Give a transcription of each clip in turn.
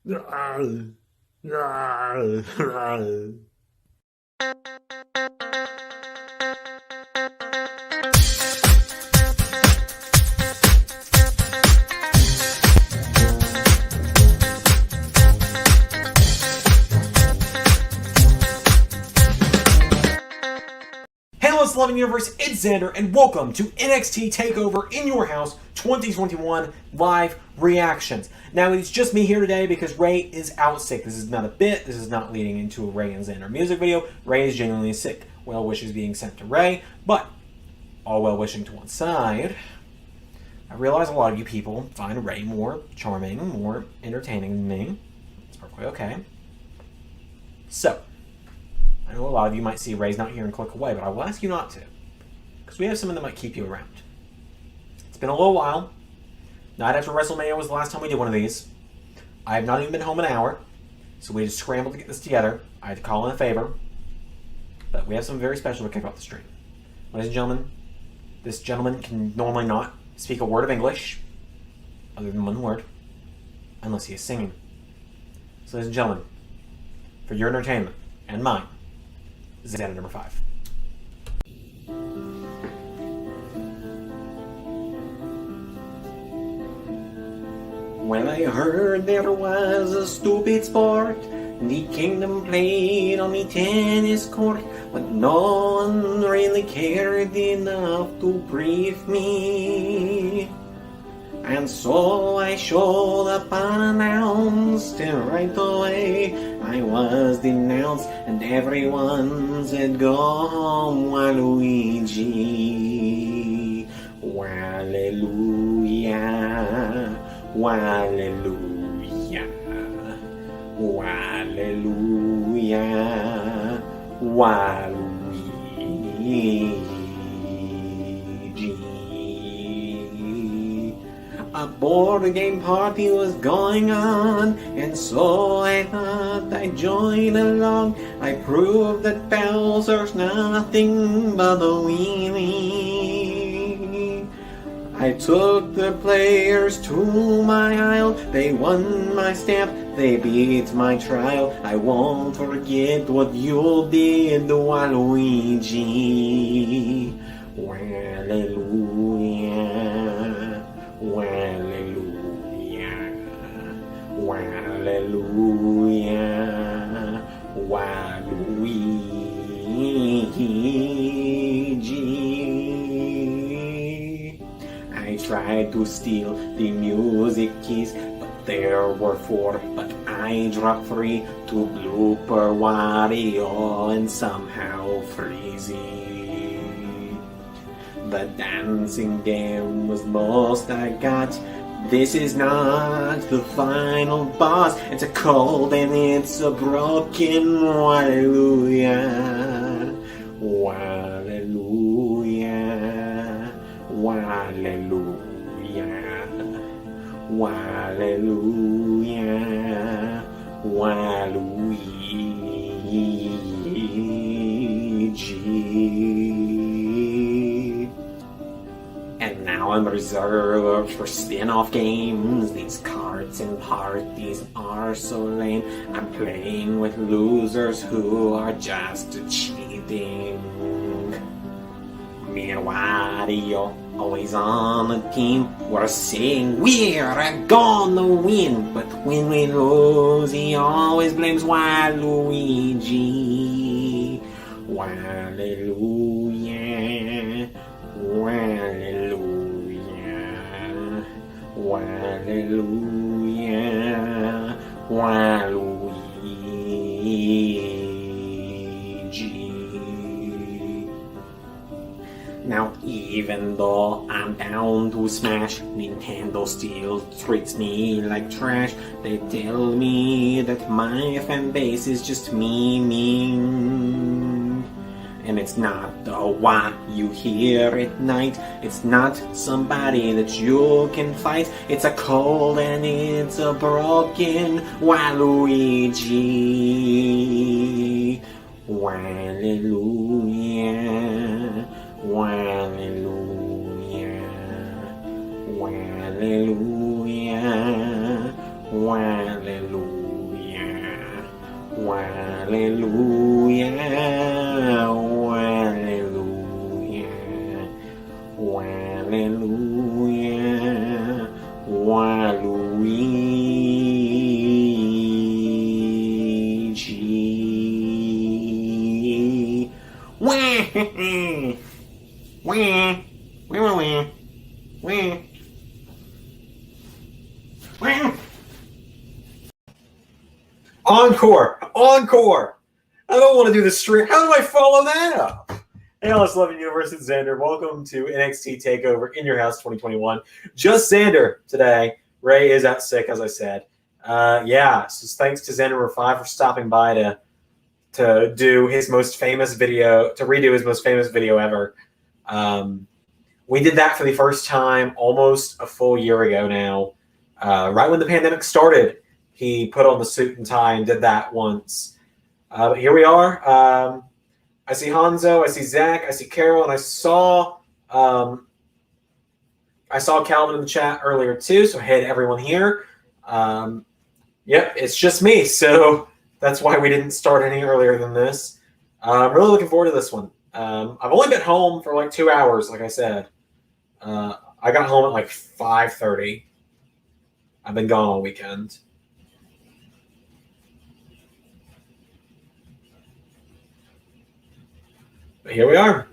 Hello, Loving Universe, it's Zander, and welcome to NXT Takeover in Your House 2021 live reactions. Now, it's just me here today because Ray is out sick. This is not a bit. This is not leading into a Ray and Zander music video. Ray is genuinely sick. Well wishes being sent to Ray, but all well wishing to one side. I realize a lot of you people find Ray more charming, more entertaining than me. It's perfectly okay. So, I know a lot of you might see Ray's not here and click away, but I will ask you not to, because we have something that might keep you around. It's been a little while. Night after WrestleMania was the last time we did one of these. I have not even been home an hour, so we just scrambled to get this together. I had to call in a favor, but we have something very special to kick off the stream. Ladies and gentlemen, this gentleman can normally not speak a word of English, other than one word, unless he is singing. So ladies and gentlemen, for your entertainment and mine, Zander number 5. Well, I heard there was a stupid sport the Kingdom played on the tennis court, but no one really cared enough to brief me. And so I showed up unannounced, and right away I was denounced, and everyone said, "Go home, Waluigi." Hallelujah, hallelujah, hallelujah, Waluigi. A board game party was going on, and so I thought I'd join along. I proved that Bowser's nothing but a weenie. I took the players to my aisle. They won my stamp, they beat my trial. I won't forget what you did, Waluigi. Hallelujah, hallelujah, hallelujah, Waluigi. I tried to steal the music keys, but there were 4, but I dropped 3 to Blooper, Wario, and somehow Freezy. The dancing game was most I got. This is not the final boss. It's a cold and it's a broken hallelujah. Hallelujah. Hallelujah. Hallelujah. Waluigi. And now I'm reserved for spin-off games. These cards and parties are so lame. I'm playing with losers who are just cheating. Me and Wario, always on the team. We're saying we're gonna win, but when we lose, he always blames Waluigi. Hallelujah, hallelujah, hallelujah, Waluigi. Now, even though I'm down to smash, Nintendo still treats me like trash. They tell me that my fan base is just memeing. And it's not the one you hear at night. It's not somebody that you can fight. It's a cold and it's a broken Waluigi. Hallelujah, hallelujah, hallelujah, hallelujah. Hallelujah. Hallelujah. Waluigi. Wah. Wah. Wah. Wah. Wah. Wah. Encore! Encore! I don't want to do the stream. How do I follow that up? Hey, LS11 Universe, it's Zander. Welcome to NXT Takeover in Your House 2021. Just Zander today. Ray is out sick, as I said. So thanks to Zander5 for stopping by to do his most famous video, to redo his most famous video ever. We did that for the first time almost a full year ago now. Right when the pandemic started, he put on the suit and tie and did that once. But here we are. I see Hanzo, I see Zach, I see Carol, and I saw Calvin in the chat earlier too. So hey to everyone here. Yep, it's just me. So that's why we didn't start any earlier than this. I'm really looking forward to this one. I've only been home for like 2 hours, like I said. I got home at like 5:30. I've been gone all weekend. But here we are.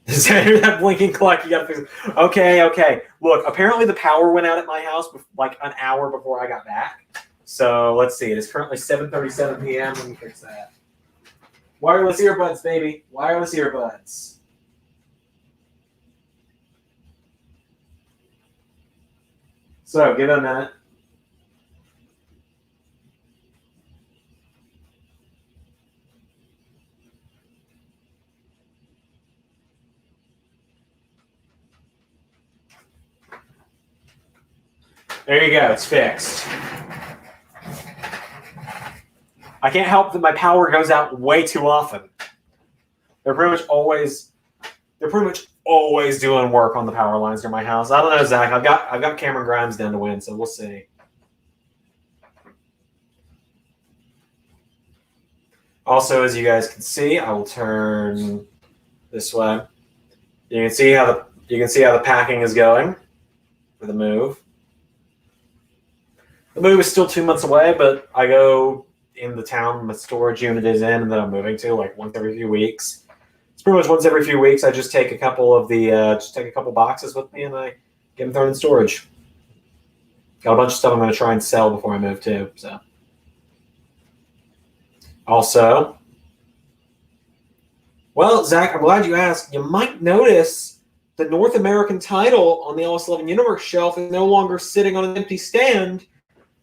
Is that blinking clock? You got to fix it. Okay. Look, apparently the power went out at my house like an hour before I got back. So let's see. It is currently 7:37 p.m. Let me fix that. Wireless earbuds, baby. Wireless earbuds. So give it a minute. There you go. It's fixed. I can't help that my power goes out way too often. They're pretty much always doing work on the power lines near my house. I don't know, Zach. I've got Cameron Grimes down to win, so we'll see. Also, as you guys can see, I will turn this way. You can see how the packing is going for the move. The move is still 2 months away, but I go in the town my storage unit is in and that I'm moving to like once every few weeks. It's pretty much once every few weeks. I just take a couple of the boxes with me and I get them thrown in storage. Got a bunch of stuff I'm going to try and sell before I move too. So, also, well, Zach, I'm glad you asked. You might notice the North American title on the LS11 Universe shelf is no longer sitting on an empty stand.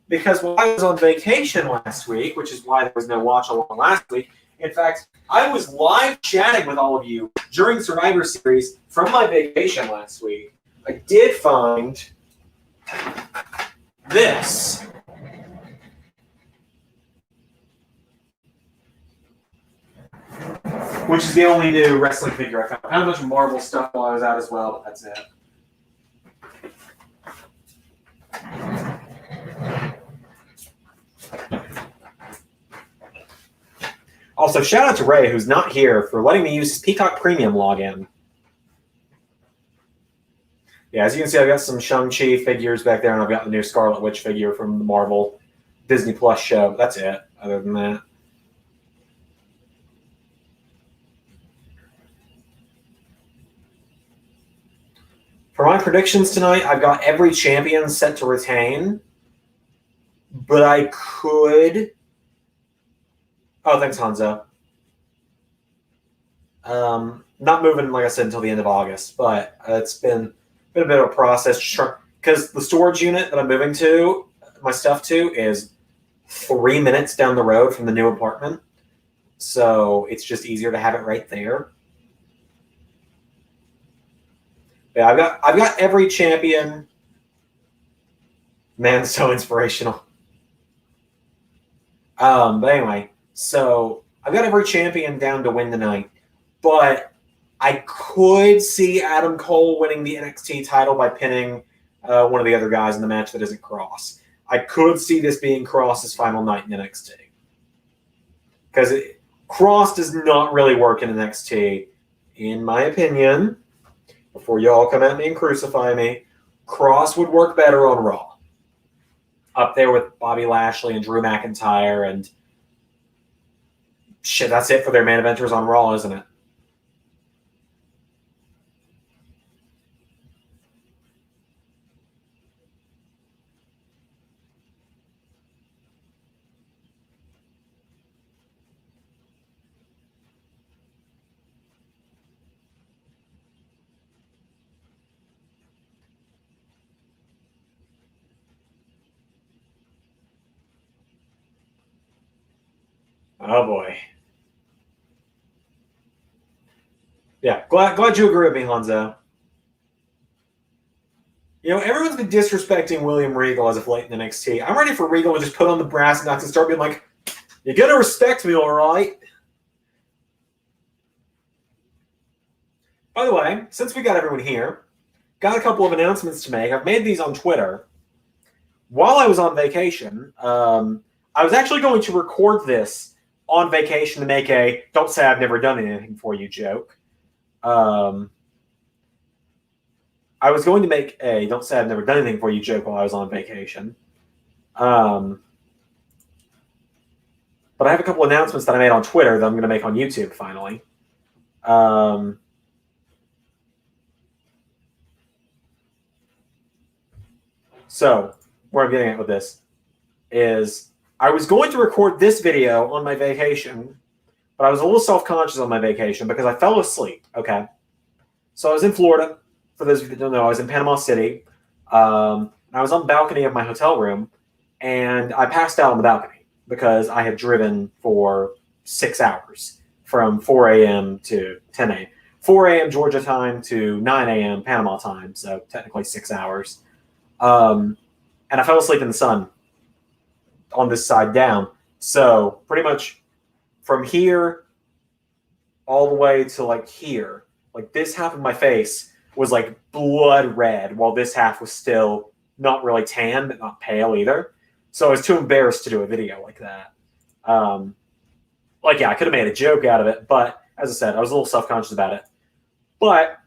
Because while I was on vacation last week, which is why there was no watch along last week, in fact, I was live chatting with all of you during Survivor Series from my vacation last week. I did find this. Which is the only new wrestling figure I found. I found a bunch of Marvel stuff while I was out as well, but that's it. Also, shout out to Ray, who's not here, for letting me use his Peacock Premium login. Yeah, as you can see, I've got some Shang-Chi figures back there, and I've got the new Scarlet Witch figure from the Marvel Disney Plus show. That's it, other than that. For my predictions tonight, I've got every champion set to retain, but I could... Oh, thanks, Hanzo. Not moving, like I said, until the end of August, but it's been a bit of a process because the storage unit that I'm moving to, my stuff to, is 3 minutes down the road from the new apartment, so it's just easier to have it right there. Yeah, I've got every champion. Man, so inspirational. But anyway. So I've got every champion down to win tonight, but I could see Adam Cole winning the NXT title by pinning one of the other guys in the match that isn't Cross. I could see this being Cross's final night in NXT. Because Cross does not really work in NXT, in my opinion. Before y'all come at me and crucify me, Cross would work better on Raw. Up there with Bobby Lashley and Drew McIntyre and shit, that's it for their main eventers on Raw, isn't it? Oh boy. Yeah, glad you agree with me, Hanzo. You know, everyone's been disrespecting William Regal as of late in NXT. I'm ready for Regal to just put on the brass knucks and start being like, "You're gonna respect me, all right?" By the way, since we got everyone here, got a couple of announcements to make. I've made these on Twitter. While I was on vacation, I was actually going to record this on vacation to make a "Don't say I've never done anything for you" joke. I was going to make a "Don't say I've never done anything for you" joke while I was on vacation. But I have a couple announcements that I made on Twitter that I'm going to make on YouTube finally. So, where I'm getting at with this is I was going to record this video on my vacation, but I was a little self-conscious on my vacation because I fell asleep, okay? So I was in Florida. For those of you that don't know, I was in Panama City. I was on the balcony of my hotel room, and I passed out on the balcony because I had driven for 6 hours from 4 a.m. to 10 a.m. 4 a.m. Georgia time to 9 a.m. Panama time, so technically 6 hours. And I fell asleep in the sun on this side down. So pretty much from here all the way to like here, like this half of my face was like blood red, while this half was still not really tan, but not pale either. So I was too embarrassed to do a video like that. I could have made a joke out of it, but as I said, I was a little self-conscious about it. But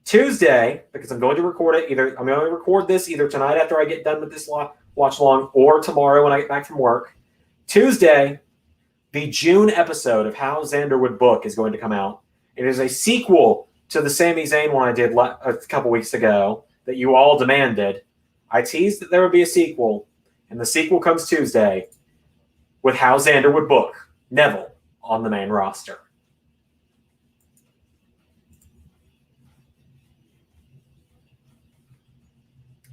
Tuesday, because I'm going to record it, I'm going to record this either tonight after I get done with this watch along, or tomorrow when I get back from work. Tuesday, the June episode of How Zander Would Book is going to come out. It is a sequel to the Sami Zayn one I did a couple weeks ago that you all demanded. I teased that there would be a sequel, and the sequel comes Tuesday with How Zander Would Book Neville on the main roster.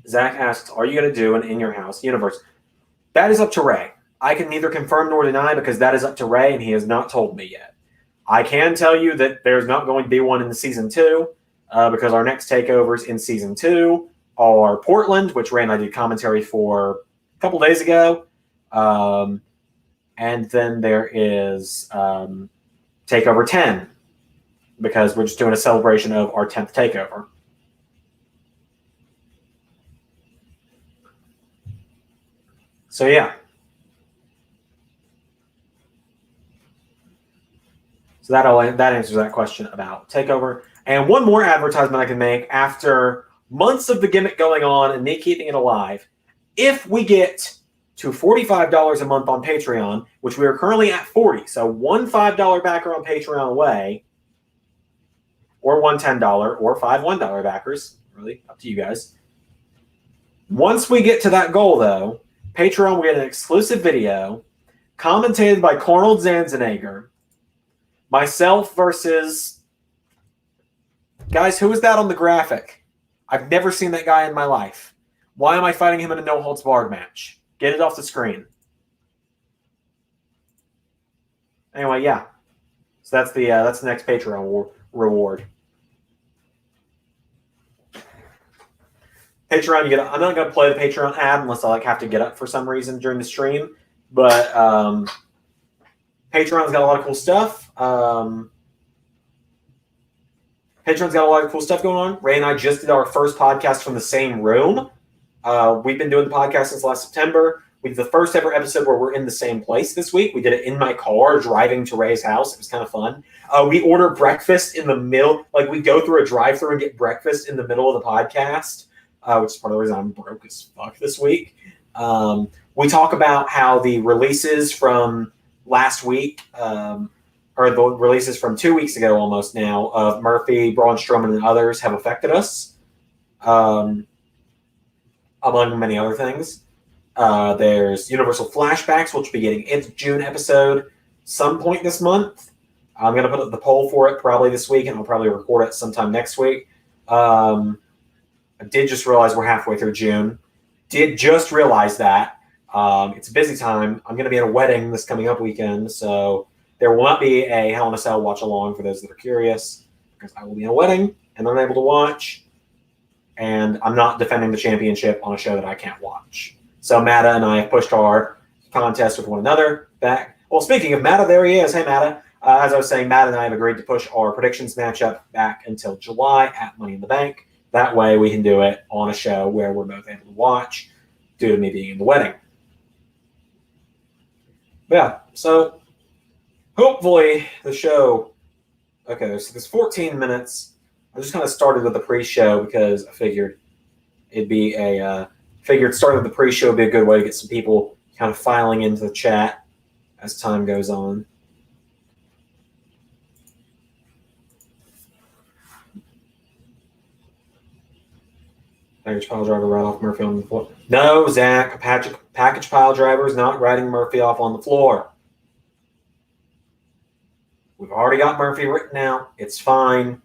Zach asks, are you going to do an In Your House universe? That is up to Ray. I can neither confirm nor deny because that is up to Ray, and he has not told me yet. I can tell you that there's not going to be one in the season 2 because our next takeovers in season 2 are Portland, which Ray and I did commentary for a couple days ago. And then there is Takeover 10 because we're just doing a celebration of our 10th takeover. So, yeah. So that answers that question about Takeover. And one more advertisement I can make after months of the gimmick going on and me keeping it alive. If we get to $45 a month on Patreon, which we are currently at $40, so one $5 backer on Patreon away, or one $10, or five $1 backers, really up to you guys. Once we get to that goal, though, Patreon will get an exclusive video commentated by Cornel Zanzenegger. Myself versus... Guys, who is that on the graphic? I've never seen that guy in my life. Why am I fighting him in a no-holds-barred match? Get it off the screen. Anyway, yeah. So that's the next Patreon reward. Patreon, I'm not going to play the Patreon ad unless I have to get up for some reason during the stream. But Patreon's got a lot of cool stuff. Patreon's got a lot of cool stuff going on. Ray and I just did our first podcast from the same room. We've been doing the podcast since last September. We did the first ever episode where we're in the same place this week. We did it in my car driving to Ray's house. It was kind of fun. We order breakfast in the middle. Like, we go through a drive-thru and get breakfast in the middle of the podcast, which is part of the reason I'm broke as fuck this week. We talk about how the releases from last week, or the releases from 2 weeks ago almost now, of Murphy, Braun Strowman, and others have affected us, among many other things. There's Universal Flashbacks, which will be getting its June episode some point this month. I'm going to put up the poll for it probably this week, and I'll probably record it sometime next week. I did just realize we're halfway through June. Did just realize that. It's a busy time. I'm going to be at a wedding this coming up weekend, so there will not be a Hell in a Cell watch-along for those that are curious, because I will be in a wedding and unable to watch, and I'm not defending the championship on a show that I can't watch. So Mada and I have pushed our contest with one another back. Well, speaking of Mada, there he is. Hey, Mada. As I was saying, Mada and I have agreed to push our predictions matchup back until July at Money in the Bank. That way we can do it on a show where we're both able to watch due to me being in the wedding. But yeah, so hopefully the show... Okay, so there's 14 minutes. I just kind of started with the pre-show because I figured it'd be a... Figured starting with the pre-show would be a good way to get some people kind of filing into the chat as time goes on. Package pile driver right off Murphy on the floor. No, Zach, a package pile driver is not riding Murphy off on the floor. We've already got Murphy written out. It's fine.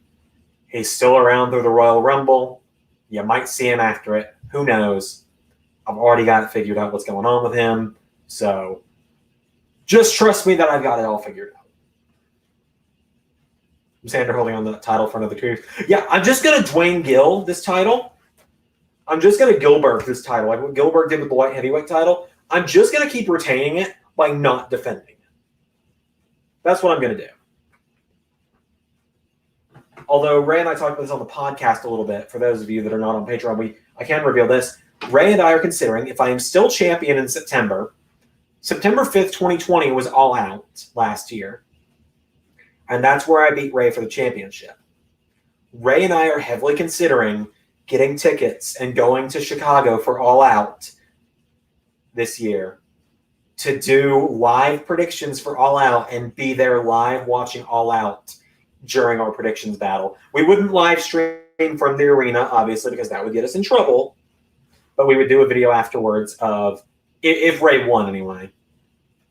He's still around through the Royal Rumble. You might see him after it. Who knows? I've already got it figured out what's going on with him. So just trust me that I've got it all figured out. Zander holding on the title for another 2 years. Yeah, I'm just going to Dwayne Gill this title. I'm just going to Gilbert this title. Like what Gilbert did with the light heavyweight title. I'm just going to keep retaining it by not defending it. That's what I'm going to do. Although Ray and I talked about this on the podcast a little bit. For those of you that are not on Patreon, I can reveal this. Ray and I are considering, if I am still champion in September 5th, 2020 was All Out last year. And that's where I beat Ray for the championship. Ray and I are heavily considering getting tickets and going to Chicago for All Out this year to do live predictions for All Out and be there live watching All Out during our predictions battle. We wouldn't live stream from the arena, obviously, because that would get us in trouble. But we would do a video afterwards of, if Ray won anyway,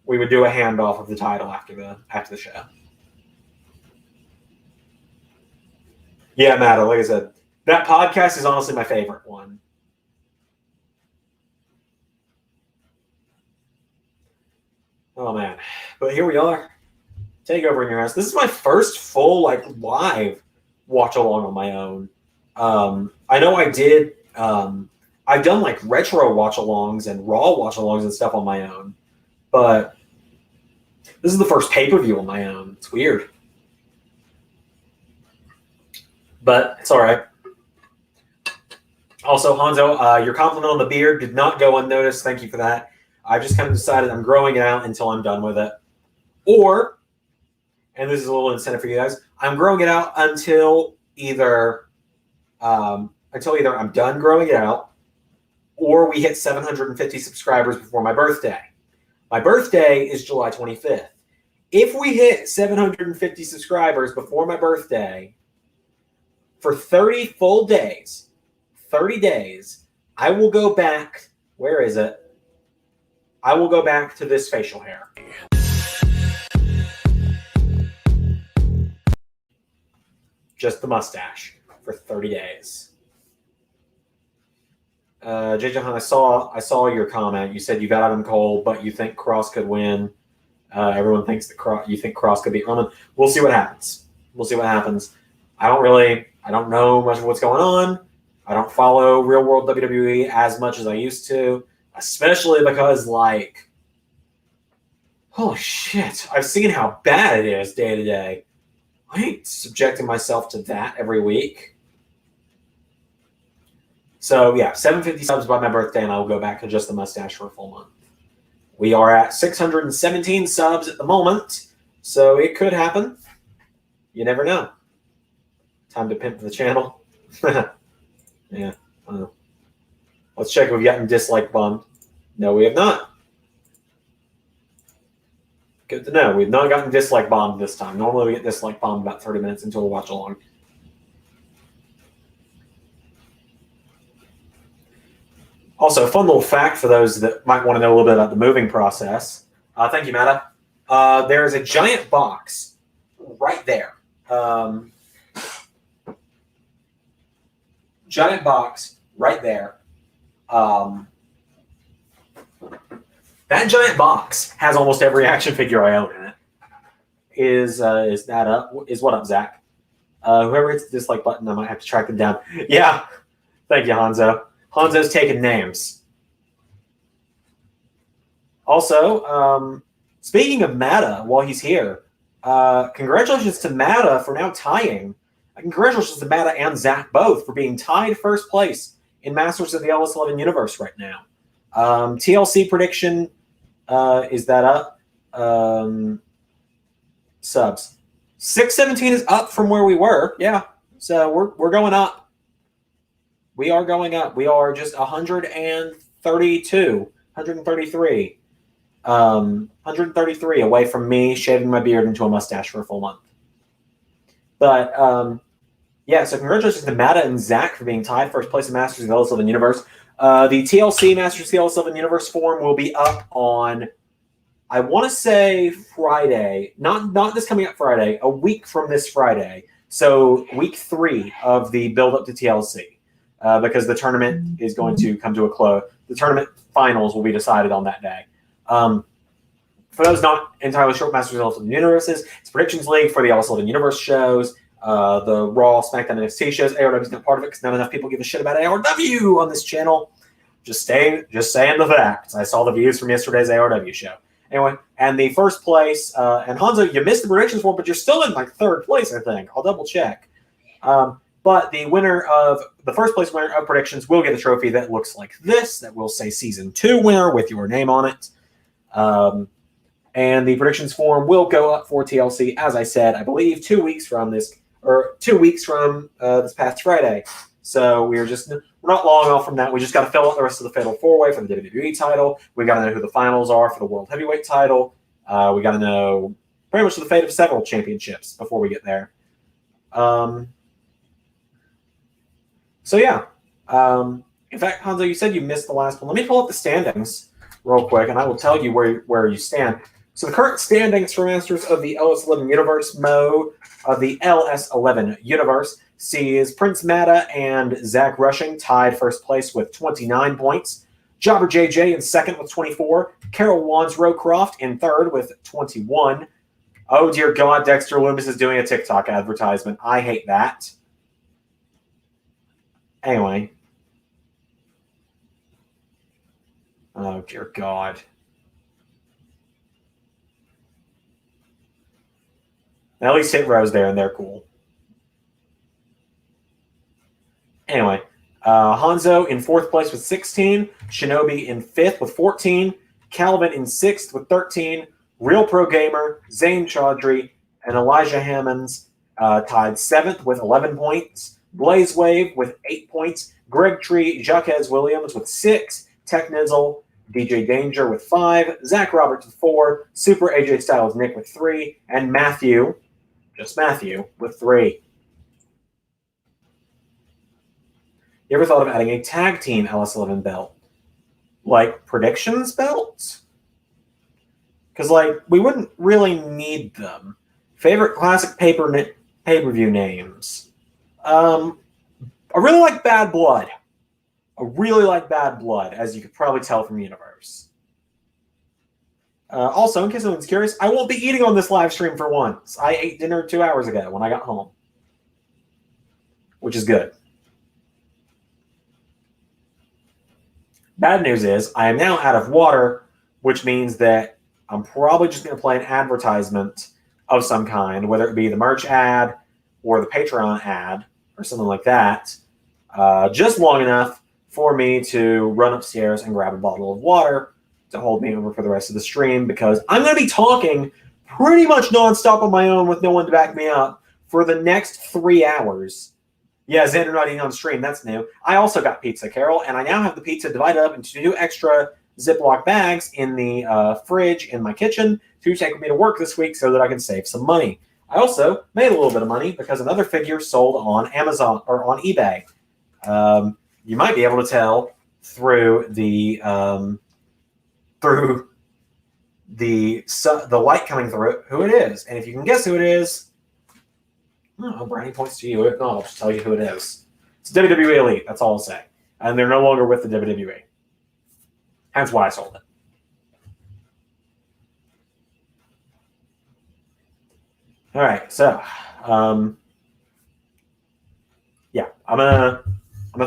we would do a handoff of the title after the show. Yeah, Mada, like I said, that podcast is honestly my favorite one. Oh, man. But here we are. Takeover in your house. This is my first full, live watch-along on my own. I know I did... I've done retro watch-alongs and Raw watch-alongs and stuff on my own, but this is the first pay-per-view on my own. It's weird, but it's all right. Also, Hanzo, your compliment on the beard did not go unnoticed. Thank you for that. I just kind of decided I'm growing it out until I'm done with it, or, and this is a little incentive for you guys, I'm growing it out until either I'm done growing it out, or we hit 750 subscribers before my birthday. My birthday is July 25th. If we hit 750 subscribers before my birthday, for 30 full days, 30 days, I will go back. Where is it? I will go back to this facial hair. Just the mustache for 30 days. JJ Gyllenhaal, I saw your comment. You said you got Adam Cole, but you think Cross could win. Everyone thinks that you think Cross could beat Roman. We'll see what happens. I don't know much of what's going on. I don't follow real world WWE as much as I used to, especially because holy shit, I've seen how bad it is day to day. I ain't subjecting myself to that every week. So, yeah, 750 subs by my birthday, and I will go back to just the mustache for a full month. We are at 617 subs at the moment, so it could happen. You never know. Time to pimp the channel. Yeah. Let's check if we've gotten dislike bombed. No, we have not. Good to know. We've not gotten dislike bombed this time. Normally we get dislike bombed about 30 minutes into a watch along. Also, fun little fact for those that might want to know a little bit about the moving process. Thank you, Mada. There is a giant box right there. Giant box right there. That giant box has almost every action figure I own in it. Is that up? Is what up, Zach? Whoever hits the dislike button, I might have to track them down. Yeah. Thank you, Hanzo. Hanzo's taking names. Also, speaking of Mada, while he's here, congratulations to Mada for now tying. Congratulations to Mada and Zach both for being tied first place in Masters of the LS11 universe right now. TLC prediction, is that up? Subs. 617 is up from where we were. Yeah. So we're going up. We are going up. We are just 132, 133. 133 away from me shaving my beard into a mustache for a full month. But yeah, so congratulations to Mada and Zach for being tied first place in Masters of the LS11 universe. The TLC Masters of the LS11 universe form will be up on, I want to say Friday, not this coming up Friday, a week from this Friday. So week 3 of the build up to TLC, because the tournament is going to come to a close. The tournament finals will be decided on that day. For those not entirely sure what Masters of the LS11 universe is, it's a predictions league for the LS11 universe shows. The Raw, SmackDown, NXT shows. ARW is not part of it because not enough people give a shit about ARW on this channel. Just saying the facts. I saw the views from yesterday's ARW show. Anyway, and the first place, and Hanzo, you missed the predictions for, but you're still in like 3rd place, I think. I'll double check. But the first place winner of predictions will get a trophy that looks like this, that will say Season 2 winner with your name on it. And the predictions form will go up for TLC, as I said, I believe 2 weeks from this, or 2 weeks from this past Friday. So we're not long off from that. We just got to fill out the rest of the Fatal 4-Way for the WWE title. We got to know who the finals are for the World Heavyweight title. We got to know pretty much the fate of several championships before we get there. So yeah. In fact, Hanzo, you said you missed the last one. Let me pull up the standings real quick, and I will tell you where you stand. So the current standings for Masters of the LS11 Universe mode of the LS11 Universe sees Prince Mada and Zach Rushing tied first place with 29 points. Jobber JJ in second with 24. Carol Wands Rowcroft in third with 21. Oh, dear God, Dexter Loomis is doing a TikTok advertisement. I hate that. Anyway. Oh, dear God. At least Hit Row's there, and they're cool. Anyway, Hanzo in 4th place with 16. Shinobi in 5th with 14. Calvin in 6th with 13. Real Pro Gamer, Zane Chaudhry, and Elijah Hammonds tied 7th with 11 points. Blaze Wave with 8 points. Greg Tree, Jaquez Williams with 6. Tech Nizzle, DJ Danger with 5. Zach Roberts with 4. Super AJ Styles Nick with 3. And Matthew, just Matthew, with 3. You ever thought of adding a tag team LS11 belt? Like predictions belts? Because, like, we wouldn't really need them. Favorite classic pay-per-view names. I really like Bad Blood. I really like Bad Blood, as you could probably tell from Universe. Also, in case anyone's curious, I won't be eating on this live stream for once. I ate dinner 2 hours ago when I got home, which is good. Bad news is I am now out of water, which means that I'm probably just going to play an advertisement of some kind, whether it be the merch ad or the Patreon ad or something like that, just long enough for me to run upstairs and grab a bottle of water to hold me over for the rest of the stream, because I'm going to be talking pretty much nonstop on my own with no one to back me up for the next 3 hours. Yeah, Zander not eating on stream. That's new. I also got pizza, Carol, and I now have the pizza divided up into 2 extra Ziploc bags in the fridge in my kitchen to take with me to work this week so that I can save some money. I also made a little bit of money because another figure sold on Amazon or on eBay. You might be able to tell through the light coming through it who it is, and if you can guess who it is. Oh, brownie points to you. If not, I'll just tell you who it is. It's WWE Elite. That's all I'll say. And they're no longer with the WWE. Hence why I sold it. All right, so yeah, I'm gonna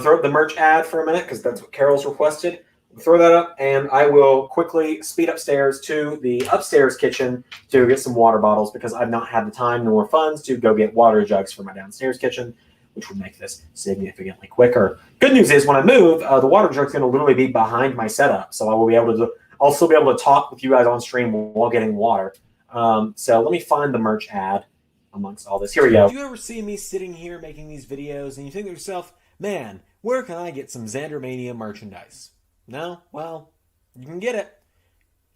throw up the merch ad for a minute because that's what Carol's requested. Throw that up, and I will quickly speed upstairs to the upstairs kitchen to get some water bottles because I've not had the time nor funds to go get water jugs for my downstairs kitchen, which would make this significantly quicker. Good news is when I move, the water jug's going to literally be behind my setup, so I will be able to. I'll still be able to talk with you guys on stream while getting water. So let me find the merch ad amongst all this. Here we go. Do you ever see me sitting here making these videos and you think to yourself, man, where can I get some Xandermania merchandise? No? Well, you can get it.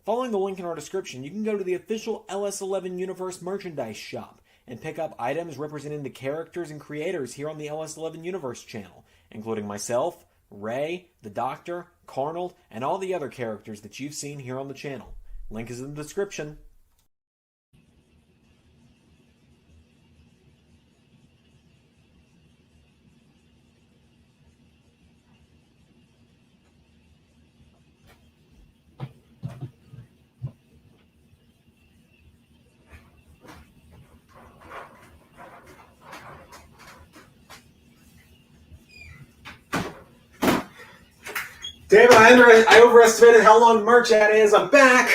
Following the link in our description, you can go to the official LS11 Universe merchandise shop and pick up items representing the characters and creators here on the LS11 Universe channel, including myself, Ray, the Doctor, Carnold, and all the other characters that you've seen here on the channel. Link is in the description. Damn it! I overestimated how long merch ad is. I'm back.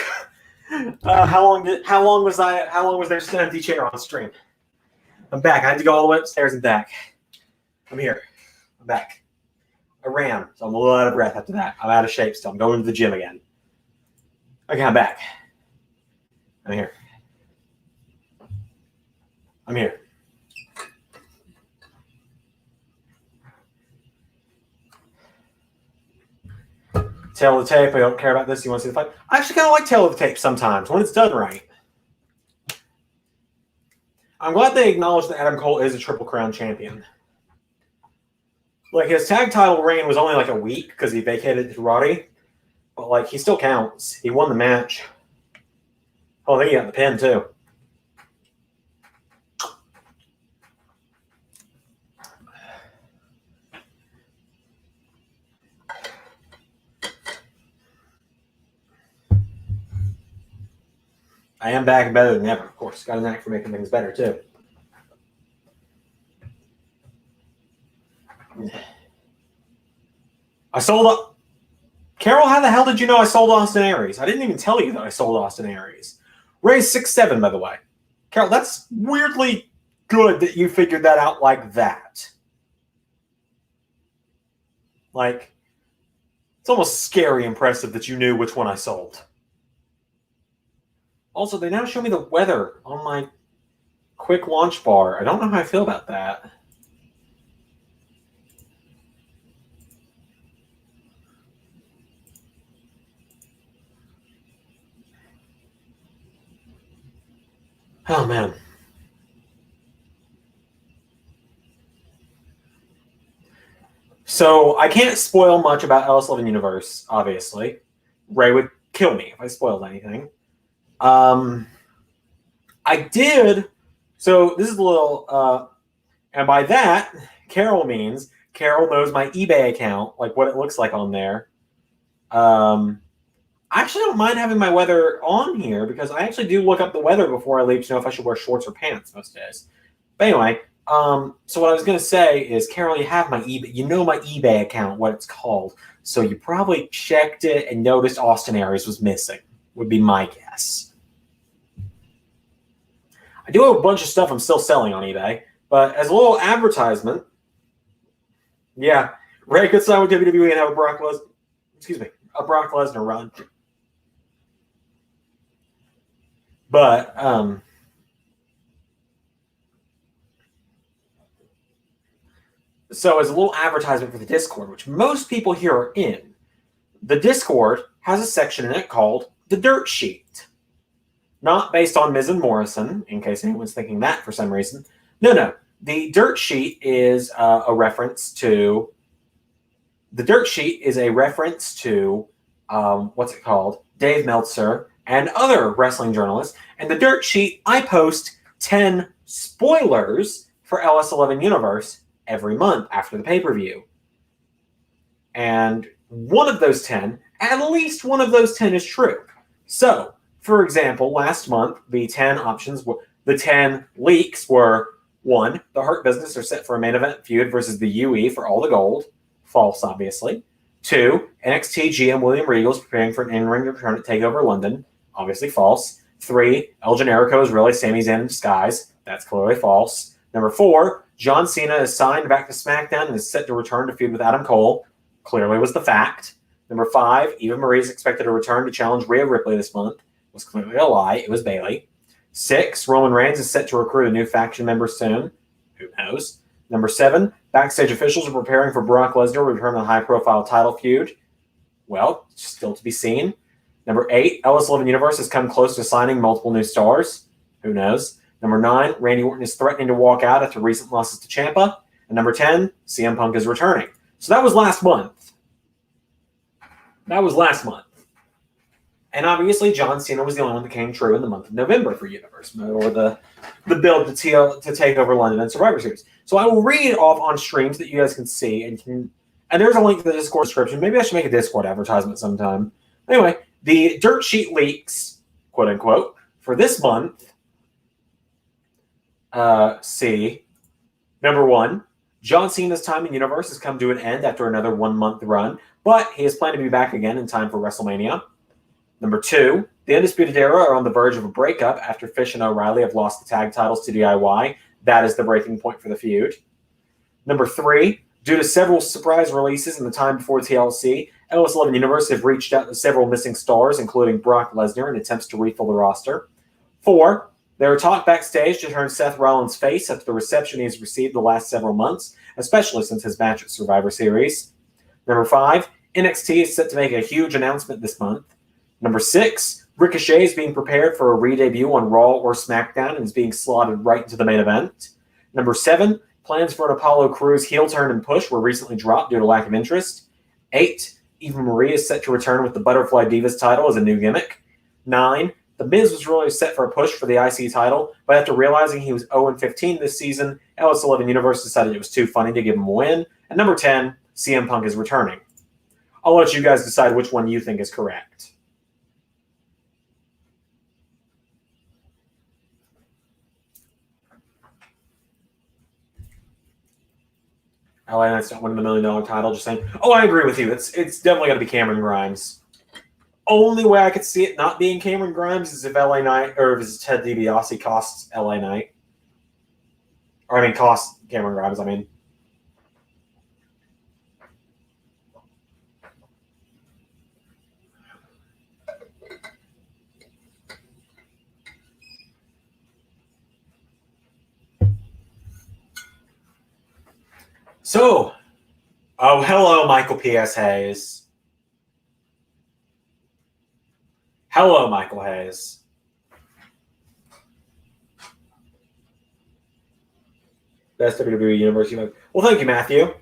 How long was there just an empty chair on stream? I'm back. I had to go all the way upstairs and back. I'm here. I'm back. I ran, so I'm a little out of breath after that. I'm out of shape still. I'm going to the gym again. Okay, I'm back. I'm here. I'm here. Tail of the tape. I don't care about this. You want to see the fight? I actually kind of like tail of the tape sometimes when it's done right. I'm glad they acknowledged that Adam Cole is a Triple Crown champion. Like, his tag title reign was only like a week because he vacated to Roddy, but like he still counts. He won the match. Oh, I think he got the pin too. I am back and better than ever, of course. Got a knack for making things better, too. I sold... Carol, how the hell did you know I sold Austin Aries? I didn't even tell you that I sold Austin Aries. Ray's 6'7", by the way. Carol, that's weirdly good that you figured that out like that. Like, it's almost scary impressive that you knew which one I sold. Also, they now show me the weather on my quick launch bar. I don't know how I feel about that. Oh, man. So, I can't spoil much about LS11 Universe, obviously. Ray would kill me if I spoiled anything. I did. So this is a little, and by that, Carol means Carol knows my eBay account, like what it looks like on there. I actually don't mind having my weather on here because I actually do look up the weather before I leave to know if I should wear shorts or pants most days. But anyway, so what I was going to say is, Carol, you have my eBay, you know my eBay account, what it's called. So you probably checked it and noticed Austin Aries was missing, would be my guess. I do have a bunch of stuff I'm still selling on eBay, but as a little advertisement, yeah, Ray could sign with WWE and have a Brock Lesnar run. But so as a little advertisement for the Discord, which most people here are in, the Discord has a section in it called the Dirt Sheet. Not based on Miz and Morrison, in case anyone's thinking that for some reason. No. The Dirt Sheet is a reference to. The Dirt Sheet is a reference to what's it called? Dave Meltzer and other wrestling journalists. And the Dirt Sheet, I post 10 spoilers for LS11 Universe every month after the pay-per-view. And one of those 10, at least one of those 10 is true. So, for example, last month, the 10 options, the 10 leaks were 1, the Hurt Business are set for a main event feud versus the UE for all the gold. False, obviously. 2, NXT GM William Regal is preparing for an in-ring return at TakeOver London. Obviously false. 3, El Generico is really Sami Zayn in disguise. That's clearly false. Number 4, John Cena is signed back to SmackDown and is set to return to feud with Adam Cole. Clearly was the fact. Number 5, Eva Marie is expected to return to challenge Rhea Ripley this month. Was clearly a lie. It was Bayley. 6, Roman Reigns is set to recruit a new faction member soon. Who knows? Number 7, backstage officials are preparing for Brock Lesnar to return to a high-profile title feud. Well, still to be seen. Number 8, LS11 Universe has come close to signing multiple new stars. Who knows? Number 9, Randy Orton is threatening to walk out after recent losses to Ciampa. And number 10, CM Punk is returning. So that was last month. And obviously, John Cena was the only one that came true in the month of November for Universe, or the build to take over London and Survivor Series. So I will read it off on streams that you guys can see, and there's a link to the Discord description. Maybe I should make a Discord advertisement sometime. Anyway, the Dirt Sheet leaks, quote unquote, for this month. See, number 1, John Cena's time in Universe has come to an end after another 1-month run, but he is planned to be back again in time for WrestleMania. Number 2, the Undisputed Era are on the verge of a breakup after Fish and O'Reilly have lost the tag titles to DIY. That is the breaking point for the feud. Number 3, due to several surprise releases in the time before TLC, LS11 Universe have reached out to several missing stars, including Brock Lesnar, in attempts to refill the roster. 4, there are talk backstage to turn Seth Rollins' face after the reception he has received the last several months, especially since his match at Survivor Series. Number 5, NXT is set to make a huge announcement this month. Number 6, Ricochet is being prepared for a re-debut on Raw or SmackDown and is being slotted right into the main event. Number 7, plans for an Apollo Crews heel turn and push were recently dropped due to lack of interest. 8, Eva Marie is set to return with the Butterfly Divas title as a new gimmick. 9, The Miz was really set for a push for the IC title, but after realizing he was 0-15 this season, LS11 Universe decided it was too funny to give him a win. And number 10, CM Punk is returning. I'll let you guys decide which one you think is correct. LA Knight's not winning the $1 million title. Just saying. Oh, I agree with you. It's definitely got to be Cameron Grimes. Only way I could see it not being Cameron Grimes is if LA Knight or if it's Ted DiBiase costs LA Knight. Or I mean, costs Cameron Grimes. I mean. So, oh, hello, Michael P.S. Hayes. Hello, Michael Hayes. Best WWE University. Well, thank you, Matthew.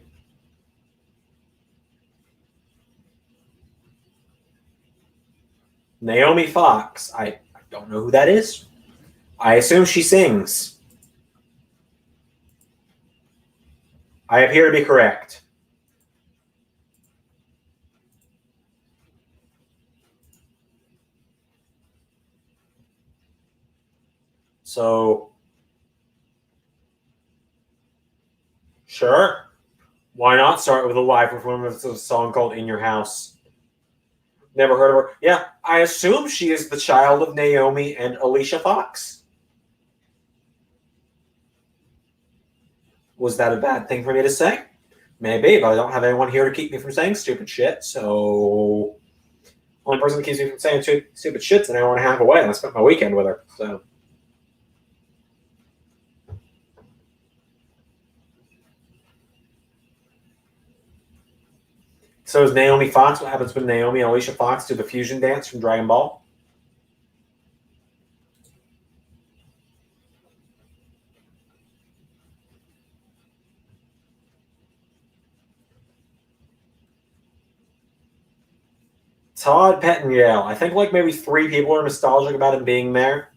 Naomi Fox. I don't know who that is. I assume she sings. I appear to be correct. So, sure. Why not start with a live performance of a song called In Your House? Never heard of her. Yeah, I assume she is the child of Naomi and Alicia Fox. Was that a bad thing for me to say? Maybe, but I don't have anyone here to keep me from saying stupid shit, so only person that keeps me from saying stupid shit's an hour and a half away, and I spent my weekend with her, so. So is Naomi Fox? What happens when Naomi and Alicia Fox do the fusion dance from Dragon Ball? Todd Pettengill. I think like maybe 3 people are nostalgic about him being there.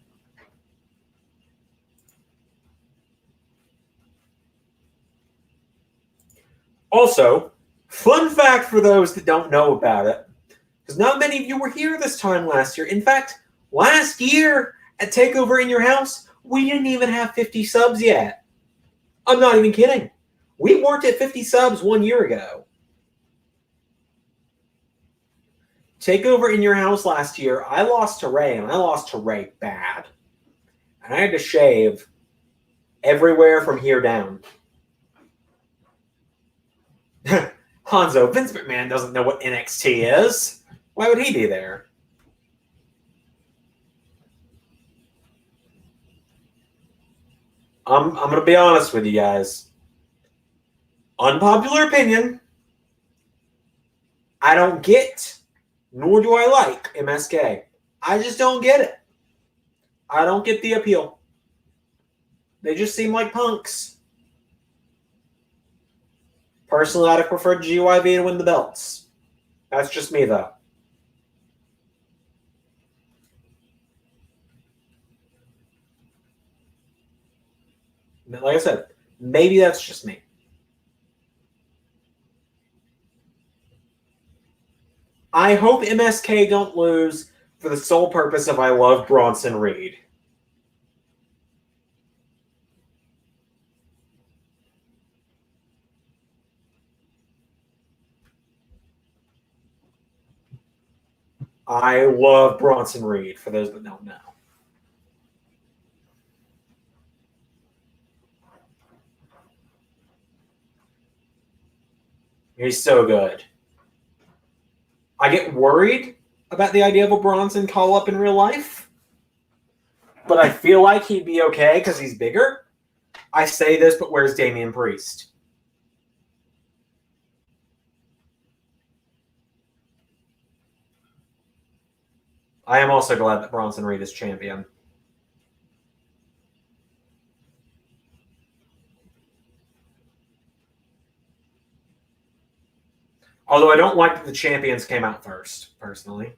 Also, fun fact for those that don't know about it, because not many of you were here this time last year. In fact, last year at Takeover in Your House, we didn't even have 50 subs yet. I'm not even kidding. We weren't at 50 subs 1 year ago. Takeover in Your House last year, I lost to Ray, and I lost to Ray bad. And I had to shave everywhere from here down. Hanzo, Vince McMahon doesn't know what NXT is. Why would he be there? I'm going to be honest with you guys. Unpopular opinion. I don't get, nor do I like MSK. I just don't get it. I don't get the appeal. They just seem like punks. Personally, I'd have preferred GYV to win the belts. That's just me, though. Like I said, maybe that's just me. I hope MSK don't lose for the sole purpose of I love Bronson Reed. I love Bronson Reed, for those that don't know. He's so good. I get worried about the idea of a Bronson call-up in real life, but I feel like he'd be okay because he's bigger. I say this, but where's Damian Priest? I am also glad that Bronson Reed is champion. Although I don't like that the champions came out first, personally.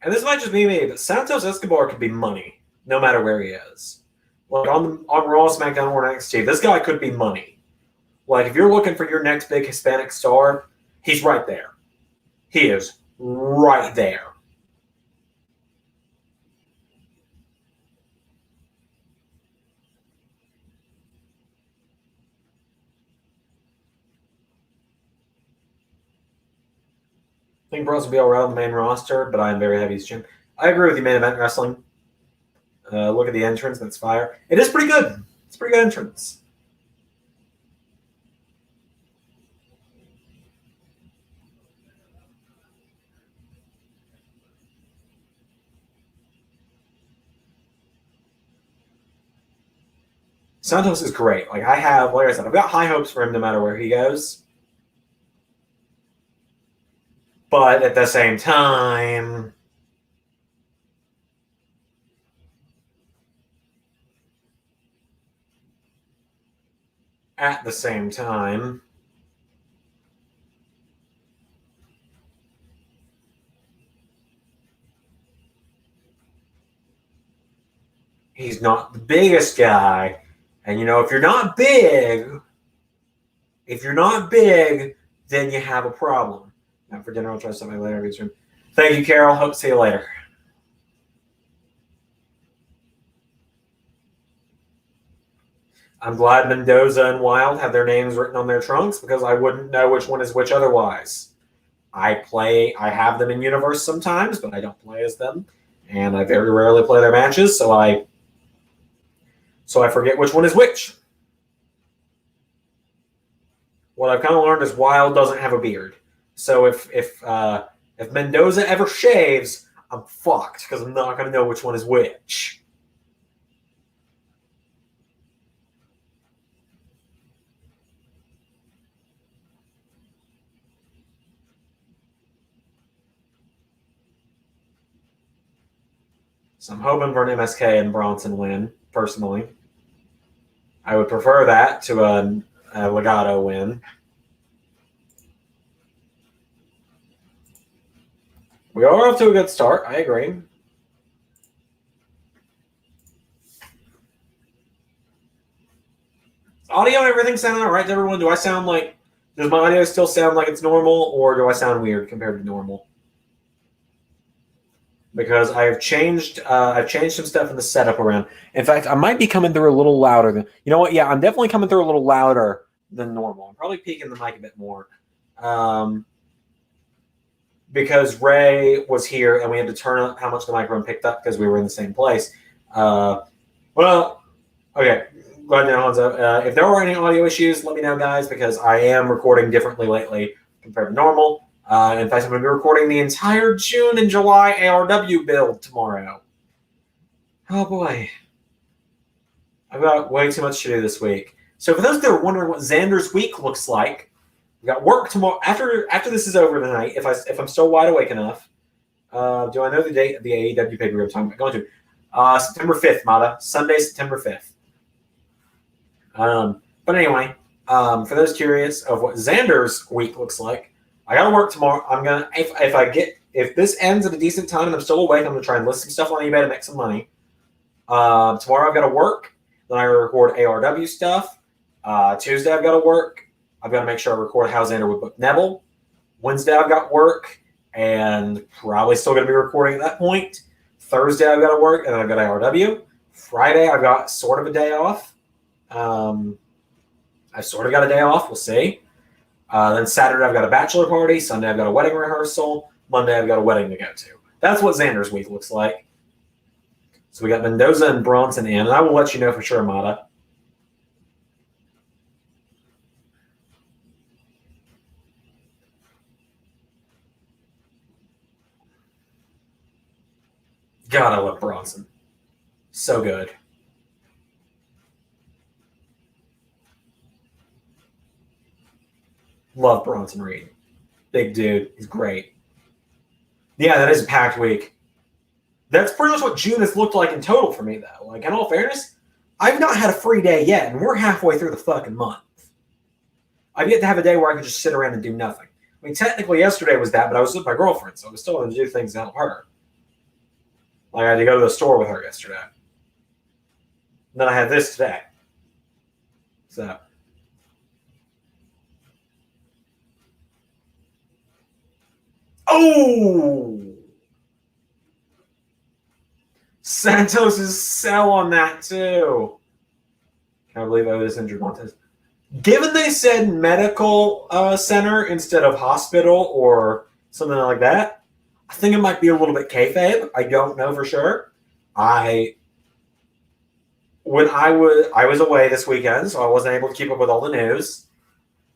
And this might just be me, but Santos Escobar could be money, no matter where he is. Like on Raw, SmackDown, or NXT, this guy could be money. Like if you're looking for your next big Hispanic star, he's right there. He is right there. I think Bros will be all right on the main roster, but I am very heavy as Jim. I agree with you, main event wrestling. Look at the entrance, that's fire. It is pretty good. It's a pretty good entrance. Santos is great. Like I said, I've got high hopes for him no matter where he goes. But at the same time, he's not the biggest guy. And, if you're not big, then you have a problem. Now for dinner, I'll try something later. Thank you, Carol. Hope to see you later. I'm glad Mendoza and Wild have their names written on their trunks because I wouldn't know which one is which otherwise. I have them in universe sometimes, but I don't play as them. and I very rarely play their matches, so I forget which one is which. What I've kind of learned is Wild doesn't have a beard, so if Mendoza ever shaves, I'm fucked because I'm not going to know which one is which. So I'm hoping for an MSK and Bronson win, personally. I would prefer that to a Legato win. We are off to a good start. I agree. Audio and everything sounding all right to everyone? Does my audio still sound like it's normal, or do I sound weird compared to normal? Because I've changed some stuff in the setup around. In fact, I might be coming through a little louder than, you know what? Yeah, I'm definitely coming through a little louder than normal. I'm probably peaking the mic a bit more. Because Ray was here and we had to turn up how much the microphone picked up because we were in the same place. Well, okay. Go ahead now, Hanzo. If there are any audio issues, let me know, guys, because I am recording differently lately compared to normal. In fact, I'm going to be recording the entire June and July ARW build tomorrow. Oh, boy. I've got way too much to do this week. So for those that are wondering what Zander's week looks like, we got work tomorrow. After this is over tonight, if I'm still wide awake enough, do I know the date of the AEW pay-per-view I'm talking about? Going to September 5th, Mada. Sunday, September 5th. But anyway, for those curious of what Zander's week looks like, I gotta work tomorrow. I'm gonna if this ends at a decent time and I'm still awake, I'm gonna try and list some stuff on eBay to make some money. Tomorrow I've got to work. Then I record ARW stuff. Tuesday I've got to work. I've got to make sure I record how Zander would book Neville. Wednesday I've got work and probably still going to be recording at that point. Thursday I've got to work and then I've got ARW. Friday I've got sort of a day off. I've sort of got a day off. We'll see. Then Saturday I've got a bachelor party. Sunday I've got a wedding rehearsal. Monday I've got a wedding to go to. That's what Zander's week looks like. So we got Mendoza and Bronson in, and I will let you know for sure, Mada. God, I love Bronson. So good. Love Bronson Reed. Big dude. He's great. Yeah, that is a packed week. That's pretty much what June has looked like in total for me, though. Like, in all fairness, I've not had a free day yet, and we're halfway through the fucking month. I've yet to have a day where I could just sit around and do nothing. I mean, technically yesterday was that, but I was with my girlfriend, so I was still going to do things to help her. Like, I had to go to the store with her yesterday. And then I had this today. So. Oh! Santos' sell on that, too. Can I believe Otis injured Montez? Given they said medical center instead of hospital or something like that, I think it might be a little bit kayfabe. I don't know for sure. I was away this weekend, so I wasn't able to keep up with all the news.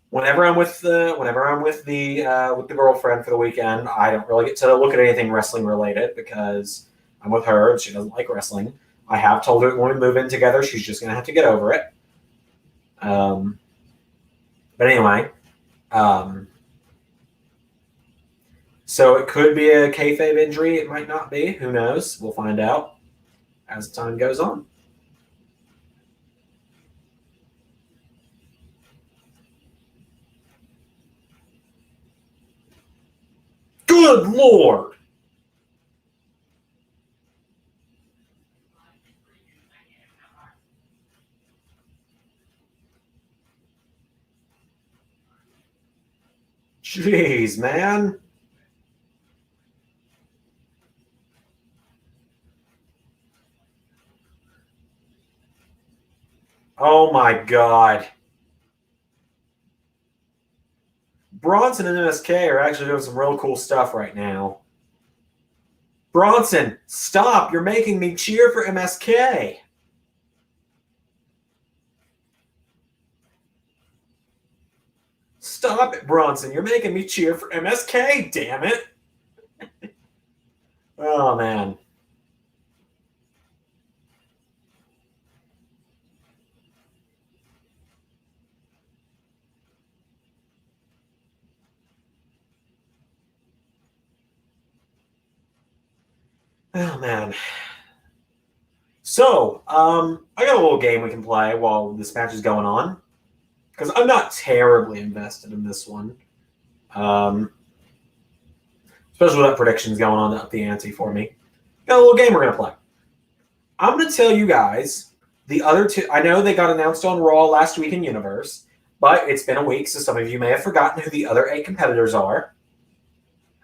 Whenever I'm with the girlfriend for the weekend, I don't really get to look at anything wrestling related because I'm with her and she doesn't like wrestling. I have told her when we move in together, she's just gonna have to get over it. But anyway, so it could be a kayfabe injury. It might not be. Who knows? We'll find out as time goes on. Good Lord! Jeez, man. Oh my God. Bronson and MSK are actually doing some real cool stuff right now. Bronson, stop. You're making me cheer for MSK. Stop it, Bronson. You're making me cheer for MSK, damn it. Oh, man. Oh, man. So, I got a little game we can play while this match is going on. Because I'm not terribly invested in this one. Especially with that predictions going on to up the ante for me. Got a little game we're going to play. I'm going to tell you guys the other two. I know they got announced on Raw last week in Universe, but it's been a week, so some of you may have forgotten who the other 8 competitors are.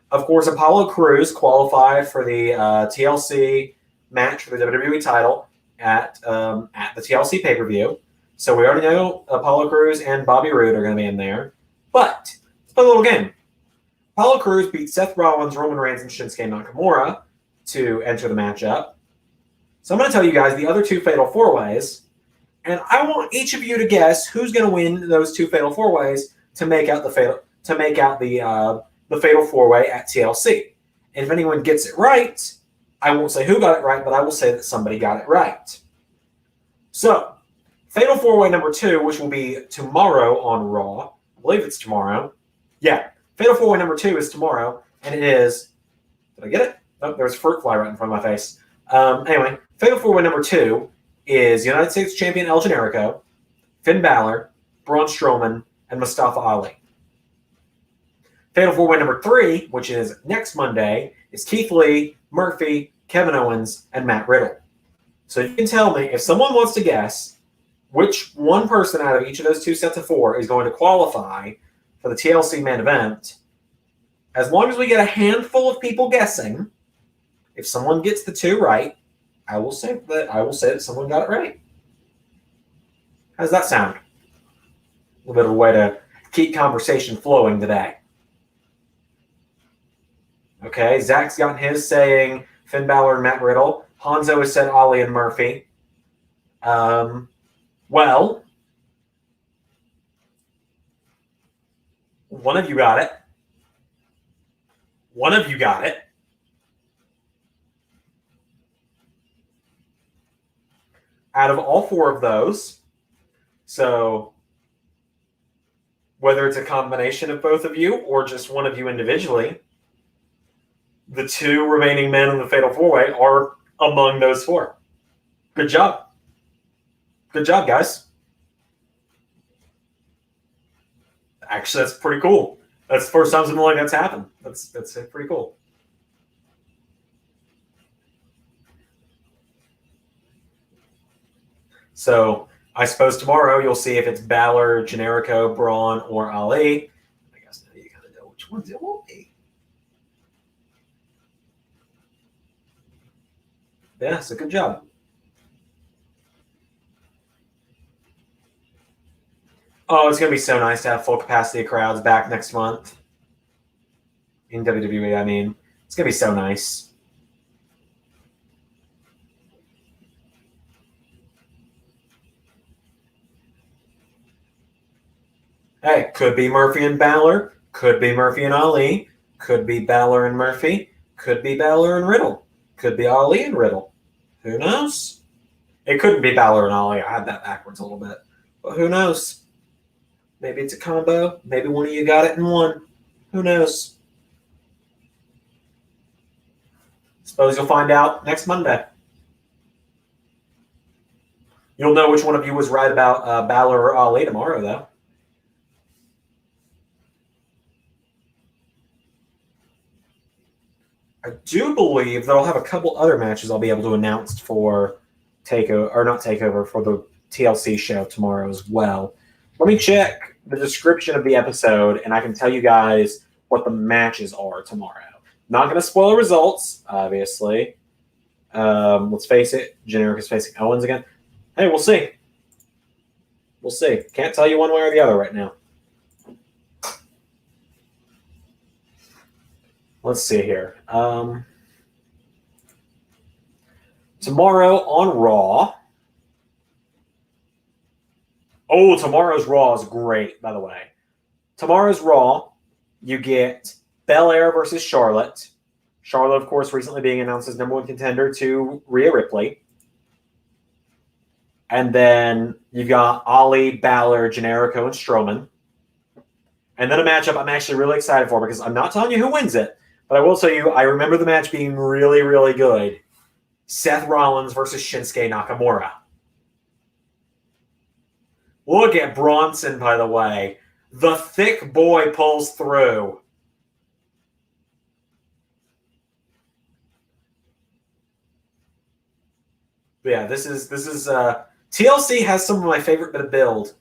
Of course, Apollo Crews qualified for the TLC match for the WWE title at the TLC pay-per-view. So we already know Apollo Crews and Bobby Roode are going to be in there. But let's play a little game. Apollo Crews beat Seth Rollins, Roman Reigns, and Shinsuke Nakamura to enter the matchup. So I'm going to tell you guys the other 2 Fatal 4-Ways, and I want each of you to guess who's going to win those 2 Fatal 4-Ways to make out the Fatal 4-Way at TLC. And if anyone gets it right, I won't say who got it right, but I will say that somebody got it right. So, Fatal 4-Way number 2, which will be tomorrow on Raw. I believe it's tomorrow. Yeah, Fatal 4-Way number 2 is tomorrow, and it is... Did I get it? Oh, there's a fruit fly right in front of my face. Anyway, Fatal 4-Way number 2 is United States Champion El Generico, Finn Balor, Braun Strowman, and Mustafa Ali. Fatal 4-Way number 3, which is next Monday, is Keith Lee, Murphy, Kevin Owens, and Matt Riddle. So you can tell me, if someone wants to guess which one person out of each of those 2 sets of 4 is going to qualify for the TLC main event, as long as we get a handful of people guessing, if someone gets the 2 right, I will say that someone got it right. How does that sound? A little bit of a way to keep conversation flowing today. Okay, Zach's gotten his saying Finn Balor and Matt Riddle. Hanzo has said Ali and Murphy. Well, one of you got it. One of you got it. Out of all 4 of those, so whether it's a combination of both of you or just one of you individually, the 2 remaining men in the Fatal 4-Way are among those 4. Good job. Good job, guys. Actually, that's pretty cool. That's the first time something like that's happened. That's pretty cool. So I suppose tomorrow you'll see if it's Balor, Generico, Braun, or Ali. I guess now you gotta know which ones it will be. Yeah, so good job. Oh, it's going to be so nice to have full capacity crowds back next month. In WWE, I mean. It's going to be so nice. Hey, could be Murphy and Balor. Could be Murphy and Ali. Could be Balor and Murphy. Could be Balor and Riddle. Could be Ali and Riddle. Who knows? It couldn't be Balor and Ali. I had that backwards a little bit. But who knows? Maybe it's a combo. Maybe one of you got it in one. Who knows? Suppose you'll find out next Monday. You'll know which one of you was right about Balor or Ali tomorrow, though. I do believe that I'll have a couple other matches I'll be able to announce for Takeover, or not Takeover, for the TLC show tomorrow as well. Let me check the description of the episode, and I can tell you guys what the matches are tomorrow. Not going to spoil the results, obviously. Let's face it, Generic is facing Owens again. Hey, we'll see. We'll see. Can't tell you one way or the other right now. Let's see here. Tomorrow on Raw. Oh, tomorrow's Raw is great, by the way. Tomorrow's Raw, you get Belair versus Charlotte. Charlotte, of course, recently being announced as #1 contender to Rhea Ripley. And then you've got Ali, Balor, Generico, and Strowman. And then a matchup I'm actually really excited for because I'm not telling you who wins it, but I will tell you I remember the match being really, really good. Seth Rollins versus Shinsuke Nakamura. Look at Bronson, by the way. The thick boy pulls through. But yeah, this is TLC has some of my favorite bit of build.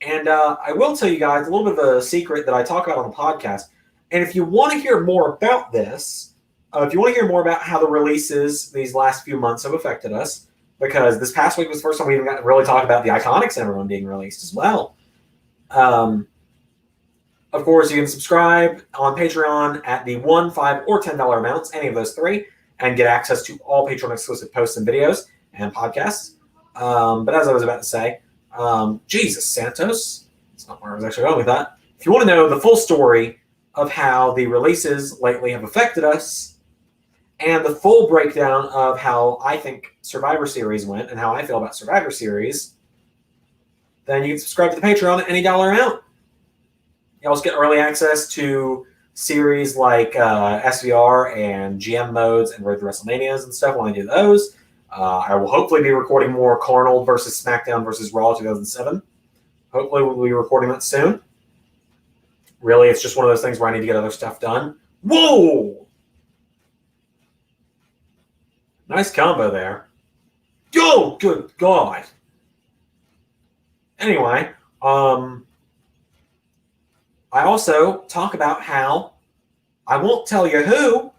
And I will tell you guys a little bit of a secret that I talk about on the podcast. And if you want to hear more about this, if you want to hear more about how the releases these last few months have affected us, because this past week was the first time we even got to really talk about the Iconics and everyone being released as well. Of course, you can subscribe on Patreon at the $1, $5, or $10 amounts, any of those three, and get access to all Patreon-exclusive posts and videos and podcasts. But as I was about to say, Jesus, Santos. That's not where I was actually going with that. If you want to know the full story of how the releases lately have affected us, and the full breakdown of how I think Survivor Series went and how I feel about Survivor Series, then you can subscribe to the Patreon at any dollar amount. You also get early access to series like SVR and GM modes and Road to WrestleManias and stuff when I do those. I will hopefully be recording more Arnold versus SmackDown versus Raw 2007. Hopefully we'll be recording that soon. Really, it's just one of those things where I need to get other stuff done. Whoa! Nice combo there. Oh, good God. Anyway, I also talk about how, I won't tell you who,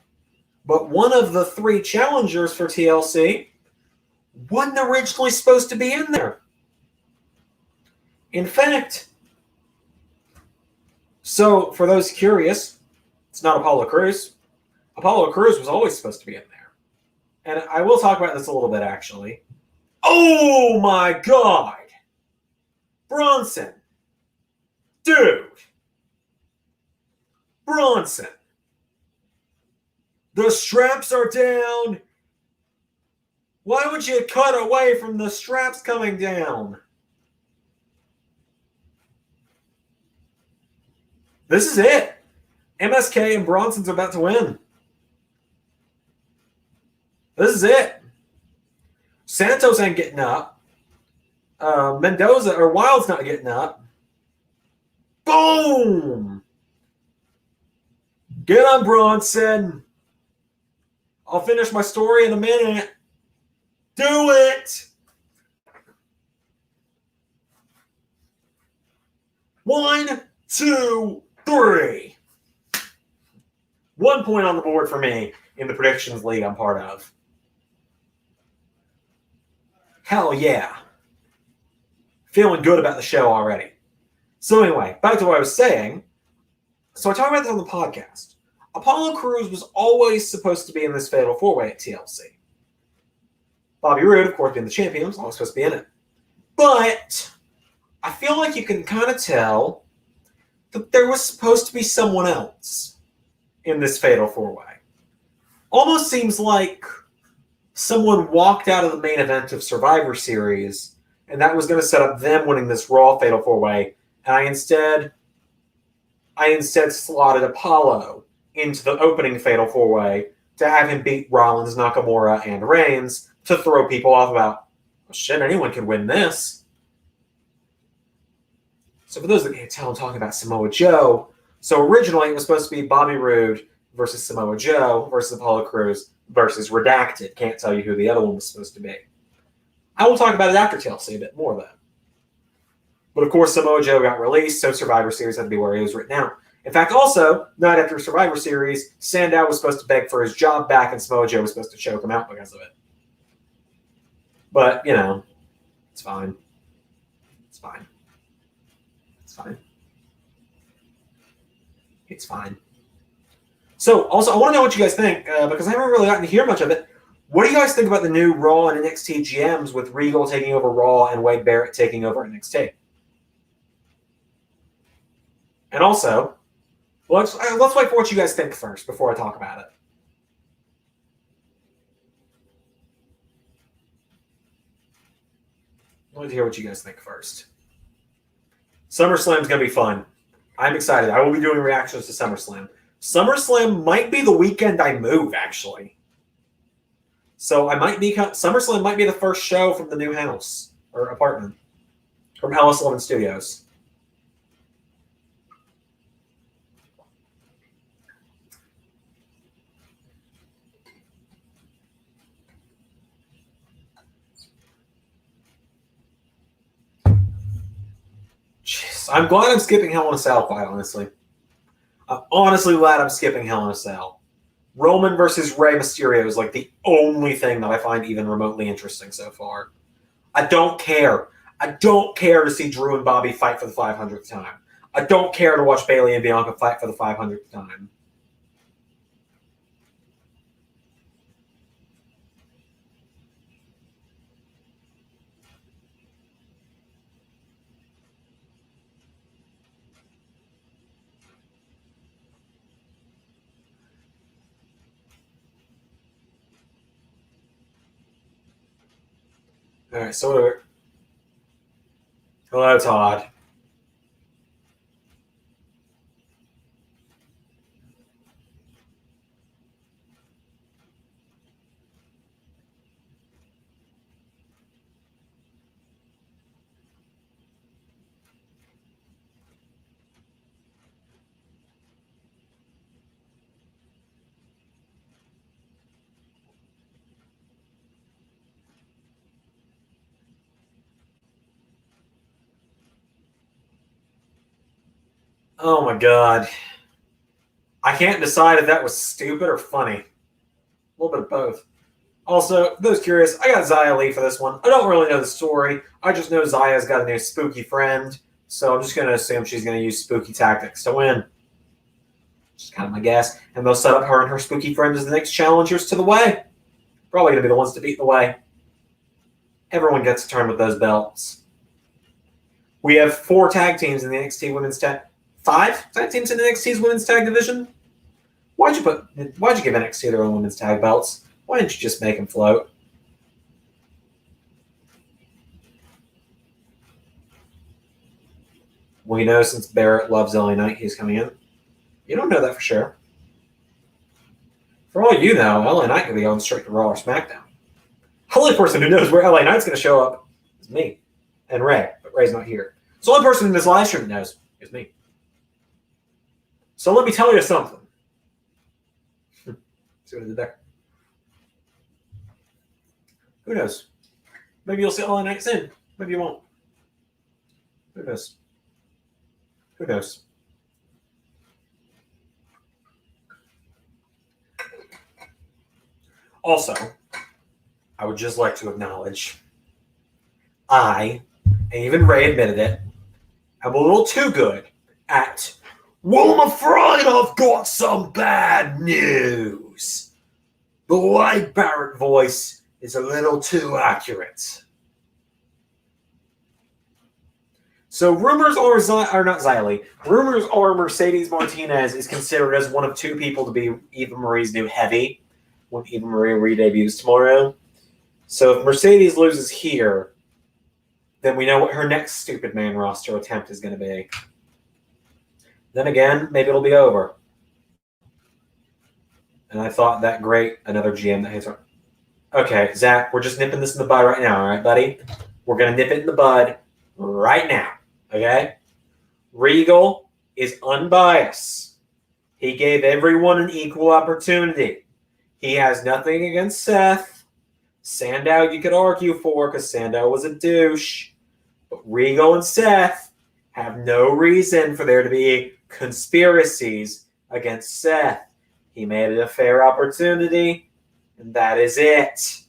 but one of the 3 challengers for TLC wasn't originally supposed to be in there. In fact, so for those curious, it's not Apollo Crews. Apollo Crews was always supposed to be in there. And I will talk about this a little bit, actually. Oh, my God. Bronson. Dude. Bronson. The straps are down. Why would you cut away from the straps coming down? This is it. MSK and Bronson's about to win. This is it. Santos ain't getting up. Mendoza or Wild's not getting up. Boom! Get on, Bronson. I'll finish my story in a minute. Do it! 1, 2, 3. 1 point on the board for me in the predictions league I'm part of. Hell yeah. Feeling good about the show already. So anyway, back to what I was saying. So I talked about this on the podcast. Apollo Crews was always supposed to be in this Fatal 4-Way at TLC. Bobby Roode, of course, being the champion, was always supposed to be in it. But I feel like you can kind of tell that there was supposed to be someone else in this Fatal 4-Way. Almost seems like someone walked out of the main event of Survivor Series, and that was going to set up them winning this Raw Fatal 4-Way, and I instead slotted Apollo into the opening Fatal 4-Way to have him beat Rollins, Nakamura, and Reigns to throw people off about, oh, shit, anyone could win this. So for those that can't tell, I'm talking about Samoa Joe. So originally it was supposed to be Bobby Roode versus Samoa Joe versus Apollo Crews versus Redacted. Can't tell you who the other one was supposed to be. I will talk about it after TLC a bit more, though. But of course, Samoa Joe got released, so Survivor Series had to be where he was written out. In fact, also, night after Survivor Series, Sandow was supposed to beg for his job back, and Samoa Joe was supposed to choke him out because of it. But, you know, it's fine. It's fine. It's fine. It's fine. So, also, I want to know what you guys think, because I haven't really gotten to hear much of it. What do you guys think about the new Raw and NXT GMs with Regal taking over Raw and Wade Barrett taking over NXT? And also, let's wait for what you guys think first before I talk about it. I want to hear what you guys think first. SummerSlam's going to be fun. I'm excited. I will be doing reactions to SummerSlam. SummerSlam might be the weekend I move, actually. So SummerSlam might be the first show from the new house or apartment from LS11 Studios. Jeez, I'm glad I'm skipping Hell in a Cell, quite honestly. I'm honestly glad I'm skipping Hell in a Cell. Roman versus Rey Mysterio is like the only thing that I find even remotely interesting so far. I don't care. I don't care to see Drew and Bobby fight for the 500th time. I don't care to watch Bayley and Bianca fight for the 500th time. All right, so whatever. Hello, Todd. Oh my god. I can't decide if that was stupid or funny. A little bit of both. Also, for those curious, I got Xia Li for this one. I don't really know the story. I just know Zaya's got a new spooky friend, so I'm just going to assume she's going to use spooky tactics to win. Just kind of my guess. And they'll set up her and her spooky friend as the next challengers to the Way. Probably going to be the ones to beat the Way. Everyone gets a turn with those belts. We have 4 tag teams in the NXT Women's Tag. 5 tag teams in the NXT's Women's Tag Division? Why'd you give NXT their own Women's Tag belts? Why didn't you just make them float? We know since Barrett loves LA Knight, he's coming in. You don't know that for sure. For all you know, LA Knight could be going straight to Raw or SmackDown. The only person who knows where LA Knight's going to show up is me and Ray, but Ray's not here. So the only person in this live stream that knows is me. So let me tell you something. See what I did there? Who knows? Maybe you'll see LA Knight soon. Maybe you won't. Who knows? Who knows? Also, I would just like to acknowledge and even Ray admitted it, I'm a little too good at, well, I'm afraid I've got some bad news. The Wade Barrett voice is a little too accurate. So rumors rumors are Mercedes Martinez is considered as one of 2 people to be Eva Marie's new heavy when Eva Marie re-debuts tomorrow. So if Mercedes loses here, then we know what her next stupid main roster attempt is going to be. Then again, maybe it'll be over. And I thought that great, another GM that hates her. Okay, Zach, we're just nipping this in the bud right now, all right, buddy? We're going to nip it in the bud right now, okay? Regal is unbiased. He gave everyone an equal opportunity. He has nothing against Seth. Sandow you could argue for because Sandow was a douche. But Regal and Seth have no reason for there to be conspiracies against Seth. He made it a fair opportunity, and that is it.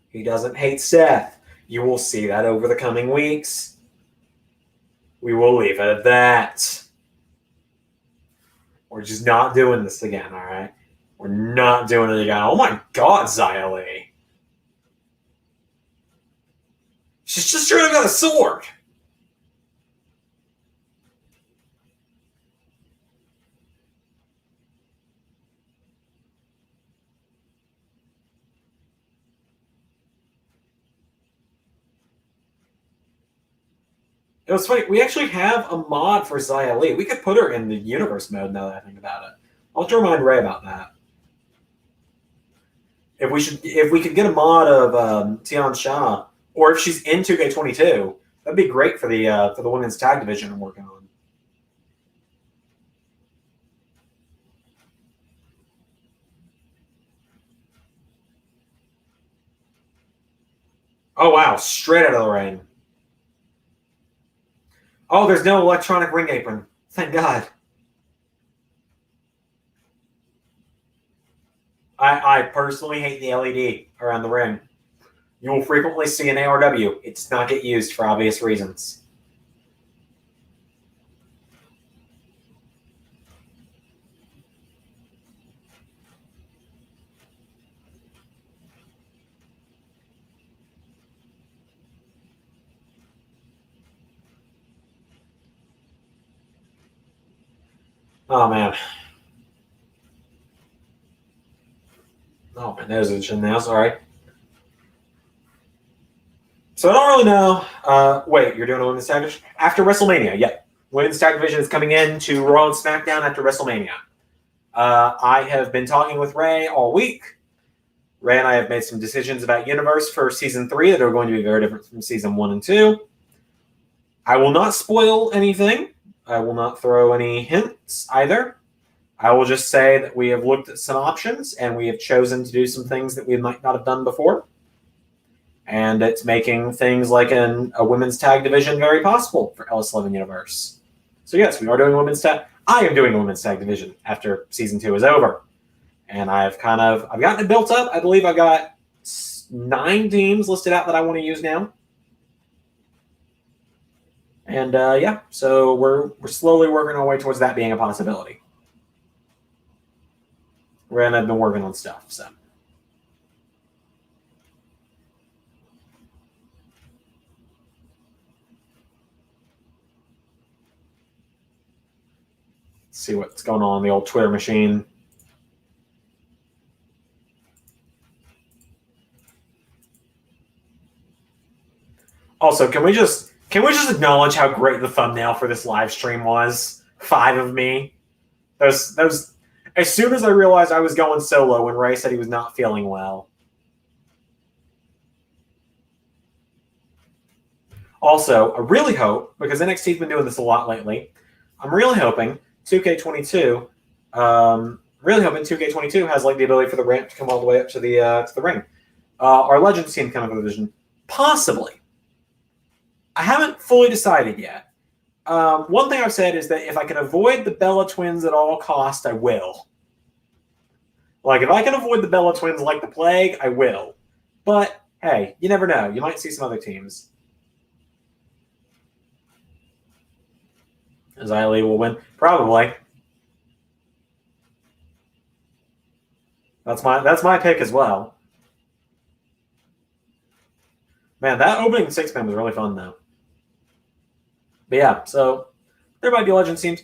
He doesn't hate Seth. You will see that over the coming weeks. We will leave it at that. We're just not doing this again, all right? We're not doing it again. Oh my god, Xia Li. She's just straight up got a sword. It was funny. We actually have a mod for Xia Li. We could put her in the universe mode now that I think about it. I'll have to remind Ray about that. If we could get a mod of Tian Sha, or if she's in 2K22, that'd be great for the women's tag division I'm working on. Oh wow, straight out of the ring. Oh, there's no electronic ring apron. Thank God. I personally hate the LED around the ring. You will frequently see an ARW. It does not get used for obvious reasons. Oh man. Oh, my nose is itching now. Sorry. So I don't really know. Wait, you're doing a women's tag division after WrestleMania? Yep. Women's tag division is coming in to Raw and SmackDown after WrestleMania. I have been talking with Ray all week. Ray and I have made some decisions about Universe for Season 3 that are going to be very different from Season 1 and 2. I will not spoil anything. I will not throw any hints either. I will just say that we have looked at some options and we have chosen to do some things that we might not have done before. And it's making things like a women's tag division very possible for LS11 Universe. So yes, we are doing women's tag. I am doing a women's tag division after Season 2 is over. And I've gotten it built up. I believe I've got 9 teams listed out that I want to use now. And yeah, so we're slowly working our way towards that being a possibility. And I've been working on stuff, so. Let's see what's going on the old Twitter machine. Also, can we just acknowledge how great the thumbnail for this live stream was? 5 of me. Those as soon as I realized I was going solo when Ray said he was not feeling well. Also, I really hope, because NXT's been doing this a lot lately, I'm really hoping 2K22, really hoping 2K22 has like the ability for the ramp to come all the way up to the ring. Our Legends team kind of division, possibly. I haven't fully decided yet. One thing I've said is that if I can avoid the Bella Twins at all costs, I will. Like, if I can avoid the Bella Twins like the plague, I will. But, hey, you never know. You might see some other teams. Xia Li will win. Probably. That's my pick as well. Man, that opening 6-man was really fun, though. But yeah, so there might be Legends teams.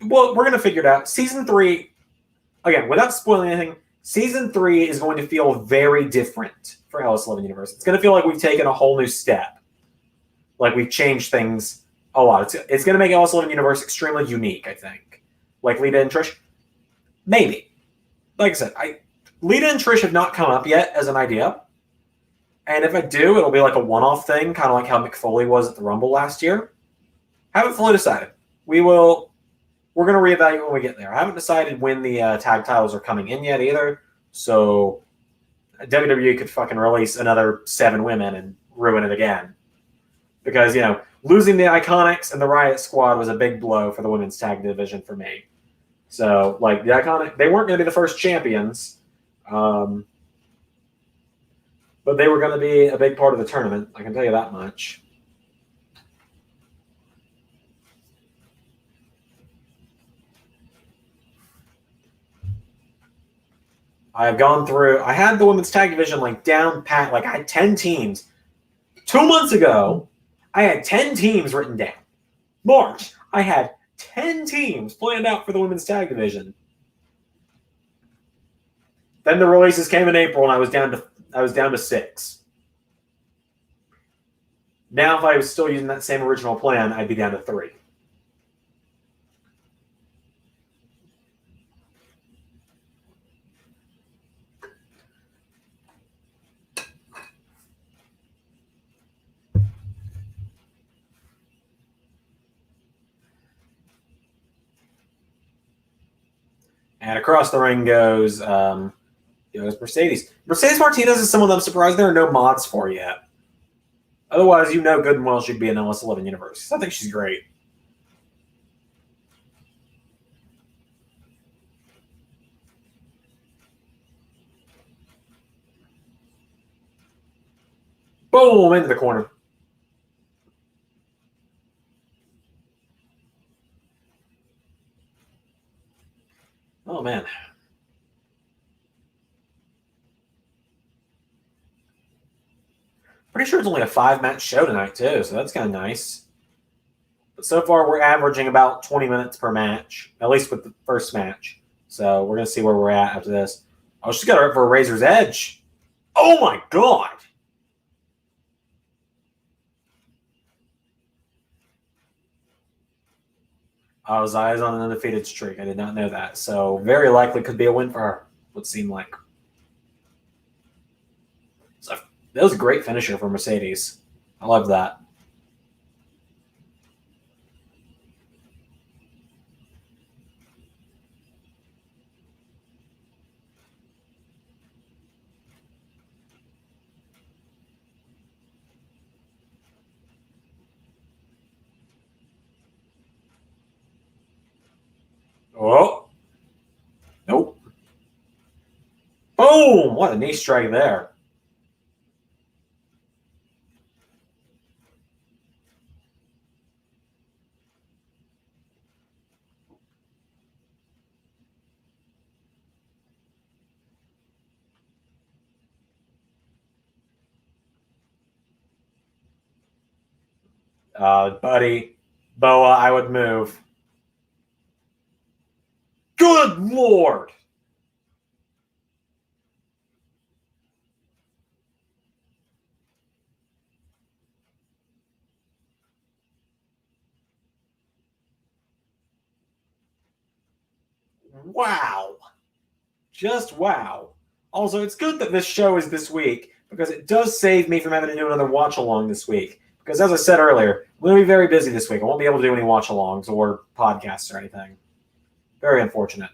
Well, we're going to figure it out. Season 3, again, without spoiling anything, Season 3 is going to feel very different for LS11 Universe. It's going to feel like we've taken a whole new step. Like we've changed things a lot. It's going to make LS11 Universe extremely unique, I think. Like Lita and Trish? Maybe. Like I said, Lita and Trish have not come up yet as an idea. And if I do, it'll be like a one-off thing, kind of like how McFoley was at the Rumble last year. Haven't fully decided. We're going to reevaluate when we get there. I haven't decided when the tag titles are coming in yet either. So WWE could fucking release another 7 women and ruin it again. Because, losing the Iconics and the Riot Squad was a big blow for the women's tag division for me. So, like, the Iconic, they weren't going to be the first champions. But they were going to be a big part of the tournament. I can tell you that much. I've gone through. I had the women's tag division like down pat. Like I had 10 teams. 2 months ago, I had 10 teams written down. March, I had 10 teams planned out for the women's tag division. Then the releases came in April, and I was down to 6. Now, if I was still using that same original plan, I'd be down to 3. And across the ring goes Mercedes. Mercedes Martinez is someone that I'm surprised there are no mods for yet. Otherwise, you know good and well she'd be in LS11 universe. I think she's great. Boom! Into the corner. Oh, man. Pretty sure it's only a 5-match show tonight, too, so that's kind of nice. But so far, we're averaging about 20 minutes per match, at least with the first match. So we're going to see where we're at after this. Oh, she's got her up for a Razor's Edge. Oh, my God. Oh, Zaya's on an undefeated streak. I did not know that. So very likely could be a win for her, would seem like. So that was a great finisher for Mercedes. I love that. Oh. Nope. Boom! What a knee strike there. Buddy, Boa, I would move. Good Lord! Wow. Just wow. Also, it's good that this show is this week because it does save me from having to do another watch along this week. Because as I said earlier, I'm going to be very busy this week. I won't be able to do any watch alongs or podcasts or anything. Very unfortunate.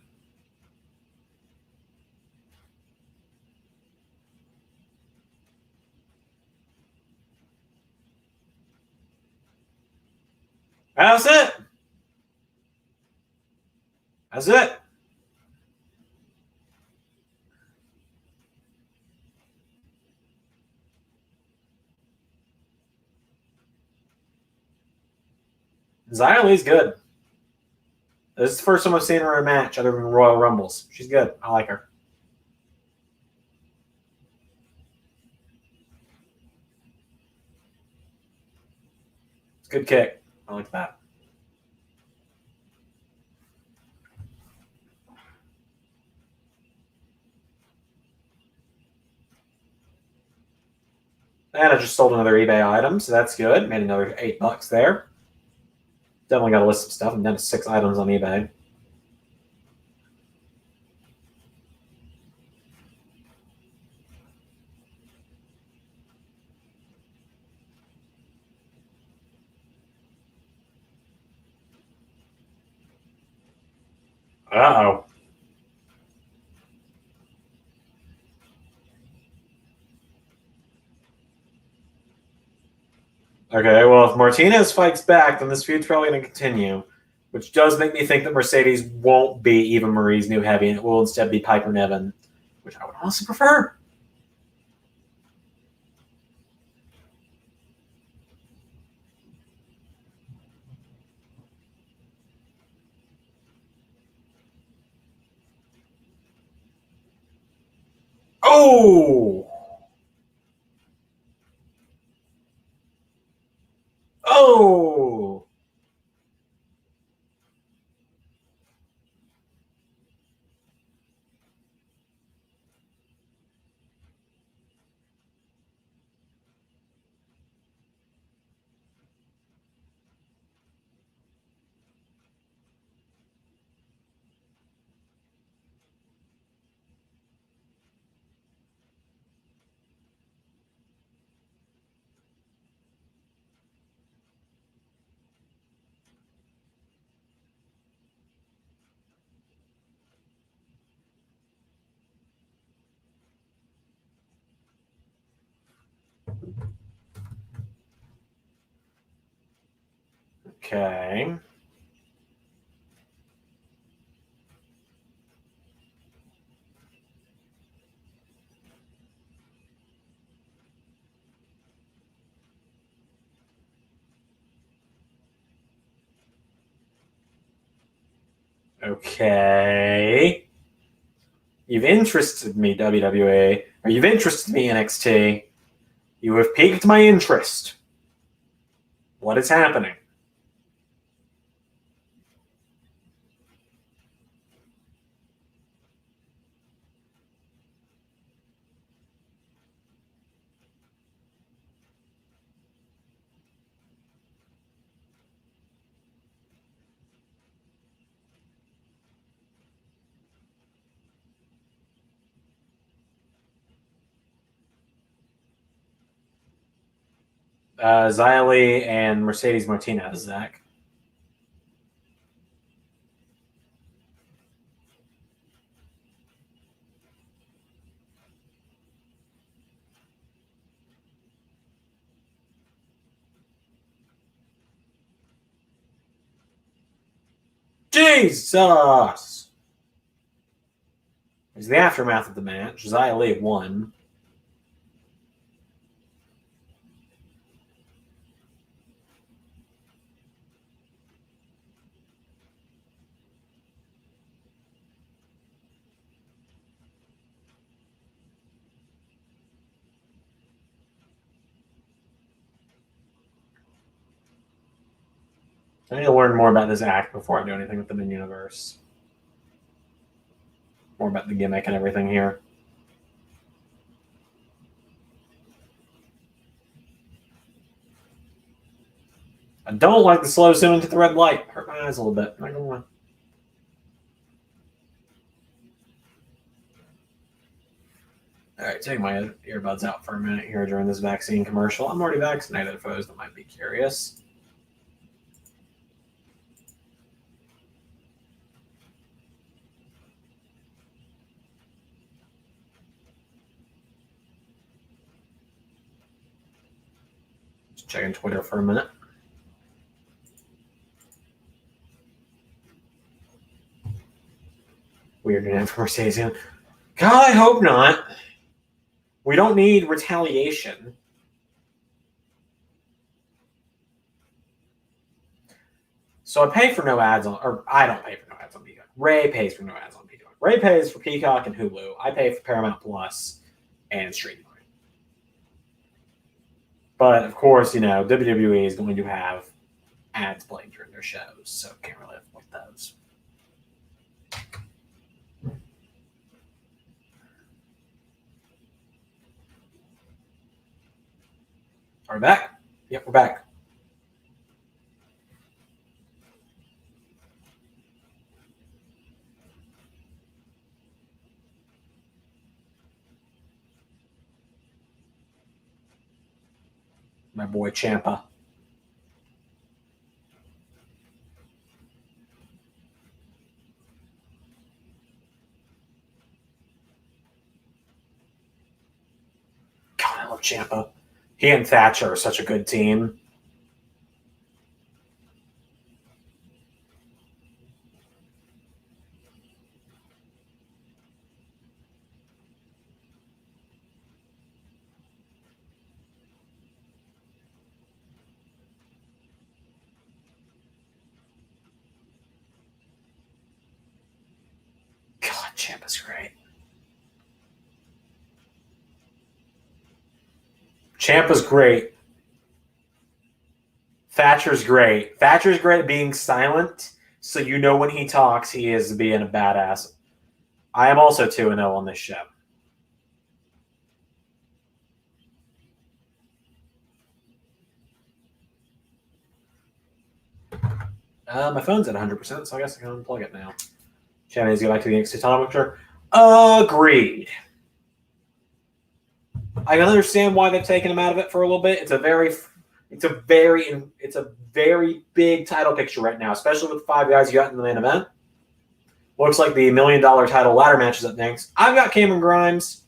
That's it. That's it. Xia Li's good. This is the first time I've seen her in a match other than Royal Rumbles. She's good. I like her. It's a good kick. I like that. And I just sold another eBay item, so that's good. Made another $8 there. Definitely got a list of stuff. I'm down to 6 items on eBay. Uh-oh. Okay, well, if Martinez fights back, then this feud's probably going to continue, which does make me think that Mercedes won't be Eva Marie's new heavy, and it will instead be Piper Niven, which I would also prefer. Oh! Oh! Okay. Okay. You've interested me, WWE, or you've interested me, NXT. You have piqued my interest. What is happening? Xylee and Mercedes Martinez, Zach. Jesus! It's the aftermath of the match. Xylee won. I need to learn more about this act before I do anything with the Minioniverse. More about the gimmick and everything here. I don't like the slow zoom into the red light. Hurt my eyes a little bit. Not gonna lie. All right, take my earbuds out for a minute here during this vaccine commercial. I'm already vaccinated for those that might be curious. Just checking Twitter for a minute. Weird name for Mercedes. God, I hope not. We don't need retaliation. So I pay for no ads on, or I don't pay for no ads on Peacock. Ray pays for no ads on Peacock. Ray pays for Peacock and Hulu. I pay for Paramount Plus and Streamline. But of course, WWE is going to have ads playing during their shows, so can't really avoid those. Are we back? Yep, we're back. My boy Ciampa. God, I love Ciampa. He and Thatcher are such a good team. God, Ciampa's great. Ciampa's great. Thatcher's great. Thatcher's great at being silent, so you know when he talks, he is being a badass. I am also 2-0 on this show. My phone's at 100%, so I guess I can unplug it now. Chat needs to go back to the NXT Takeover picture. Agreed. I can understand why they've taken him out of it for a little bit. It's a very big title picture right now, especially with the 5 guys you got in the main event. Looks like the $1 million title ladder match is up next. I've got Cameron Grimes,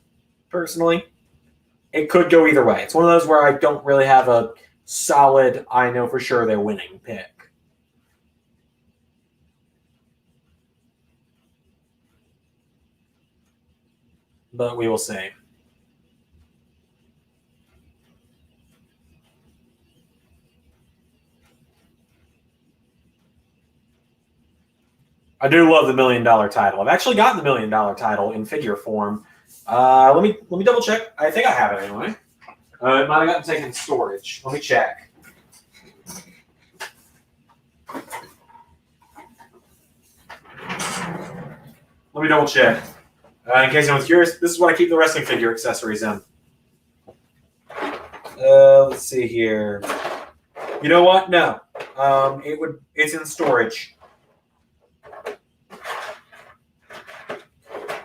personally. It could go either way. It's one of those where I don't really have a solid, I know for sure they're winning pick. But we will see. I do love the $1 million title. I've actually gotten the $1 million title in figure form. Let me double check. I think I have it anyway. It might have gotten taken in storage. Let me check. Let me double check. In case anyone's curious, this is what I keep the wrestling figure accessories in. Let's see here. You know what? No. It's in storage.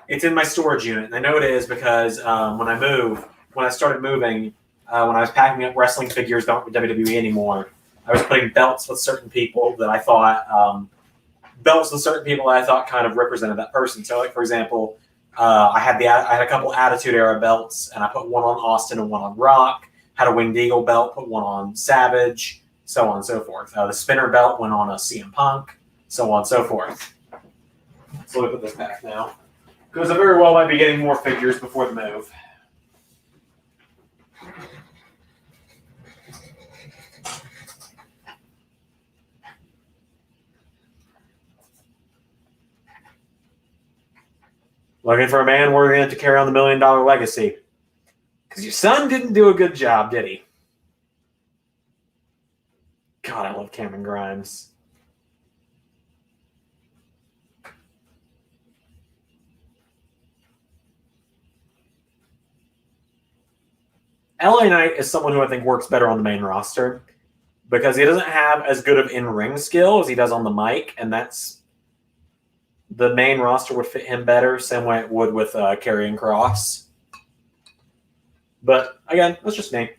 It's in my storage unit, and I know it is because when I started moving, when I was packing up wrestling figures that aren't with WWE anymore, I was putting belts with certain people that I thought kind of represented that person. So, like for example, I had a couple Attitude Era belts, and I put one on Austin and one on Rock. Had a Winged Eagle belt, put one on Savage, so on and so forth. The spinner belt went on a CM Punk, so on and so forth. So let me put this back now. Because I very well might be getting more figures before the move. Looking for a man worthy enough to carry on the $1 million legacy. Because your son didn't do a good job, did he? God, I love Cameron Grimes. LA Knight is someone who I think works better on the main roster because he doesn't have as good of in-ring skill as he does on the mic, and that's the main roster would fit him better, same way it would with Karrion Kross. But again, that's just me.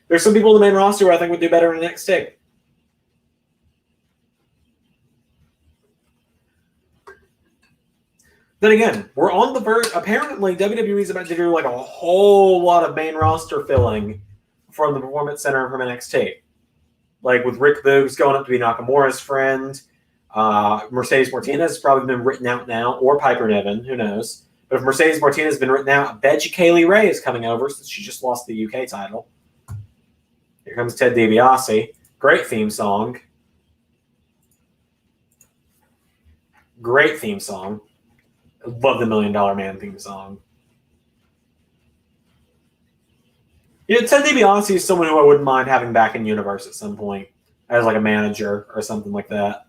There's some people in the main roster who I think would do better in NXT. Then again, we're on the verge. Apparently, WWE is about to do like a whole lot of main roster filling from the Performance Center from NXT. Like with Rick Boogs going up to be Nakamura's friend. Mercedes Martinez has probably been written out now, or Piper Niven, who knows. But if Mercedes Martinez has been written out, I bet you Kaylee Ray is coming over since she just lost the UK title. Here comes Ted DiBiase. Great theme song. Great theme song. I love the $1 Million Man theme song. Yeah, Ted DiBiase is someone who I wouldn't mind having back in Universe at some point as like a manager or something like that.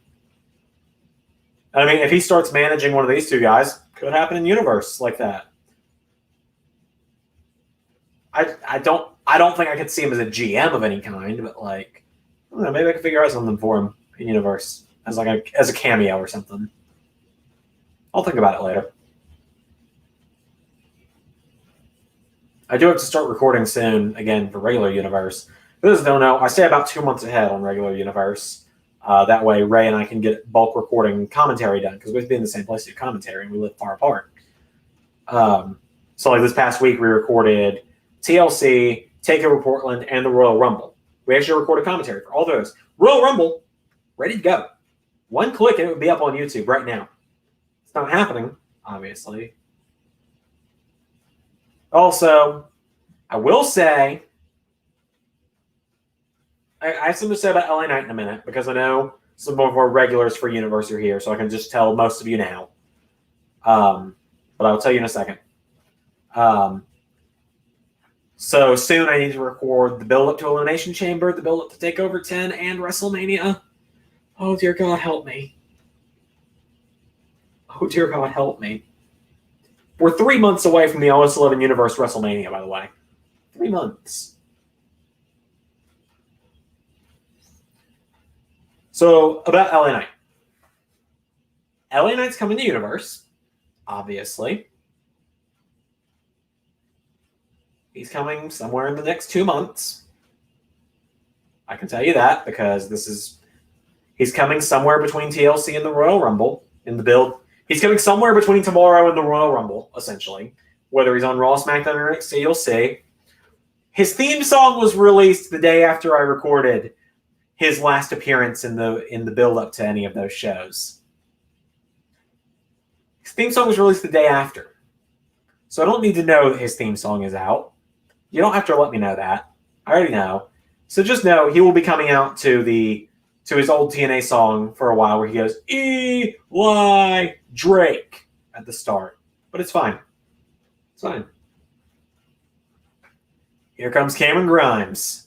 I mean, if he starts managing one of these two guys, could happen in Universe like that. I don't think I could see him as a GM of any kind, but like, I don't know, maybe I could figure out something for him in Universe as a cameo or something. I'll think about it later. I do have to start recording soon again for regular Universe. For those who don't know, I stay about 2 months ahead on regular Universe. That way, Ray and I can get bulk recording commentary done because we've been in the same place to do commentary and we live far apart. So, like this past week, we recorded TLC, Takeover Portland, and the Royal Rumble. We actually recorded commentary for all those. Royal Rumble, ready to go. One click and it would be up on YouTube right now. It's not happening, obviously. Also, I will say, I have something to say about LA Knight in a minute because I know some of our regulars for Universe are here, so I can just tell most of you now. But I'll tell you in a second. So soon I need to record the build-up to Elimination Chamber, the build-up to TakeOver 10, and WrestleMania. Oh, dear God, help me. Oh, dear God, help me. We're 3 months away from the OS11 Universe WrestleMania, by the way. 3 months. So, about LA Knight. LA Knight's coming to Universe, obviously. He's coming somewhere in the next 2 months. I can tell you that because he's coming somewhere between TLC and the Royal Rumble in the build. He's coming somewhere between tomorrow and the Royal Rumble, essentially. Whether he's on Raw, SmackDown, or NXT, you'll see. His theme song was released the day after I recorded his last appearance in the build-up to any of those shows. His theme song was released the day after. So I don't need to know that his theme song is out. You don't have to let me know that. I already know. So just know he will be coming out to his old TNA song for a while where he goes, Eli Drake at the start. But it's fine. It's fine. Here comes Cameron Grimes.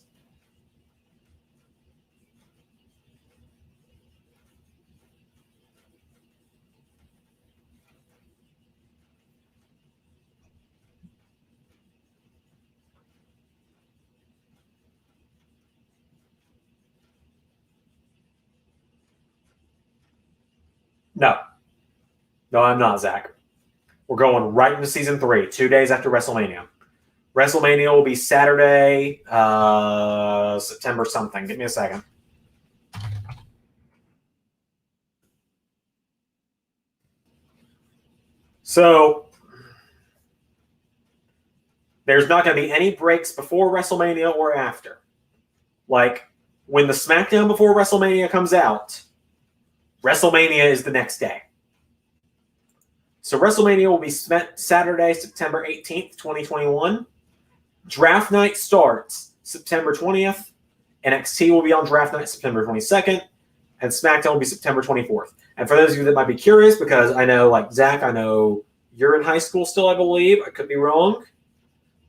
No. No, I'm not, Zach. We're going right into season 3, 2 days after WrestleMania. WrestleMania will be Saturday, September something. Give me a second. So, there's not going to be any breaks before WrestleMania or after. Like, when the SmackDown before WrestleMania comes out, WrestleMania is the next day. So WrestleMania will be Saturday, September 18th, 2021. Draft night starts September 20th. NXT will be on draft night September 22nd. And SmackDown will be September 24th. And for those of you that might be curious, because I know, like Zach, I know you're in high school still, I believe. I could be wrong.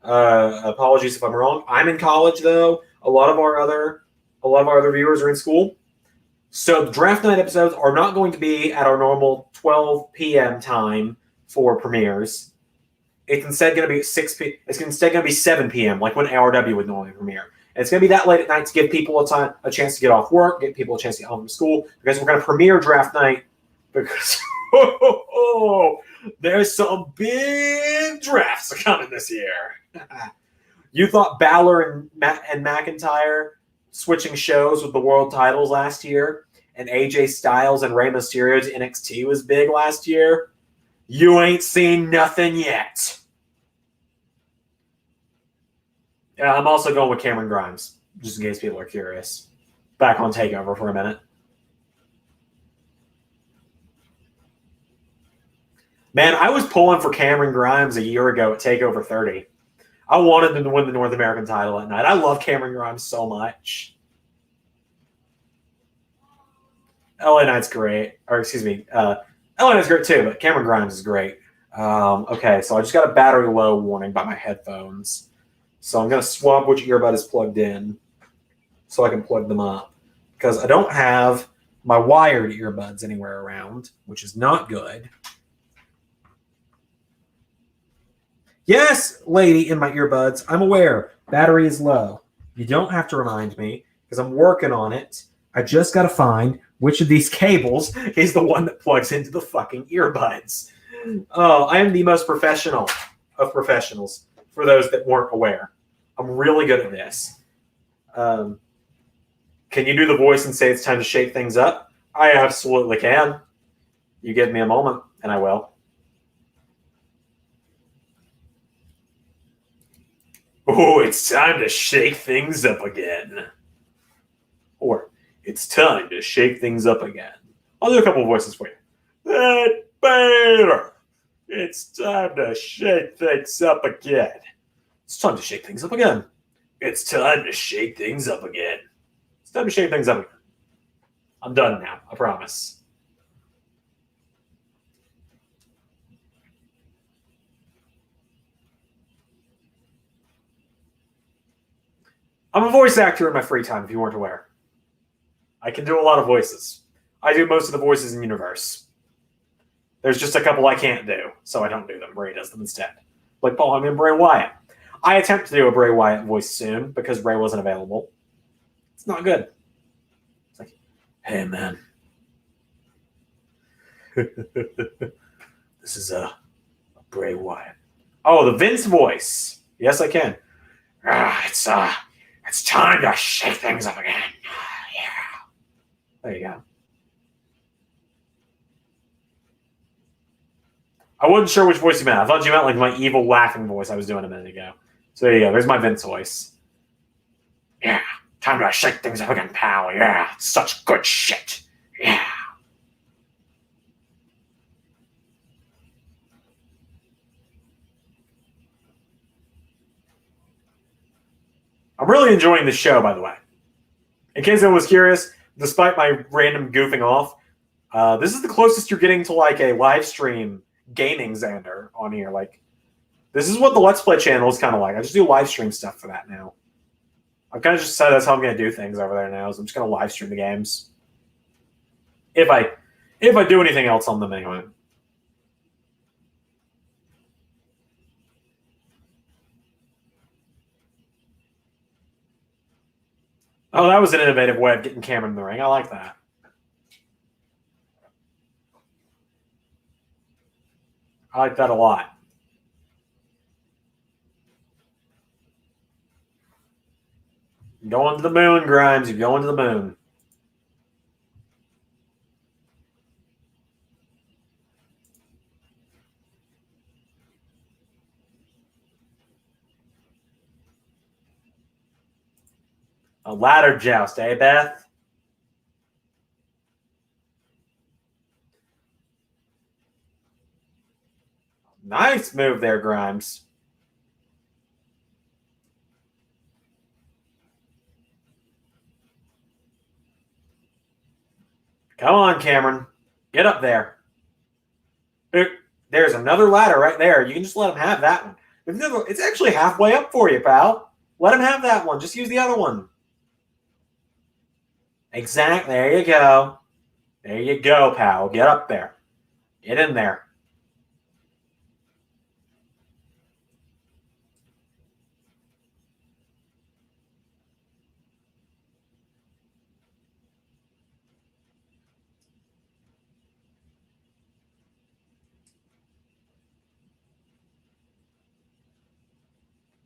Apologies if I'm wrong. I'm in college, though. A lot of our other viewers are in school. So the draft night episodes are not going to be at our normal 12 p.m. time for premieres. It's instead going to be 6 p.m. It's instead going to be 7 p.m. like when ARW would normally premiere. And it's going to be that late at night to give people a chance to get off work, get people a chance to get home from school, because we're going to premiere draft night because there's some big drafts coming this year. You thought Balor and McIntyre switching shows with the world titles last year, and AJ Styles and Rey Mysterio to NXT was big last year? You ain't seen nothing yet. Yeah, I'm also going with Cameron Grimes, just in case people are curious. Back on TakeOver for a minute. Man, I was pulling for Cameron Grimes a year ago at TakeOver 30. I wanted him to win the North American title at night. I love Cameron Grimes so much. LA Knight's great. Or, excuse me. LA Knight's great too, but Cameron Grimes is great. Okay, so I just got a battery low warning by my headphones. So I'm going to swap which earbud is plugged in so I can plug them up. Because I don't have my wired earbuds anywhere around, which is not good. Yes, lady in my earbuds, I'm aware. Battery is low. You don't have to remind me because I'm working on it. I just got to find which of these cables is the one that plugs into the fucking earbuds. Oh, I am the most professional of professionals for those that weren't aware. I'm really good at this. Can you do the voice and say it's time to shake things up? I absolutely can. You give me a moment and I will. Oh, it's time to shake things up again. Or, it's time to shake things up again. I'll do a couple of voices for you. That better. It's time to shake things up again. It's time to shake things up again. It's time to shake things up again. It's time to shake things up again. I'm done now, I promise. I'm a voice actor in my free time, if you weren't aware. I can do a lot of voices. I do most of the voices in the universe. There's just a couple I can't do, so I don't do them. Ray does them instead. Like Paul, I'm in Bray Wyatt. I attempt to do a Bray Wyatt voice soon because Ray wasn't available. It's not good. It's like, hey, man. This is a Bray Wyatt. Oh, the Vince voice. Yes, I can. It's time to shake things up again. Yeah. There you go. I wasn't sure which voice you meant. I thought you meant like my evil laughing voice I was doing a minute ago. So there you go. There's my Vince voice. Yeah. Time to shake things up again, pal. Yeah. Such good shit. Yeah. I'm really enjoying this show, by the way. In case anyone was curious, despite my random goofing off, this is the closest you're getting to like a live stream gaming Zander on here. Like, this is what the Let's Play channel is kind of like. I just do live stream stuff for that now. I've kind of just decided that's how I'm going to do things over there now. Is I'm just going to live stream the games. If I do anything else on them anyway. Oh, that was an innovative way of getting Cameron in the ring. I like that. I like that a lot. You're going to the moon, Grimes. You're going to the moon. A ladder joust, eh, Beth? Nice move there, Grimes. Come on, Cameron. Get up there. There's another ladder right there. You can just let him have that one. It's actually halfway up for you, pal. Let him have that one. Just use the other one. Exactly. There you go. There you go, pal. Get up there. Get in there.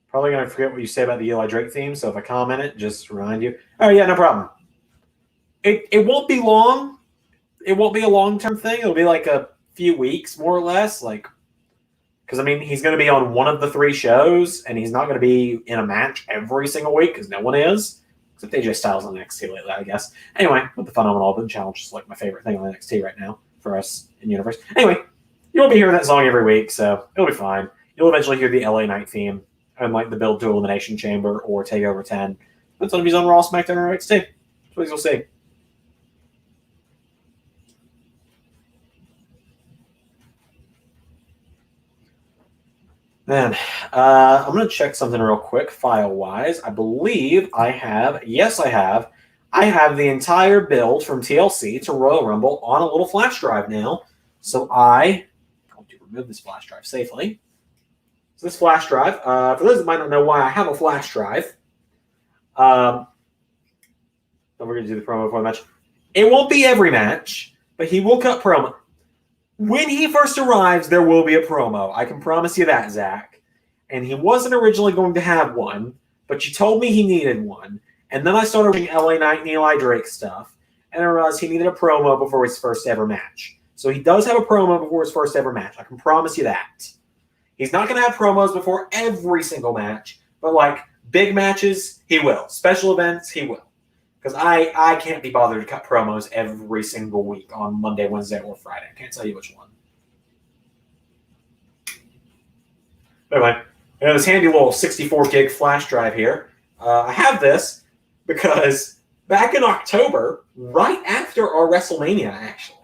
Probably going to forget what you say about the Eli Drake theme, so if I comment it, just remind you. Oh, yeah, no problem. It won't be long. It won't be a long-term thing. It'll be like a few weeks, more or less. Like, because, I mean, he's going to be on one of the 3 shows, and he's not going to be in a match every single week, because no one is. Except AJ Styles on NXT lately, I guess. Anyway, with the Phenomenal Open Challenge is like my favorite thing on NXT right now for us in Universe. Anyway, you'll be hearing that song every week, so it'll be fine. You'll eventually hear the LA Knight theme and like the build to Elimination Chamber or Takeover 10. That's going to be on Raw, SmackDown, or NXT. That's what you'll see. Man, I'm going to check something real quick, file-wise. I believe I have, yes, I have the entire build from TLC to Royal Rumble on a little flash drive now. So I'm going to remove this flash drive safely. So this flash drive, for those that might not know why I have a flash drive, then we're going to do the promo for the match. It won't be every match, but he will cut promo. When he first arrives, there will be a promo. I can promise you that, Zach. And he wasn't originally going to have one, but you told me he needed one. And then I started reading LA Knight and Eli Drake stuff, and I realized he needed a promo before his first ever match. So he does have a promo before his first ever match. I can promise you that. He's not going to have promos before every single match, but like big matches, he will. Special events, he will. Because I can't be bothered to cut promos every single week on Monday, Wednesday, or Friday. I can't tell you which one. Anyway, I have this handy little 64 gig flash drive here. I have this because back in October, right after our WrestleMania, actually,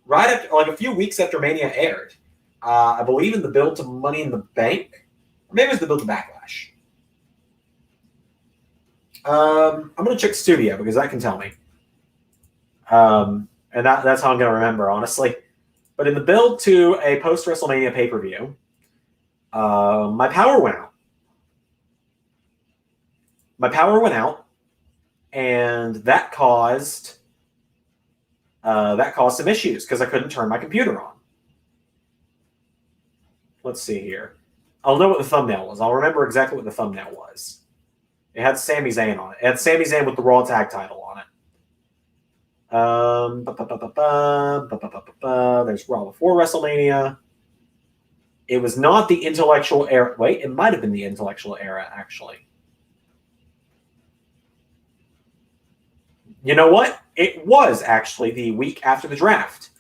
right after, like a few weeks after Mania aired, I believe in the build to Money in the Bank, or maybe it was the build to Backlash. I'm going to check Studio because that can tell me. And that's how I'm going to remember, honestly. But in the build to a post-WrestleMania pay-per-view, my power went out. And that caused some issues because I couldn't turn my computer on. Let's see here. I'll know what the thumbnail was. I'll remember exactly what the thumbnail was. It had Sami Zayn on it. It had Sami Zayn with the Raw Tag title on it. There's Raw before WrestleMania. It was not the Intellectual Era. Wait, it might have been the Intellectual Era, actually. You know what? It was actually the week after the draft.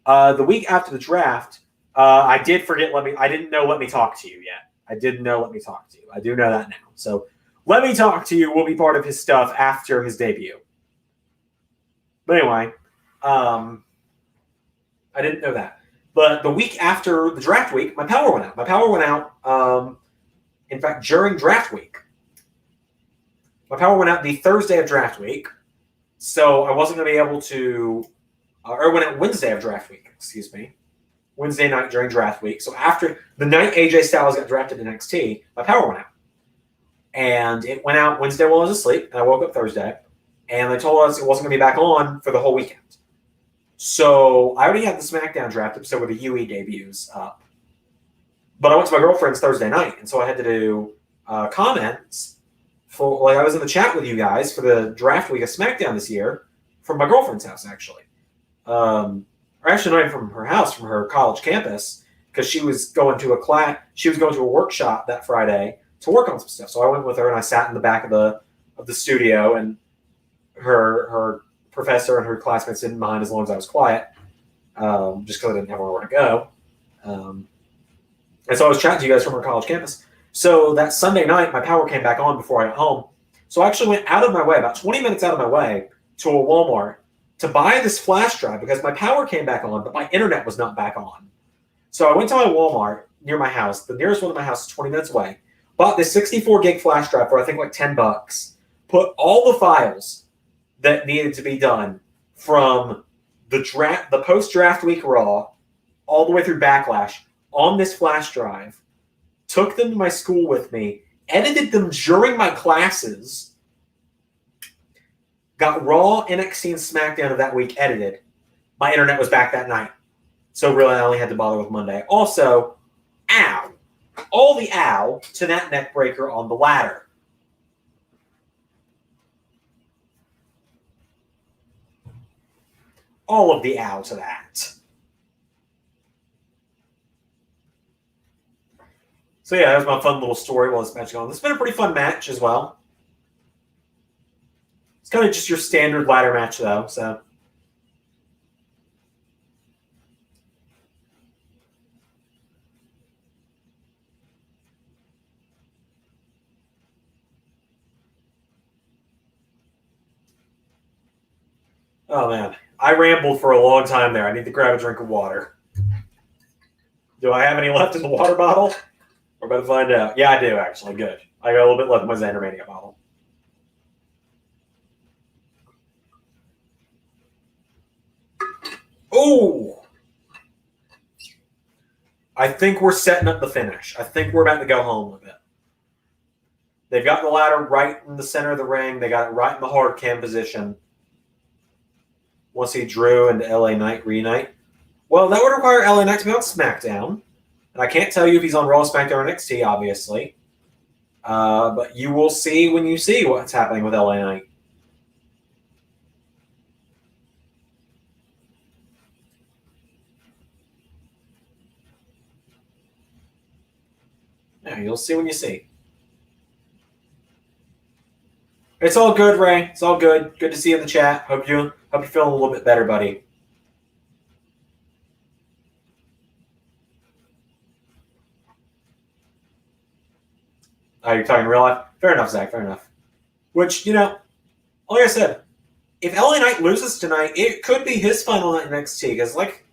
The week after the draft, I did forget. I didn't know Let Me Talk to You yet. I didn't know Let Me Talk to You. I do know that now. So Let Me Talk to You will be part of his stuff after his debut. But anyway, I didn't know that. But the week after the draft week, my power went out. My power went out, in fact, during draft week. My power went out the Thursday of draft week. So I wasn't going to be able to, or went out Wednesday of draft week, excuse me. Wednesday night during draft week. So after the night AJ Styles got drafted in NXT, my power went out. And it went out Wednesday while I was asleep, and I woke up Thursday. And they told us it wasn't going to be back on for the whole weekend. So I already had the SmackDown draft episode where the UE debuts up. But I went to my girlfriend's Thursday night, and so I had to do comments. I was in the chat with you guys for the draft week of SmackDown this year from my girlfriend's house, actually. Or actually, not even from her house, from her college campus, because she was going to a class. She was going to a workshop that Friday to work on some stuff. So I went with her, and I sat in the back of the studio, and her professor and her classmates didn't mind as long as I was quiet, just because I didn't have anywhere to go. And so I was chatting to you guys from our college campus. So that Sunday night, my power came back on before I got home. So I actually went out of my way, about 20 minutes out of my way, to a Walmart to buy this flash drive because my power came back on, but my internet was not back on. So I went to my Walmart near my house. The nearest one to my house is 20 minutes away. Bought this 64 gig flash drive for I think like $10. Put all the files that needed to be done from the post-draft week Raw all the way through Backlash on this flash drive. Took them to my school with me, edited them during my classes, got Raw, NXT, and SmackDown of that week edited. My internet was back that night. So really, I only had to bother with Monday. Also, ow. All the ow to that neck breaker on the ladder. All of the ow to that. So yeah, that was my fun little story while this match going on. This has been a pretty fun match as well. It's kind of just your standard ladder match though, so. Oh man, I rambled for a long time there. I need to grab a drink of water. Do I have any left in the water bottle? We're about to find out. Yeah, I do, actually. Good. I got a little bit left in my Zander Mania bottle. Oh! I think we're setting up the finish. I think we're about to go home with it. They've got the ladder right in the center of the ring. They got it right in the hard cam position. Want to see Drew and LA Knight reunite? Well, that would require LA Knight to be on SmackDown. And I can't tell you if he's on Raw, SmackDown, or NXT, obviously. But you will see when you see what's happening with LA Knight. Yeah, you'll see when you see. It's all good, Ray. It's all good. Good to see you in the chat. Hope you're feeling a little bit better, buddy. Oh, you're talking real life? Fair enough, Zach. Fair enough. Which, like I said, if LA Knight loses tonight, it could be his final night in NXT. Because like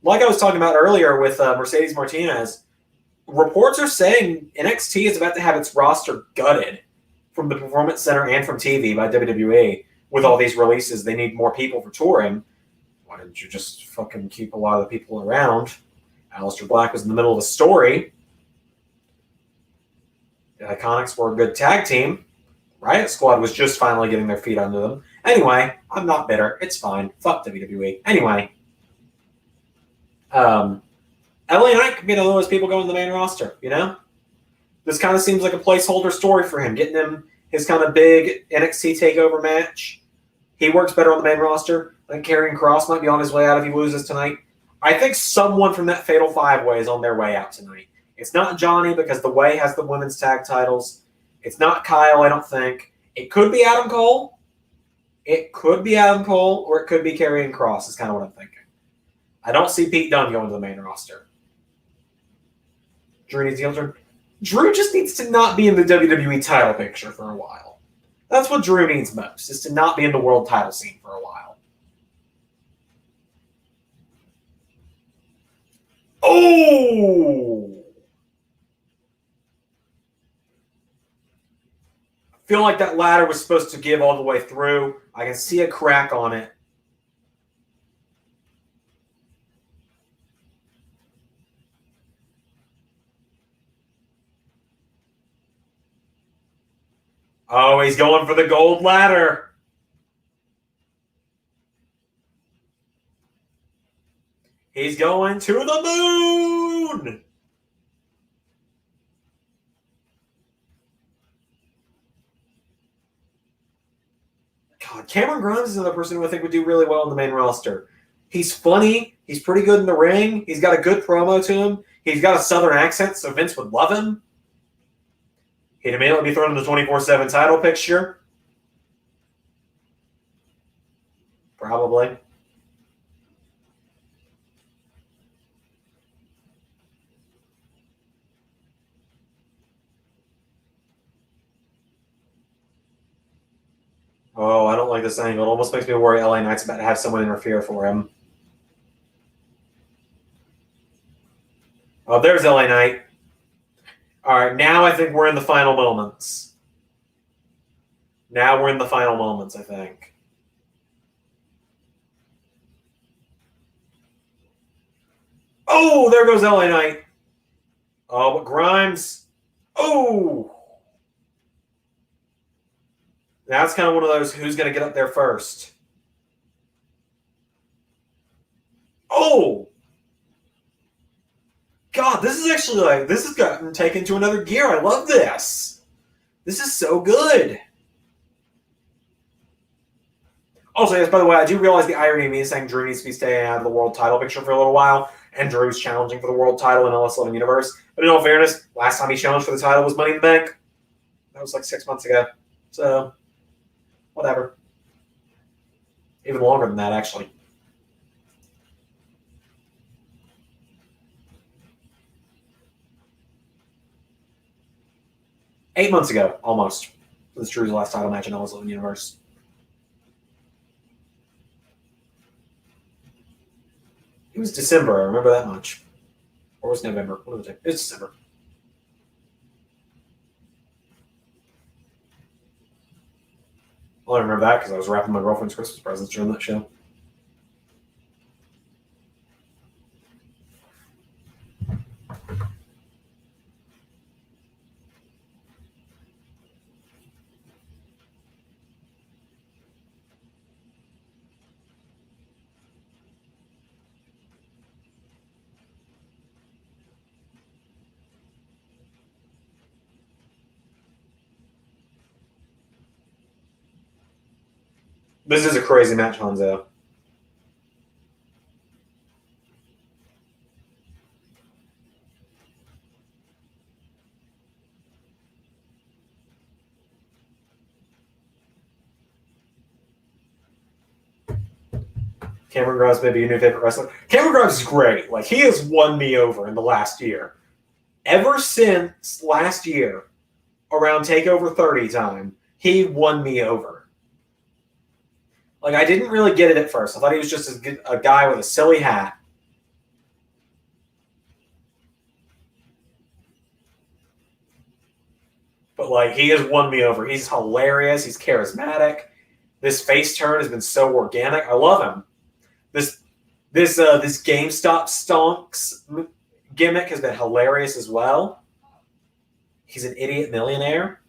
I was talking about earlier with Mercedes Martinez, reports are saying NXT is about to have its roster gutted from the Performance Center and from TV by WWE. With all these releases, they need more people for touring. Why didn't you just fucking keep a lot of the people around? Aleister Black was in the middle of a story. The Iconics were a good tag team. Riot Squad was just finally getting their feet under them. Anyway, I'm not bitter. It's fine. Fuck WWE. Anyway. LA Knight could be the lowest people going to the main roster, you know? This kind of seems like a placeholder story for him, getting him his kind of big NXT TakeOver match. He works better on the main roster. I think Karrion Kross might be on his way out if he loses tonight. I think someone from that Fatal 5-Way is on their way out tonight. It's not Johnny because the Way has the women's tag titles. It's not Kyle, I don't think. It could be Adam Cole. It could be Adam Cole, or it could be Karrion Kross is kind of what I'm thinking. I don't see Pete Dunne going to the main roster. Drew needs to turn. Drew just needs to not be in the WWE title picture for a while. That's what Drew needs most, is to not be in the world title scene for a while. Oh! I feel like that ladder was supposed to give all the way through. I can see a crack on it. Oh, he's going for the gold ladder. He's going to the moon. God, Cameron Grimes is another person who I think would do really well in the main roster. He's funny. He's pretty good in the ring. He's got a good promo to him. He's got a southern accent, so Vince would love him. He'd immediately be thrown in the 24/7 title picture. Probably. Oh, I don't like this angle. It almost makes me worry LA Knight's about to have someone interfere for him. Oh, there's LA Knight. All right, now I think we're in the final moments. Now we're in the final moments, I think. Oh, there goes LA Knight. Oh, but Grimes. Oh. That's kind of one of those who's going to get up there first. Oh. God, this is actually like, this has gotten taken to another gear. I love this. This is so good. Also, yes, by the way, I do realize the irony of me saying Drew needs to be staying out of the world title picture for a little while, and Drew's challenging for the world title in LS11 Universe. But in all fairness, last time he challenged for the title was Money in the Bank. That was like 6 months ago. So, whatever. Even longer than that, actually. $8 months ago, almost. This was Drew's last title match in LS11 Universe. It was December, I remember that much. Or was it November? What was it? It was December. Well, I remember that because I was wrapping my girlfriend's Christmas presents during that show. This is a crazy match, Hanzo. Cameron Grimes may be your new favorite wrestler. Cameron Grimes is great. Like, he has won me over in the last year. Ever since last year, around TakeOver 30 time, he won me over. Like, I didn't really get it at first. I thought he was just a guy with a silly hat. But like, he has won me over. He's hilarious. He's charismatic. This face turn has been so organic. I love him. This GameStop stonks gimmick has been hilarious as well. He's an idiot millionaire.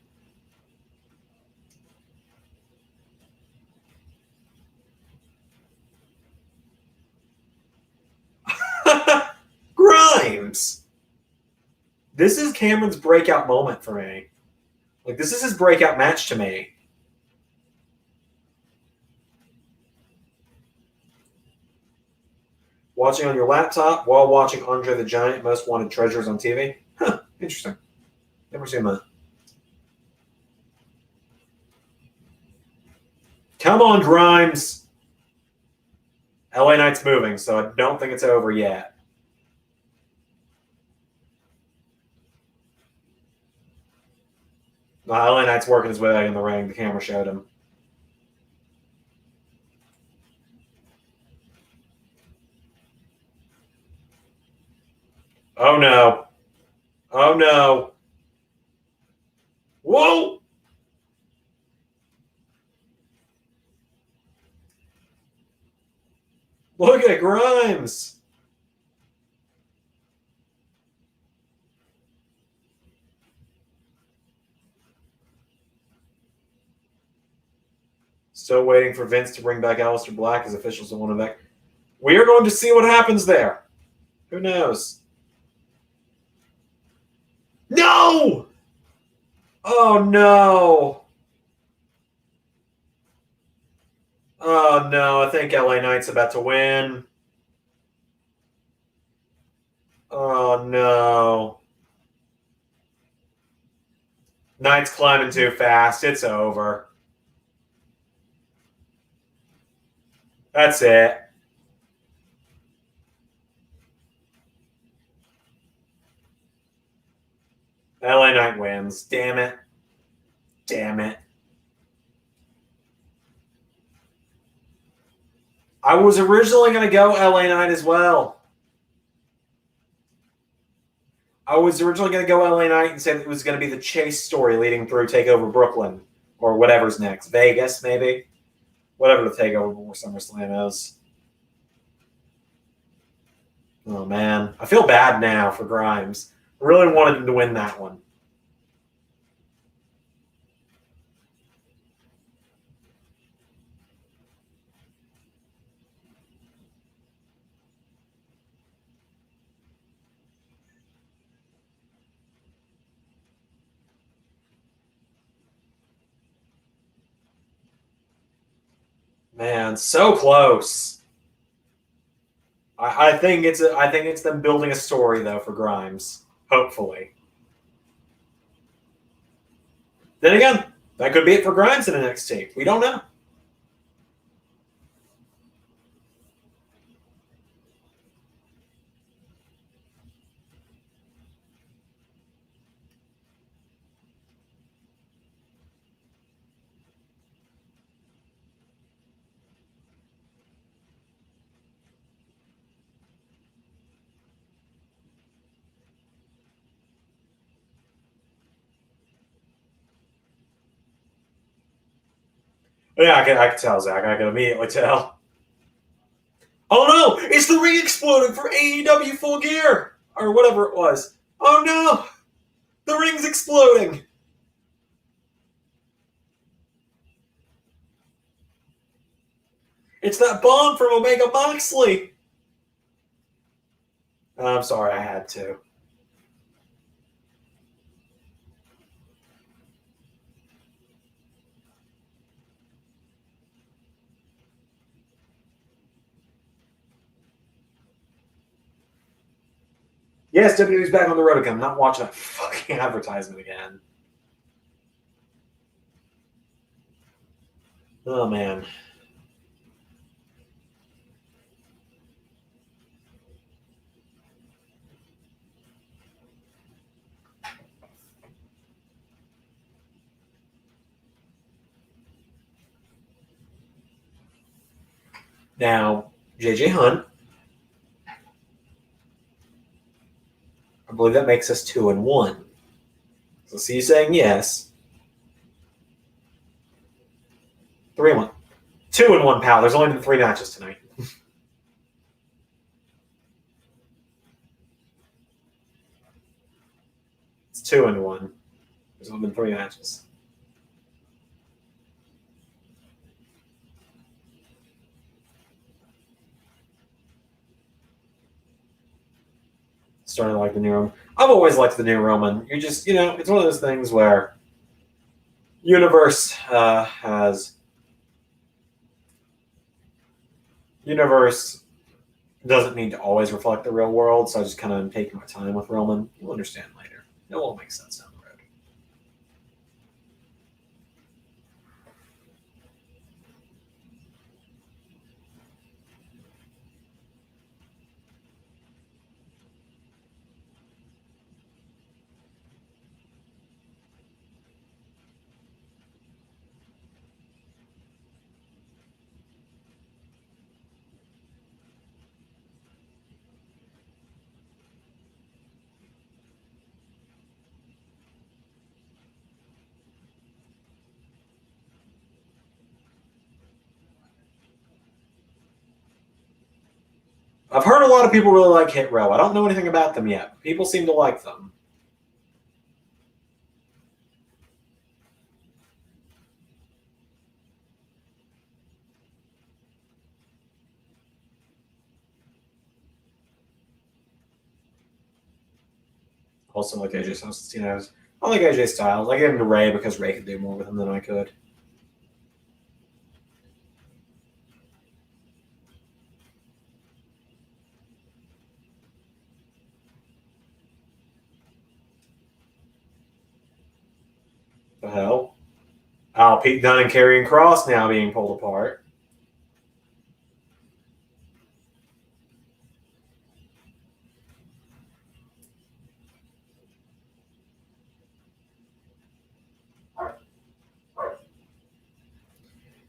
Grimes. This is Cameron's breakout moment for me. Like, this is his breakout match to me. Watching on your laptop while watching Andre the Giant Most Wanted Treasures on TV. Huh, interesting. Never seen that. Come on, Grimes. LA Knight's moving, so I don't think it's over yet. No, LA Knight's working his way in the ring. The camera showed him. Oh, no. Oh, no. Whoa! Look at Grimes. Still waiting for Vince to bring back Aleister Black as officials don't want him back. We are going to see what happens there. Who knows? No! Oh, no. Oh, no. I think LA Knight's about to win. Oh, no. Knight's climbing too fast. It's over. That's it. LA Knight wins. Damn it. Damn it. I was originally going to go LA Knight as well. I was originally going to go LA Knight and say it was going to be the chase story leading through TakeOver Brooklyn or whatever's next. Vegas, maybe. Whatever the TakeOver before SummerSlam is. Oh, man. I feel bad now for Grimes. I really wanted him to win that one. Man, so close. I think it's them building a story though for Grimes. Hopefully. Then again, that could be it for Grimes in NXT. We don't know. Yeah, I can tell, Zach. I can immediately tell. Oh no! It's the ring exploding for AEW Full Gear! Or whatever it was. Oh no! The ring's exploding! It's that bomb from Omega Moxley! I'm sorry, I had to. Yes, WWE's back on the road again. I'm not watching that fucking advertisement again. Oh, man. Now, JJ Hunt. I believe that makes us 2-1. So see you saying yes. 3-1. 2-1, pal. There's only been 3 matches tonight. It's 2-1. There's only been 3 matches. Starting to like the new Roman. I've always liked the new Roman. You're just, it's one of those things where Universe doesn't need to always reflect the real world, so I just kind of taking my time with Roman. You'll understand later. It will make sense down the road. I've heard a lot of people really like Hit Row. I don't know anything about them yet. People seem to like them. Also like AJ Styles. I like AJ Styles. I gave him to Ray because Ray could do more with him than I could. The hell? Oh, Pete Dunne and Karrion Kross now being pulled apart.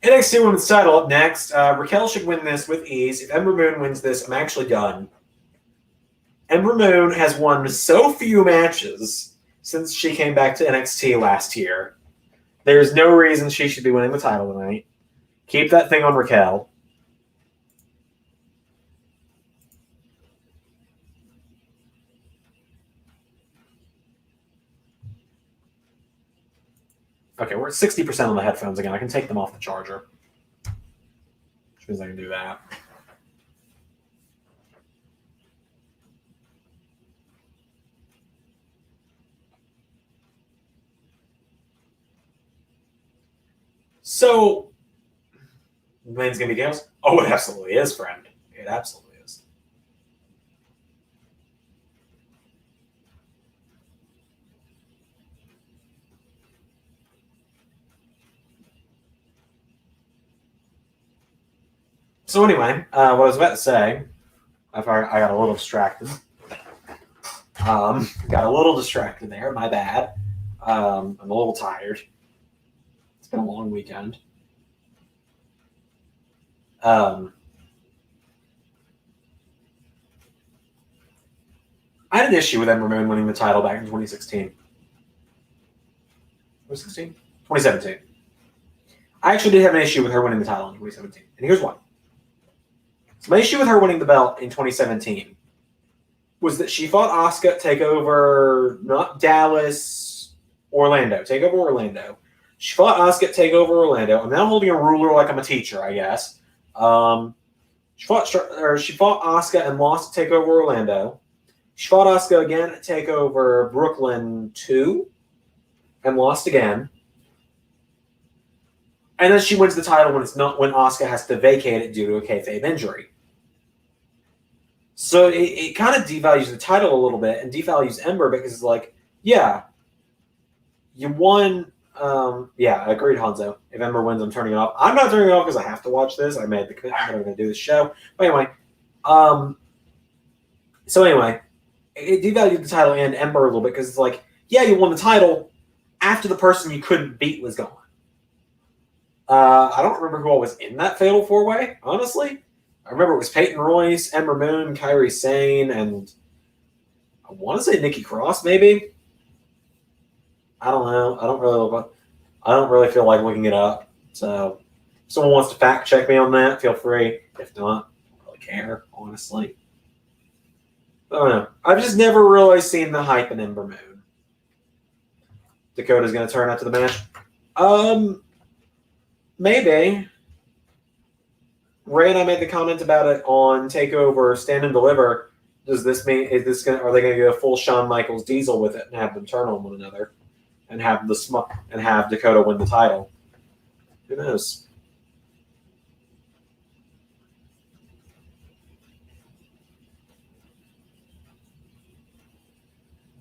NXT Women's title up next. Raquel should win this with ease. If Ember Moon wins this, I'm actually done. Ember Moon has won so few matches since she came back to NXT last year. There's no reason she should be winning the title tonight. Keep that thing on Raquel. Okay, we're at 60% on the headphones again. I can take them off the charger. Which means I can do that. So, when's going to be Gales? Oh, it absolutely is, friend. It absolutely is. So anyway, what I was about to say, I got a little distracted. Got a little distracted there. My bad. I'm a little tired. It's been a long weekend. I had an issue with Ember Moon winning the title back in 2016. 2016? 2017. I actually did have an issue with her winning the title in 2017. And here's why. So my issue with her winning the belt in 2017 was that she fought Asuka at TakeOver, not Dallas, Orlando. TakeOver Orlando. She fought Asuka at TakeOver Orlando. I'm now holding a ruler like I'm a teacher, I guess. She fought Asuka and lost at TakeOver Orlando. She fought Asuka again at TakeOver Brooklyn 2 and lost again. And then she wins the title when Asuka has to vacate it due to a kayfabe injury. So it kind of devalues the title a little bit and devalues Ember because it's like, yeah, you won. I agreed, Hanzo. If Ember wins, I'm turning it off. I'm not turning it off because I have to watch this. I made the commitment that I'm going to do this show. But anyway, it devalued the title and Ember a little bit because it's like, yeah, you won the title after the person you couldn't beat was gone. I don't remember who all was in that Fatal 4-Way, honestly. I remember it was Peyton Royce, Ember Moon, Kairi Sane, and I want to say Nikki Cross, maybe. I don't know. I don't really feel like looking it up. So, if someone wants to fact check me on that, feel free. If not, I don't really care, honestly. I don't know. I've just never really seen the hype in Ember Moon. Dakota's going to turn up to the match. Maybe. Ray and I made the comment about it on Takeover Stand and Deliver. Does this mean are they going to go full Shawn Michaels Diesel with it and have them turn on one another and have Dakota win the title? Who knows?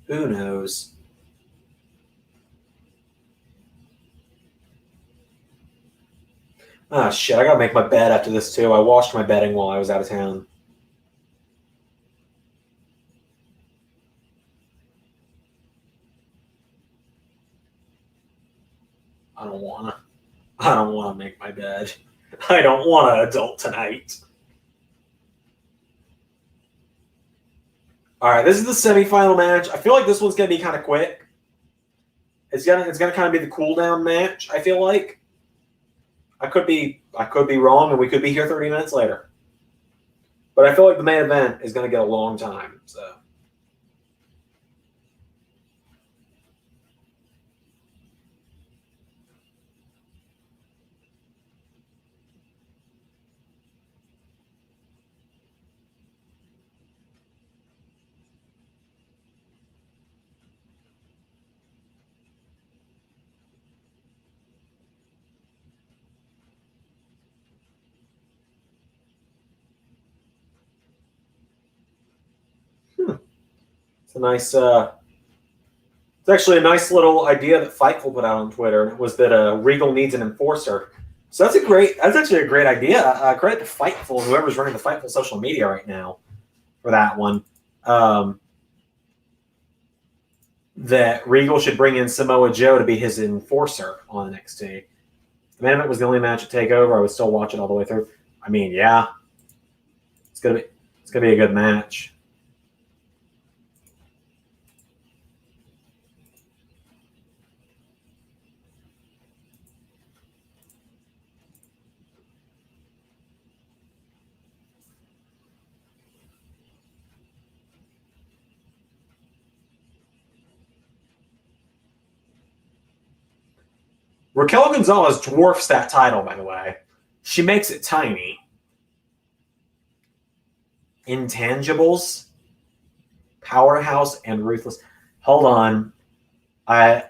Who knows? Ah, shit, I gotta make my bed after this, too. I washed my bedding while I was out of town. I don't wanna. I don't wanna make my bed. I don't wanna adult tonight. Alright, this is the semifinal match. I feel like this one's gonna be kind of quick. It's gonna kind of be the cool down match, I feel like. I could be wrong, and we could be here 30 minutes later. But I feel like the main event is going to get a long time. So, it's a nice. It's actually a nice little idea that Fightful put out on Twitter. It was that Regal needs an enforcer. So that's actually a great idea. Credit to Fightful, whoever's running the Fightful social media right now, for that one. That Regal should bring in Samoa Joe to be his enforcer on NXT. The main event was the only match at Takeover. I would still watch it all the way through. I mean, yeah, it's gonna be a good match. Raquel Gonzalez dwarfs that title, by the way. She makes it tiny. Intangibles, Powerhouse, and Ruthless. Hold on. An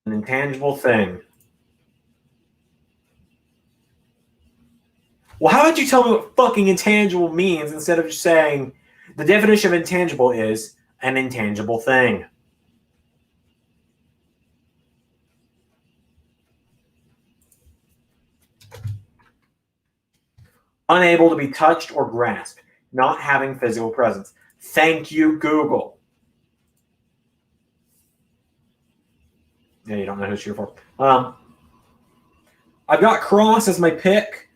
intangible thing. Well, how about you tell me what fucking intangible means instead of just saying the definition of intangible is an intangible thing? Unable to be touched or grasped, not having physical presence. Thank you, Google. Yeah, you don't know who to cheer for. I've got Cross as my pick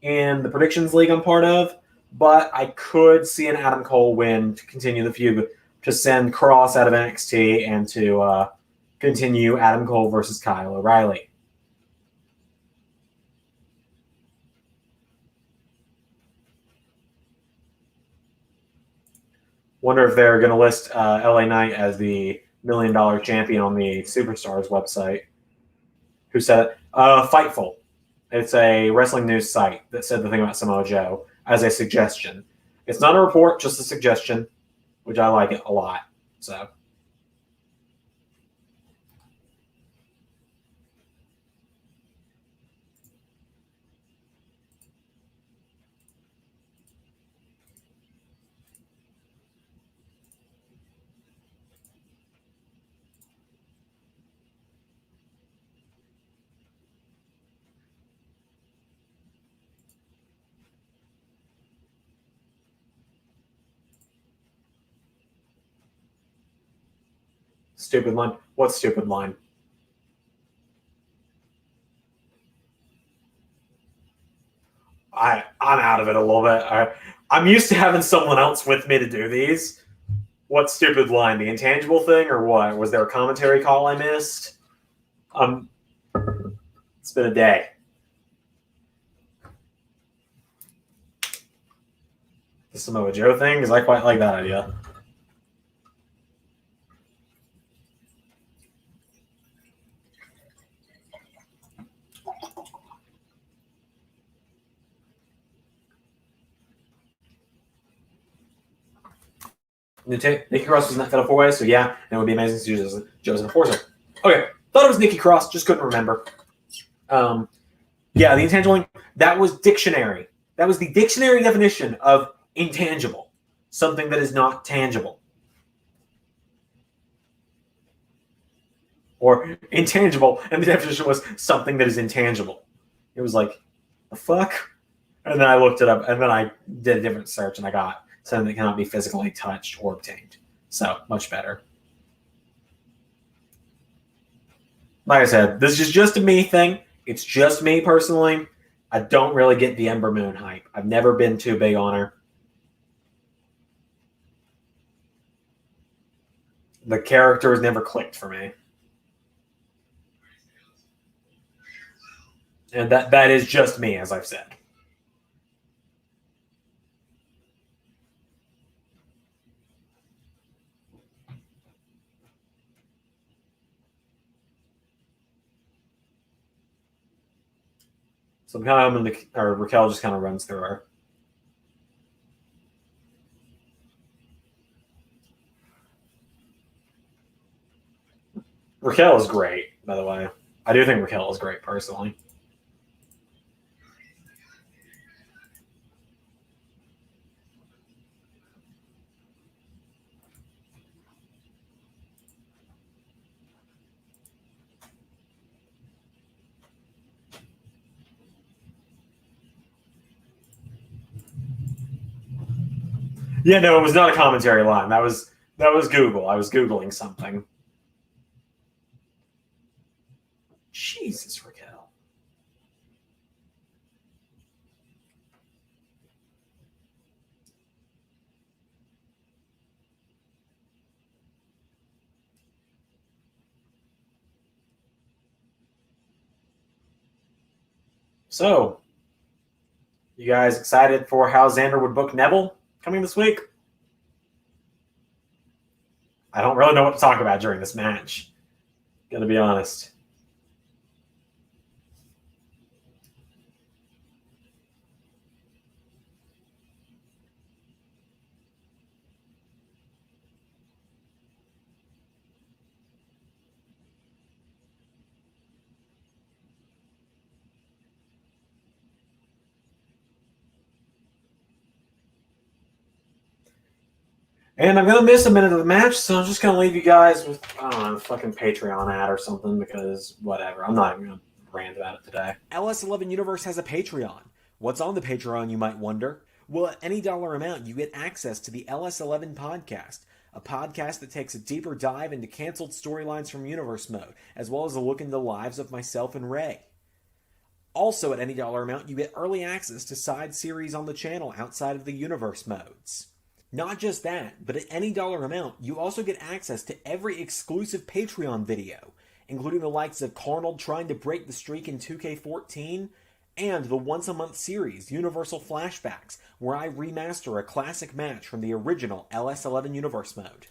in the predictions league I'm part of, but I could see an Adam Cole win to continue the feud, to send Cross out of NXT and to continue Adam Cole versus Kyle O'Reilly. Wonder if they're going to list LA Knight as the $1 million champion on the Superstars website. Who said it? Fightful. It's a wrestling news site that said the thing about Samoa Joe as a suggestion. It's not a report, just a suggestion, which I like it a lot. So. Stupid line. What stupid line? I'm out of it a little bit. I'm used to having someone else with me to do these. What stupid line? The intangible thing, or what? Was there a commentary call I missed? It's been a day. The Samoa Joe thing, because I quite like that idea. Nikki Cross was not Fatal 4-Way, so yeah, and it would be amazing to use Joe's Enforcer. Okay, thought it was Nikki Cross, just couldn't remember. Yeah, the intangible, that was dictionary. That was the dictionary definition of intangible. Something that is not tangible. Or intangible, and the definition was something that is intangible. It was like, the fuck? And then I looked it up, and then I did a different search, and I got something that cannot be physically touched or obtained. So, much better. Like I said, this is just a me thing. It's just me personally. I don't really get the Ember Moon hype. I've never been too big on her. The character has never clicked for me. And that is just me, as I've said. So I'm kind of hoping Raquel just kind of runs through her. Raquel is great, by the way. I do think Raquel is great, personally. Yeah, no, it was not a commentary line. That was Google. I was Googling something. Jesus, Raquel. So, you guys excited for how Zander would book Neville coming this week? I don't really know what to talk about during this match. Gonna be honest. And I'm gonna miss a minute of the match, so I'm just gonna leave you guys with, I don't know, a fucking Patreon ad or something, because whatever. I'm not even gonna rant about it today. LS11 Universe has a Patreon. What's on the Patreon, you might wonder? Well, at any dollar amount, you get access to the LS11 podcast, a podcast that takes a deeper dive into canceled storylines from Universe Mode, as well as a look into the lives of myself and Ray. Also, at any dollar amount, you get early access to side series on the channel outside of the Universe modes. Not just that, but at any dollar amount, you also get access to every exclusive Patreon video, including the likes of Carnold trying to break the streak in 2K14, and the once-a-month series, Universal Flashbacks, where I remaster a classic match from the original LS11 Universe mode.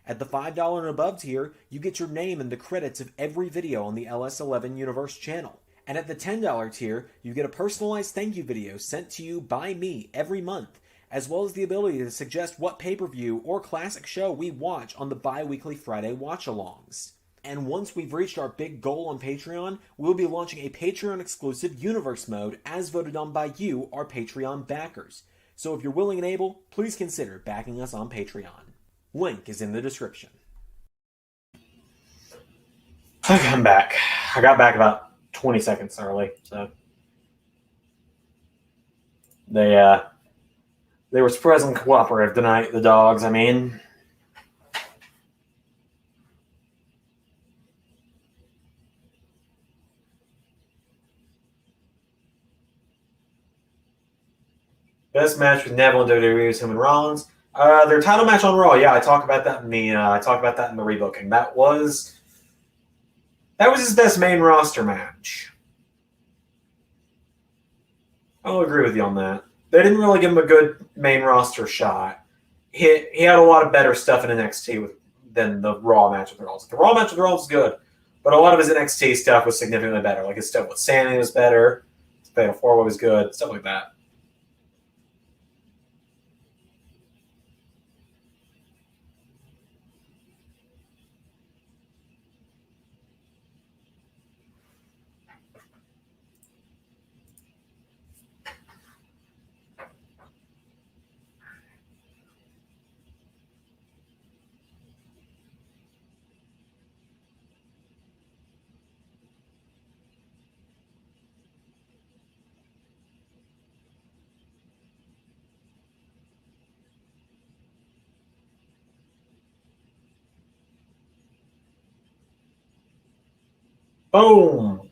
At the $5 and above tier, you get your name in the credits of every video on the LS11 Universe channel. And at the $10 tier, you get a personalized thank you video sent to you by me every month, as well as the ability to suggest what pay-per-view or classic show we watch on the bi-weekly Friday watch-alongs. And once we've reached our big goal on Patreon, we'll be launching a Patreon-exclusive Universe mode as voted on by you, our Patreon backers. So if you're willing and able, please consider backing us on Patreon. Link is in the description. I'm back. I got back about 20 seconds early, so they were surprisingly cooperative tonight, the dogs, I mean. Best match with Neville and WWE was him and Rollins. Their title match on Raw. Yeah, I talked about that in the rebooking. That was his best main roster match. I'll agree with you on that. They didn't really give him a good main roster shot. He had a lot of better stuff in NXT than the Raw match with Rollins. The Raw match with Rollins was good, but a lot of his NXT stuff was significantly better. Like his stuff with Sammy was better. His Fatal 4-Way was good. Stuff like that. Boom.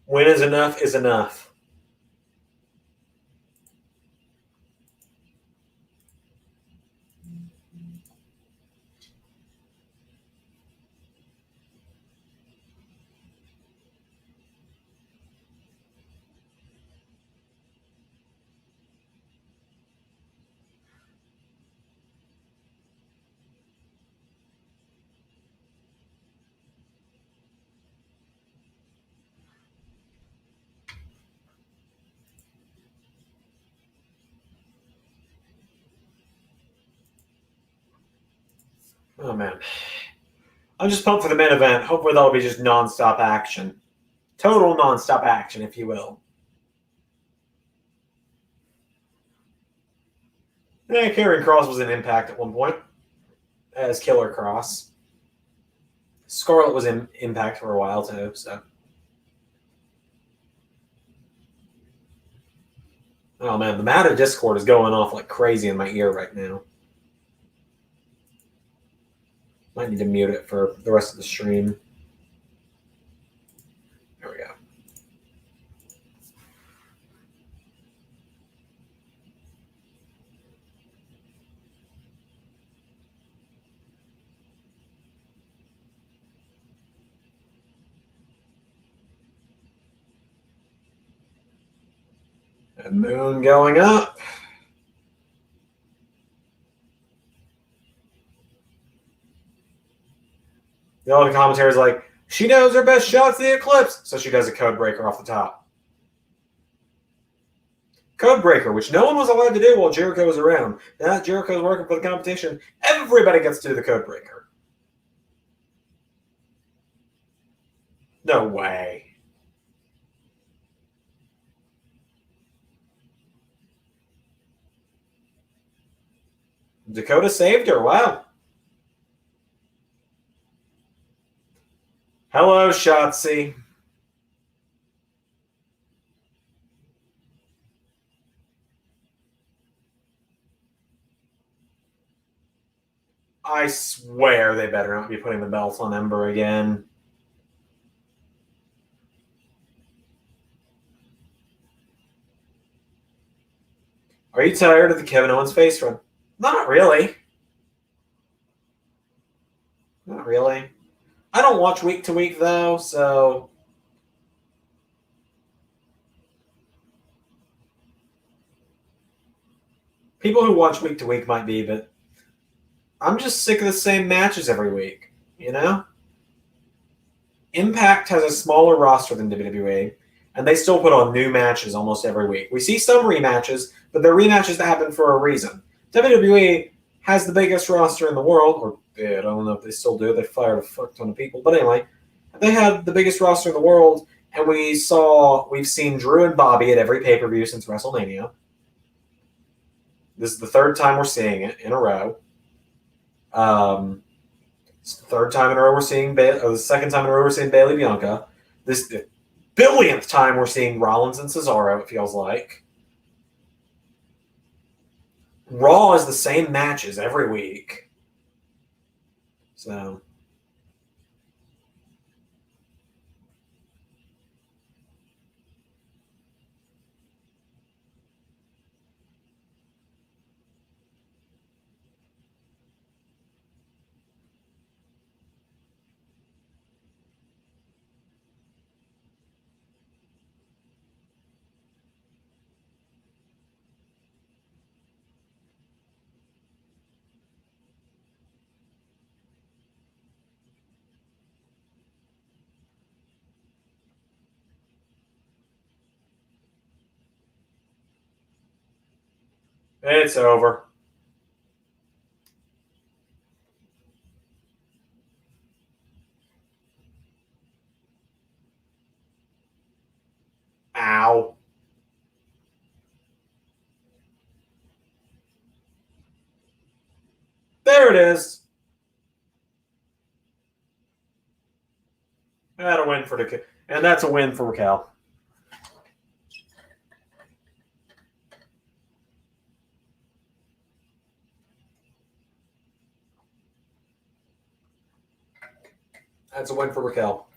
When is enough is enough. Oh, man. I'm just pumped for the main event. Hopefully that'll be just nonstop action. Total nonstop action, if you will. Yeah, Karrion Kross was in Impact at one point as Killer Kross. Scarlett was in Impact for a while, too, so. Oh, man, the Mada Discord is going off like crazy in my ear right now. Might need to mute it for the rest of the stream. There we go. And moon going up. The only commentary is like, she knows her best shot's the Eclipse, so she does a code breaker off the top. Code breaker, which no one was allowed to do while Jericho was around. Now that Jericho's working for the competition, everybody gets to do the code breaker. No way. Dakota saved her. Wow. Hello, Shotzi. I swear they better not be putting the belt on Ember again. Are you tired of the Kevin Owens face run? Not really. Not really. I don't watch week to week, though, so... People who watch week to week might be, but I'm just sick of the same matches every week, you know? Impact has a smaller roster than WWE, and they still put on new matches almost every week. We see some rematches, but they're rematches that happen for a reason. WWE has the biggest roster in the world, or I don't know if they still do. They fired a fuck ton of people, but anyway, they have the biggest roster in the world, and we've seen Drew and Bobby at every pay-per-view since WrestleMania. This is the third time we're seeing it in a row. It's the third time in a row we're seeing the second time in a row we're seeing Bayley Bianca. This is the billionth time we're seeing Rollins and Cesaro, it feels like. Raw is the same matches every week. So, It's over. Ow. There it is. That's a win for the and that's a win for Raquel. That's a win for Raquel.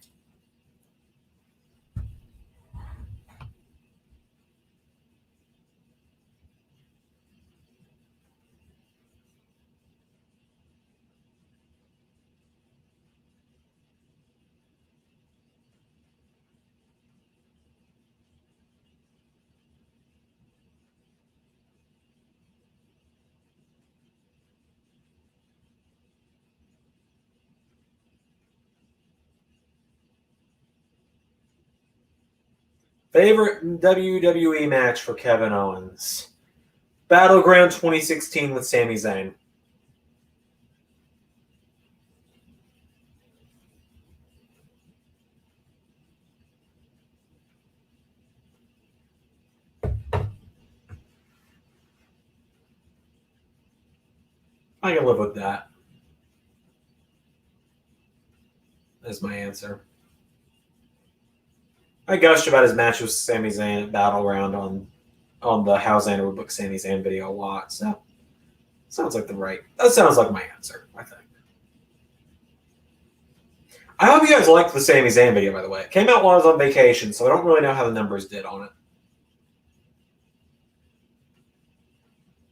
Favorite WWE match for Kevin Owens? Battleground 2016 with Sami Zayn. I can live with that. That's my answer. I gushed about his match with Sami Zayn at Battleground on the How Zander Would Book Sami Zayn video a lot. So sounds like that sounds like my answer, I think. I hope you guys liked the Sami Zayn video, by the way. It came out while I was on vacation, so I don't really know how the numbers did on it.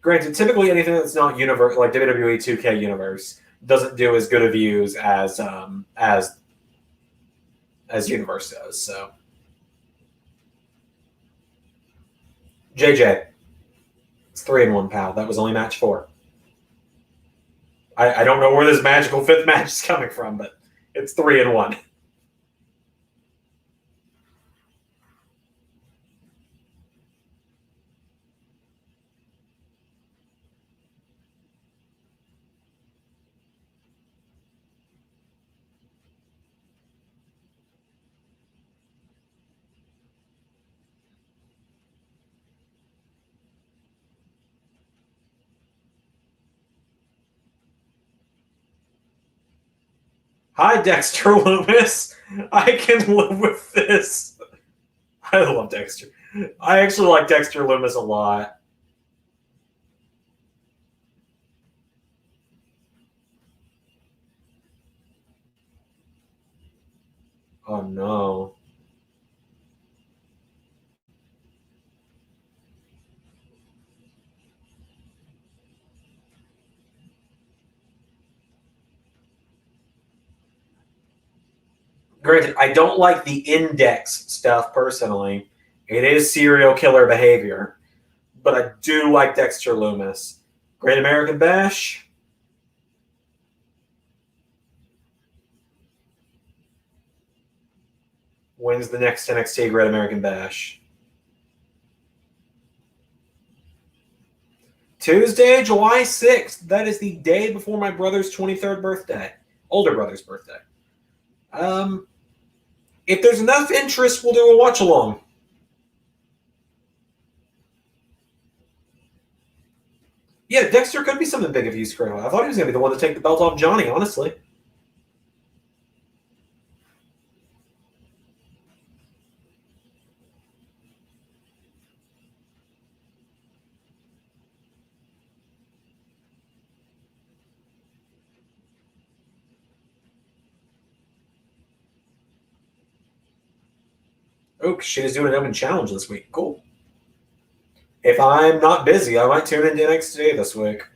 Granted, typically anything that's not universe, like WWE 2K Universe, doesn't do as good of views as Universe does. So, JJ, it's 3-1, pal. That was only match 4. I don't know where this magical 5th match is coming from, but it's 3-1. Hi, Dexter Loomis. I can live with this. I love Dexter. I actually like Dexter Loomis a lot. Oh, no. Granted, I don't like the index stuff personally. It is serial killer behavior. But I do like Dexter Loomis. Great American Bash. When's the next NXT Great American Bash? Tuesday, July 6th. That is the day before my brother's 23rd birthday. Older brother's birthday. If there's enough interest, we'll do a watch along. Yeah, Dexter could be something big if he's great. I thought he was going to be the one to take the belt off Johnny, honestly. Oh, she's doing an open challenge this week. Cool. If I'm not busy, I might tune into NXT this week. I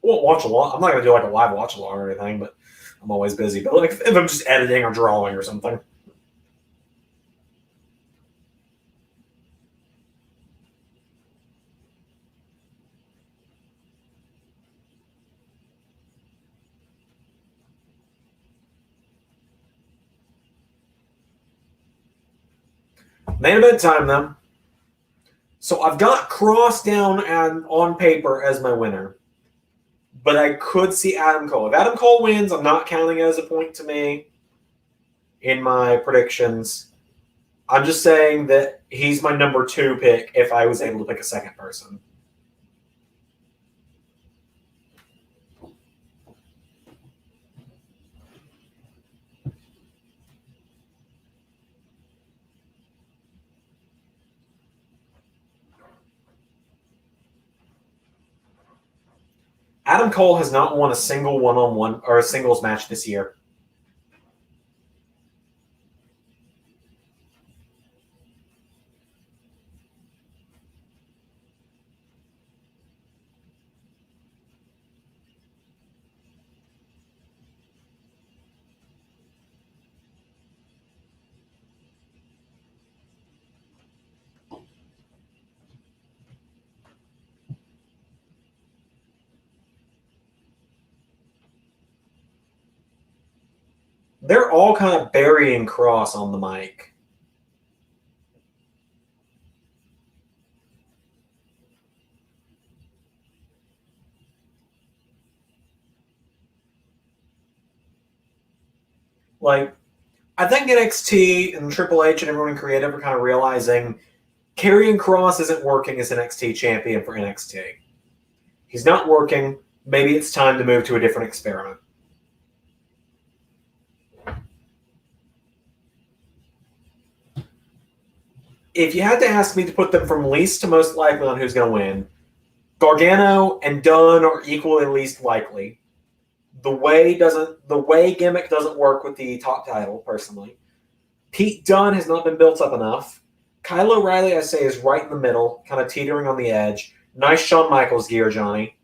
won't watch a lot. I'm not going to do like a live watch along or anything, but I'm always busy. But like if I'm just editing or drawing or something. Main event time, though. So I've got Cross down and on paper as my winner. But I could see Adam Cole. If Adam Cole wins, I'm not counting it as a point to me in my predictions. I'm just saying that he's my number 2 pick if I was able to pick a second person. Adam Cole has not won a single one-on-one or a singles match this year. They're all kind of burying Cross on the mic. Like, I think NXT and Triple H and everyone in creative are kind of realizing Karrion Kross isn't working as NXT champion for NXT. He's not working. Maybe it's time to move to a different experiment. If you had to ask me to put them from least to most likely on who's going to win, Gargano and Dunn are equally least likely. The way gimmick doesn't work with the top title, personally. Pete Dunne has not been built up enough. Kyle O'Reilly, I say, is right in the middle, kind of teetering on the edge. Nice Shawn Michaels gear, Johnny.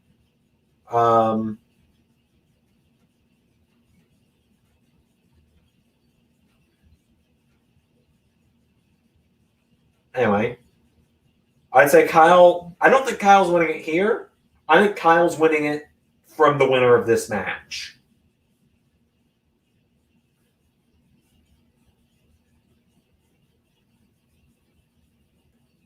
Anyway, I'd say Kyle. I don't think Kyle's winning it here. I think Kyle's winning it from the winner of this match.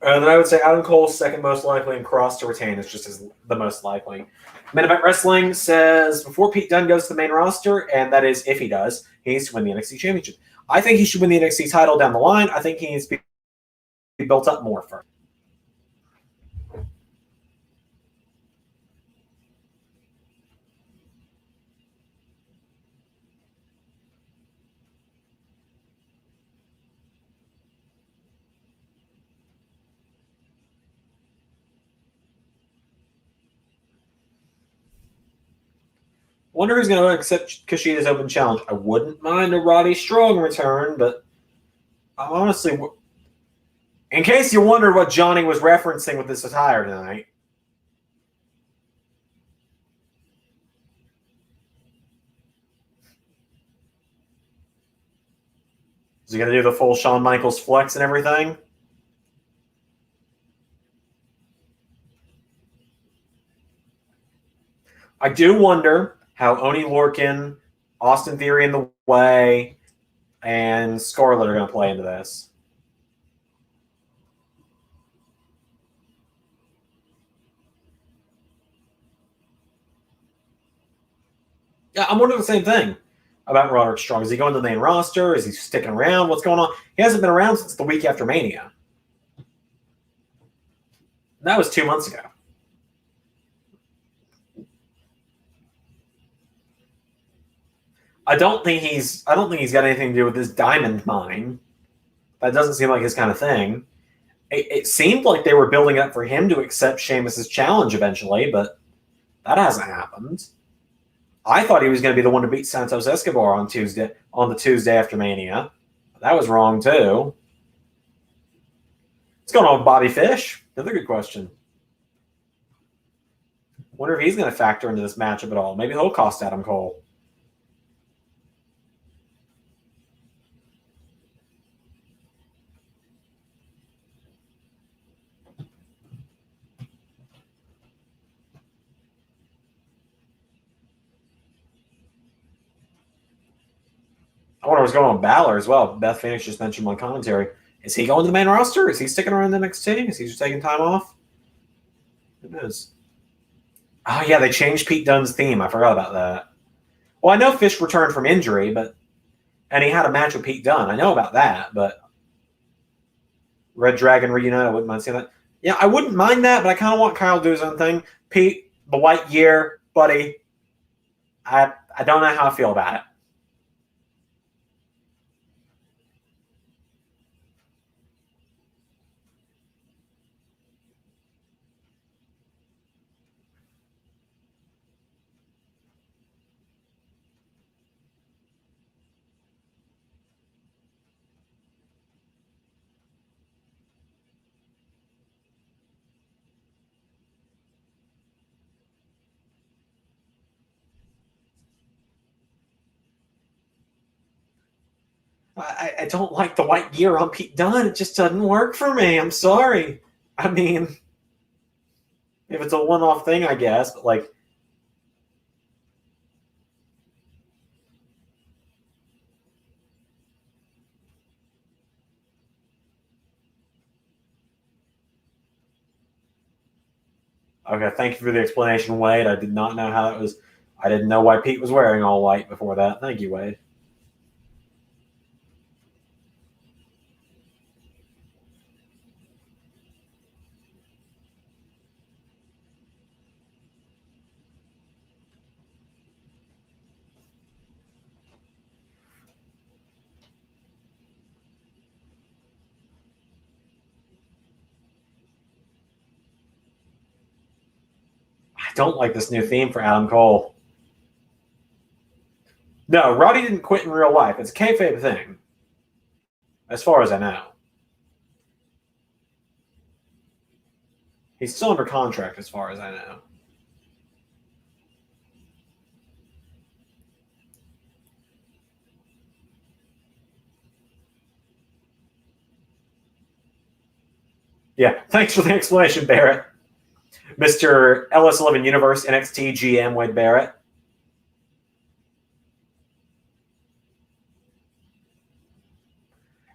Then I would say Adam Cole's second most likely, and Cross to retain is just as the most likely. Main Event Wrestling says before Pete Dunne goes to the main roster, and that is if he does, he needs to win the NXT Championship. I think he should win the NXT title down the line. I think he needs to be built up more first. Wonder who's going to accept Kushida's open challenge. I wouldn't mind a Roddy Strong return, but honestly, in case you wondered what Johnny was referencing with this attire tonight, is he going to do the full Shawn Michaels flex and everything? I do wonder how Oni Lorcan, Austin Theory in the Way, and Scarlett are going to play into this. Yeah, I'm wondering the same thing about Roderick Strong. Is he going to the main roster? Is he sticking around? What's going on? He hasn't been around since the week after Mania. That was 2 months ago. I don't think he's got anything to do with this diamond mine. That doesn't seem like his kind of thing. It seemed like they were building up for him to accept Sheamus's challenge eventually, but that hasn't happened. I thought he was going to be the one to beat Santos Escobar on the Tuesday after Mania. That was wrong too. What's going on with Bobby Fish? Another good question. Wonder if he's going to factor into this matchup at all. Maybe he'll cost Adam Cole. I wonder what's going on with Balor as well. Beth Phoenix just mentioned my commentary. Is he going to the main roster? Is he sticking around the NXT? Is he just taking time off? Who knows? Oh, yeah, they changed Pete Dunne's theme. I forgot about that. Well, I know Fish returned from injury, and he had a match with Pete Dunne. I know about that, but Red Dragon reunited, I wouldn't mind seeing that. Yeah, I wouldn't mind that, but I kind of want Kyle to do his own thing. Pete, the white gear, buddy, I don't know how I feel about it. I don't like the white gear on Pete Dunne. It just doesn't work for me. I'm sorry. I mean, if it's a one-off thing, I guess, but like, okay, thank you for the explanation, Wade. I did not know how that was. I didn't know why Pete was wearing all white before that. Thank you, Wade. I don't like this new theme for Adam Cole. No, Roddy didn't quit in real life. It's a kayfabe thing, as far as I know. He's still under contract, as far as I know. Yeah, thanks for the explanation, Barrett. Mr. LS11 Universe NXT GM Wade Barrett.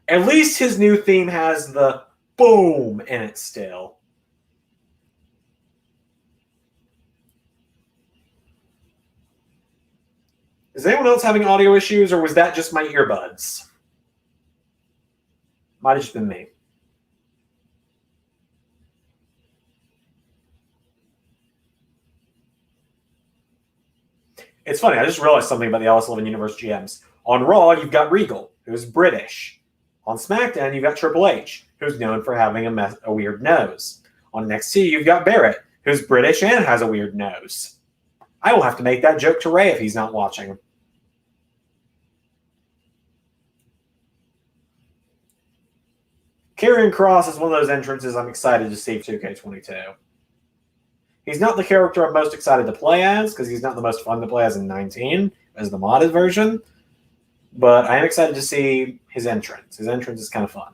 At least his new theme has the boom in it still. Is anyone else having audio issues, or was that just my earbuds? Might have just been me. It's funny, I just realized something about the LS11 Universe GMs. On Raw, you've got Regal, who's British. On SmackDown, you've got Triple H, who's known for having a weird nose. On NXT, you've got Barrett, who's British and has a weird nose. I will have to make that joke to Ray if he's not watching. Karrion Kross is one of those entrances I'm excited to see for 2K22. He's not the character I'm most excited to play as, because he's not the most fun to play as in 19, as the modded version. But I am excited to see his entrance. His entrance is kind of fun.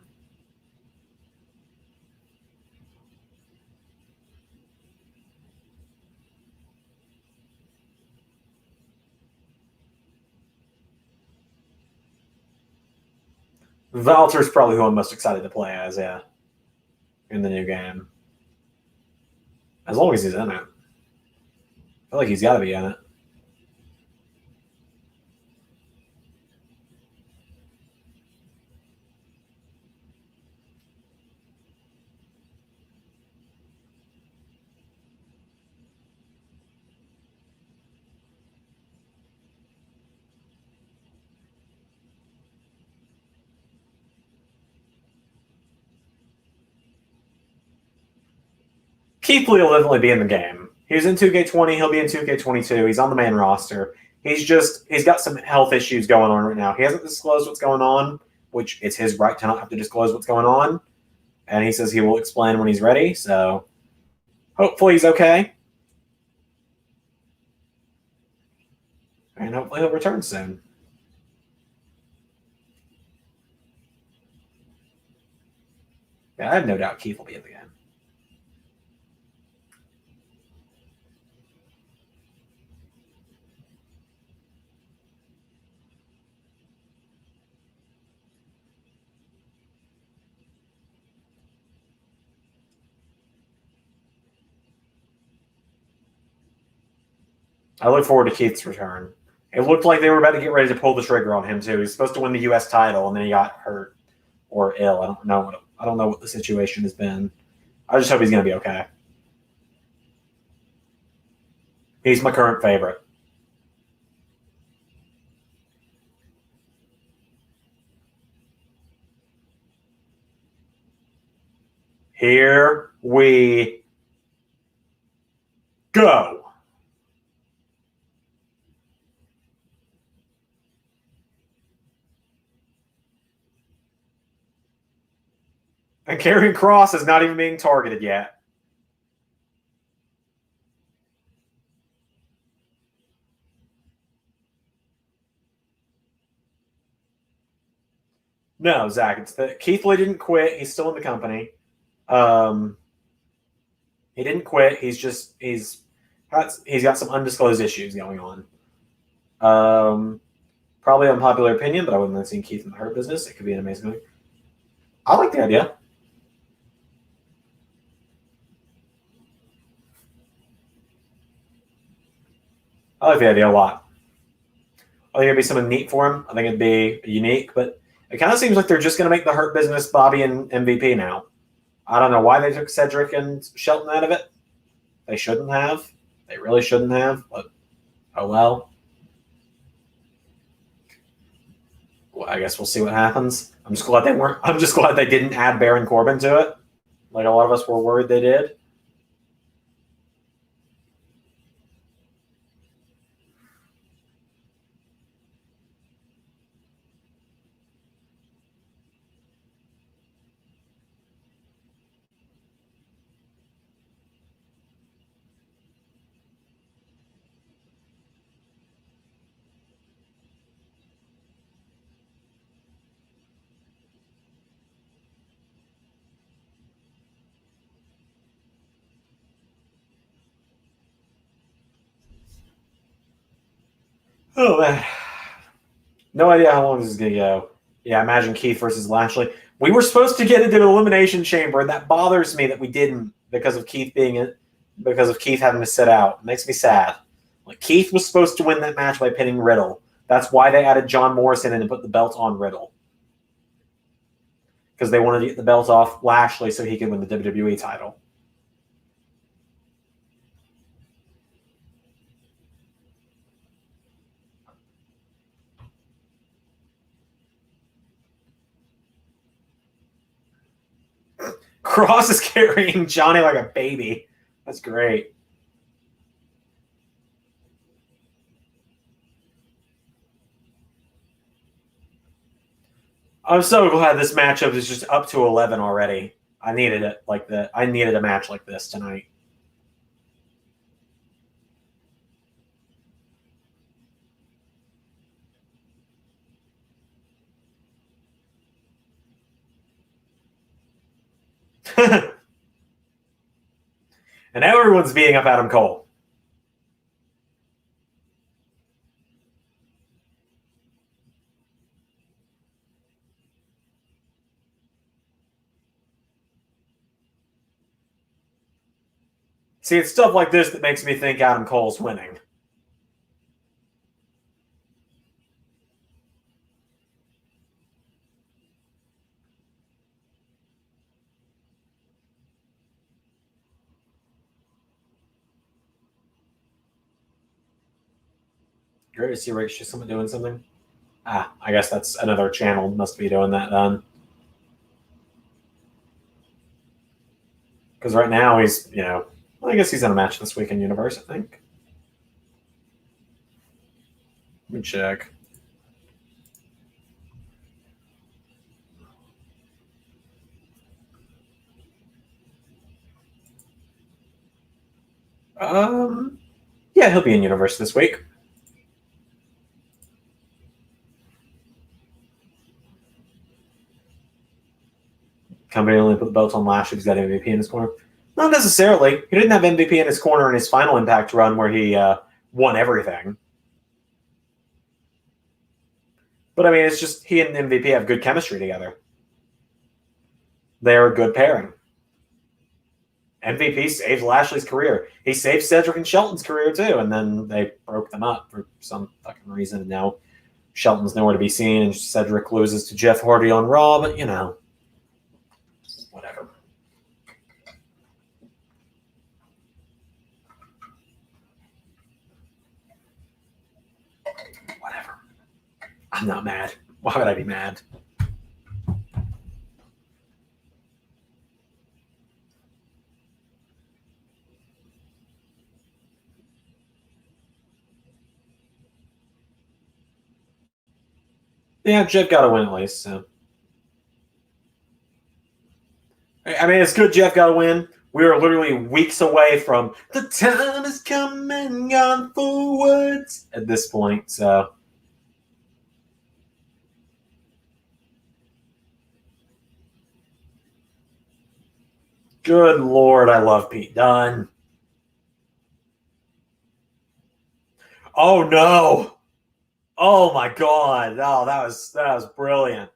Valter's probably who I'm most excited to play as, yeah, in the new game. As long as he's in it. I feel like he's got to be in it. Keith Lee will definitely be in the game. He was in 2K20. He'll be in 2K22. He's on the main roster. He's got some health issues going on right now. He hasn't disclosed what's going on, which it's his right to not have to disclose what's going on. And he says he will explain when he's ready. So hopefully he's okay. And hopefully he'll return soon. Yeah, I have no doubt Keith will be in the game. I look forward to Keith's return. It looked like they were about to get ready to pull the trigger on him too. He's supposed to win the U.S. title, and then he got hurt or ill. I don't know what the situation has been. I just hope he's going to be okay. He's my current favorite. Here we go. And Karrion Kross is not even being targeted yet. No, Zach, it's the Keith Lee didn't quit. He's still in the company. He didn't quit. He's got some undisclosed issues going on. Probably unpopular opinion, but I wouldn't have seen Keith in the Hurt Business. It could be an amazing thing. I like the idea. I like the idea a lot. I think it'd be something neat for him. I think it'd be unique, but it kind of seems like they're just going to make the Hurt Business Bobby and MVP now. I don't know why they took Cedric and Shelton out of it. They shouldn't have. They really shouldn't have, but oh well. Well, I guess we'll see what happens. I'm just glad they didn't add Baron Corbin to it, like a lot of us were worried they did. Oh man, no idea how long this is gonna go. Yeah, imagine Keith versus Lashley. We were supposed to get into the Elimination Chamber, and that bothers me that we didn't because of Keith having to sit out. It makes me sad. Like Keith was supposed to win that match by pinning Riddle. That's why they added John Morrison in and put the belt on Riddle. Because they wanted to get the belt off Lashley so he could win the WWE title. Kross is carrying Johnny like a baby. That's great. I'm so glad this matchup is just up to 11 already. I needed it like that. I needed a match like this tonight. And now everyone's beating up Adam Cole. See, it's stuff like this that makes me think Adam Cole's winning. Great to see Rich just someone doing something. I guess that's another channel must be doing that then. Because right now he's, I guess he's in a match this week in Universe, I think. Let me check. Yeah, he'll be in Universe this week. Company only put the belt on Lashley. He's got MVP in his corner. Not necessarily. He didn't have MVP in his corner in his final Impact run where he won everything. But I mean, it's just he and MVP have good chemistry together. They're a good pairing. MVP saved Lashley's career. He saved Cedric and Shelton's career too, and then they broke them up for some fucking reason. And now Shelton's nowhere to be seen, and Cedric loses to Jeff Hardy on Raw. But whatever. Whatever. I'm not mad. Why would I be mad? Yeah, Jeff got to win at least. So. I mean, it's good Jeff got to win. We are literally weeks away from the time is coming on forwards at this point. So. Good Lord, I love Pete Dunne. Oh no! Oh my God! Oh, that was brilliant.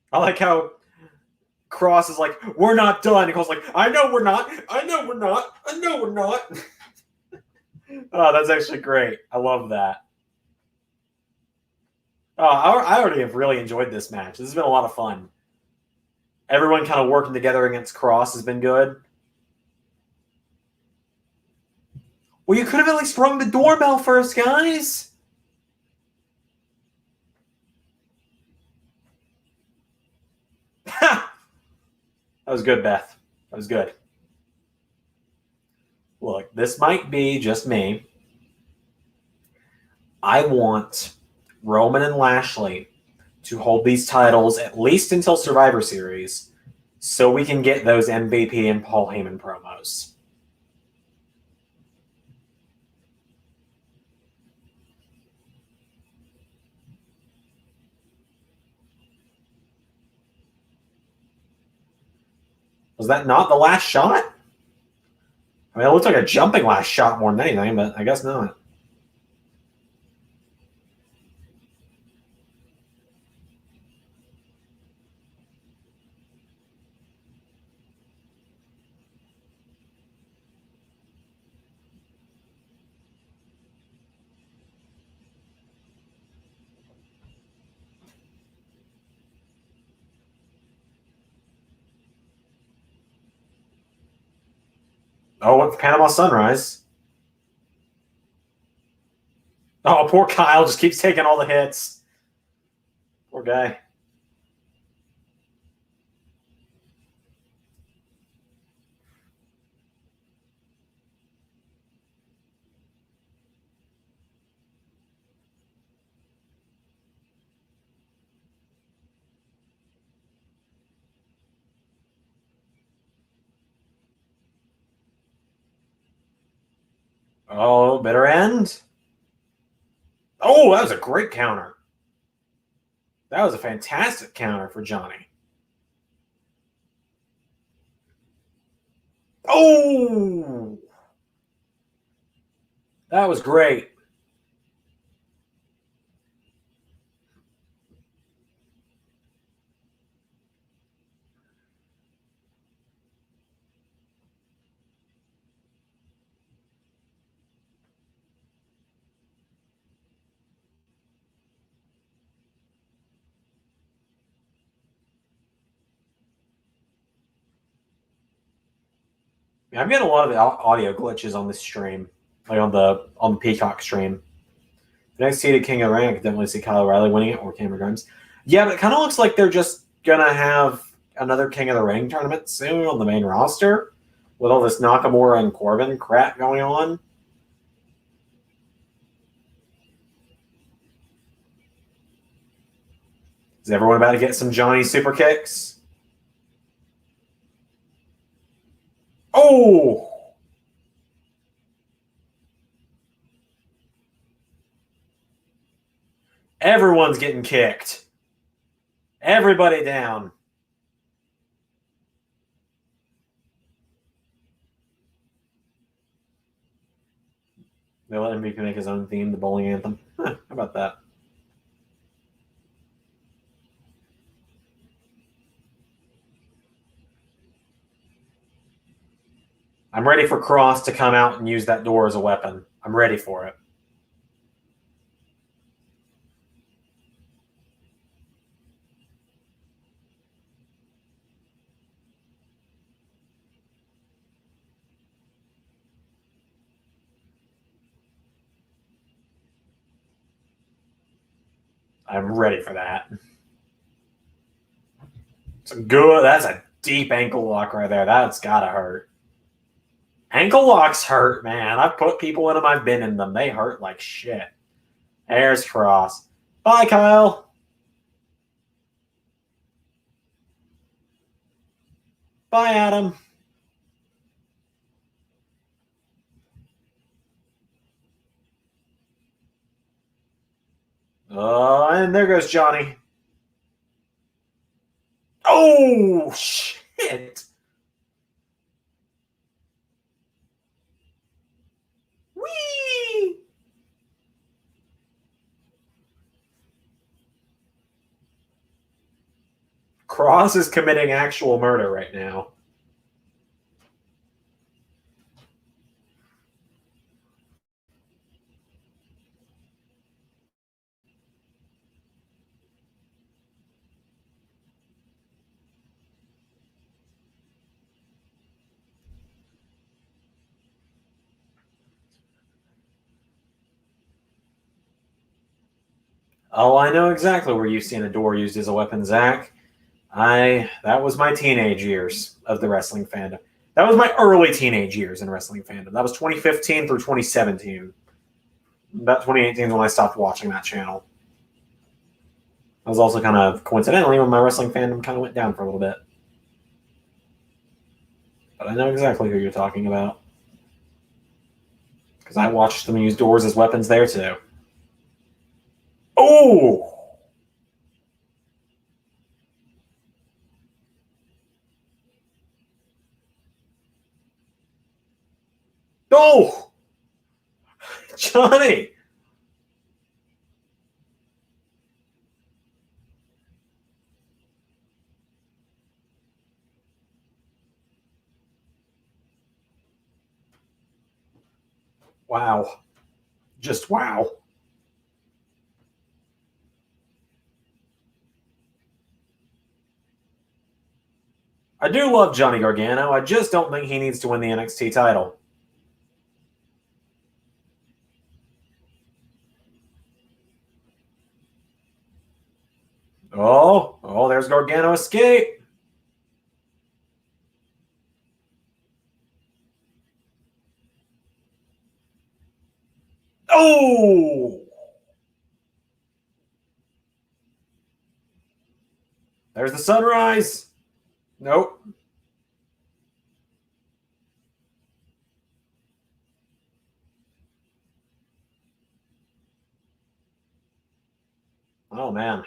I like how Cross is like, we're not done. And Cole's like, I know we're not. I know we're not. I know we're not. Oh, that's actually great. I love that. Oh, I already have really enjoyed this match. This has been a lot of fun. Everyone kind of working together against Cross has been good. Well, you could have at least rung the doorbell first, guys. That was good, Beth. That was good. Look, this might be just me. I want Roman and Lashley to hold these titles at least until Survivor Series so we can get those MVP and Paul Heyman promos. Was that not the last shot? I mean, it looked like a jumping last shot more than anything, but I guess not. Oh, what's Panama Sunrise? Oh, poor Kyle just keeps taking all the hits. Poor guy. Oh, bitter end. Oh, that was a great counter. That was a fantastic counter for Johnny. Oh, that was great. Yeah, I'm getting a lot of audio glitches on this stream, like on the Peacock stream. The next seeded King of the Ring, I could definitely see Kyle O'Reilly winning it or Cameron Grimes. Yeah, but it kind of looks like they're just gonna have another King of the Ring tournament soon on the main roster with all this Nakamura and Corbin crap going on. Is everyone about to get some Johnny super kicks? Oh! Everyone's getting kicked. Everybody down. They let MVP make his own theme, the bowling anthem. Huh, how about that? I'm ready for Cross to come out and use that door as a weapon. I'm ready for it. I'm ready for that. It's good. That's a deep ankle lock right there. That's gotta hurt. Ankle locks hurt, man. I've put people in them. I've been in them. They hurt like shit. There's Cross. Bye, Kyle. Bye, Adam. And there goes Johnny. Oh, shit. Whee! Cross is committing actual murder right now. Oh, I know exactly where you've seen a door used as a weapon, Zach. That was my teenage years of the wrestling fandom. That was my early teenage years in wrestling fandom. That was 2015 through 2017. About 2018 is when I stopped watching that channel. That was also kind of coincidentally when my wrestling fandom kind of went down for a little bit. But I know exactly who you're talking about. Because I watched them use doors as weapons there too. Oh! Oh! Johnny! Wow. Just wow. I do love Johnny Gargano. I just don't think he needs to win the NXT title. Oh, there's Gargano escape. Oh! There's the sunrise. Nope. Oh, man.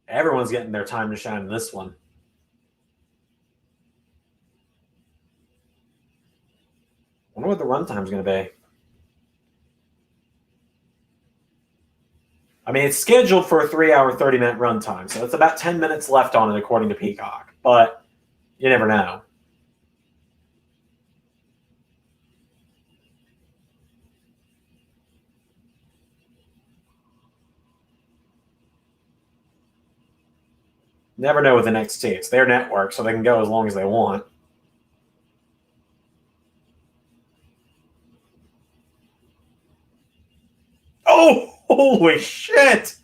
Everyone's getting their time to shine in this one. I wonder what the runtime's going to be. I mean, it's scheduled for a 3-hour, 30-minute runtime, so it's about 10 minutes left on it, according to Peacock. But you never know. Never know with NXT. It's their network, so they can go as long as they want. Oh, holy shit!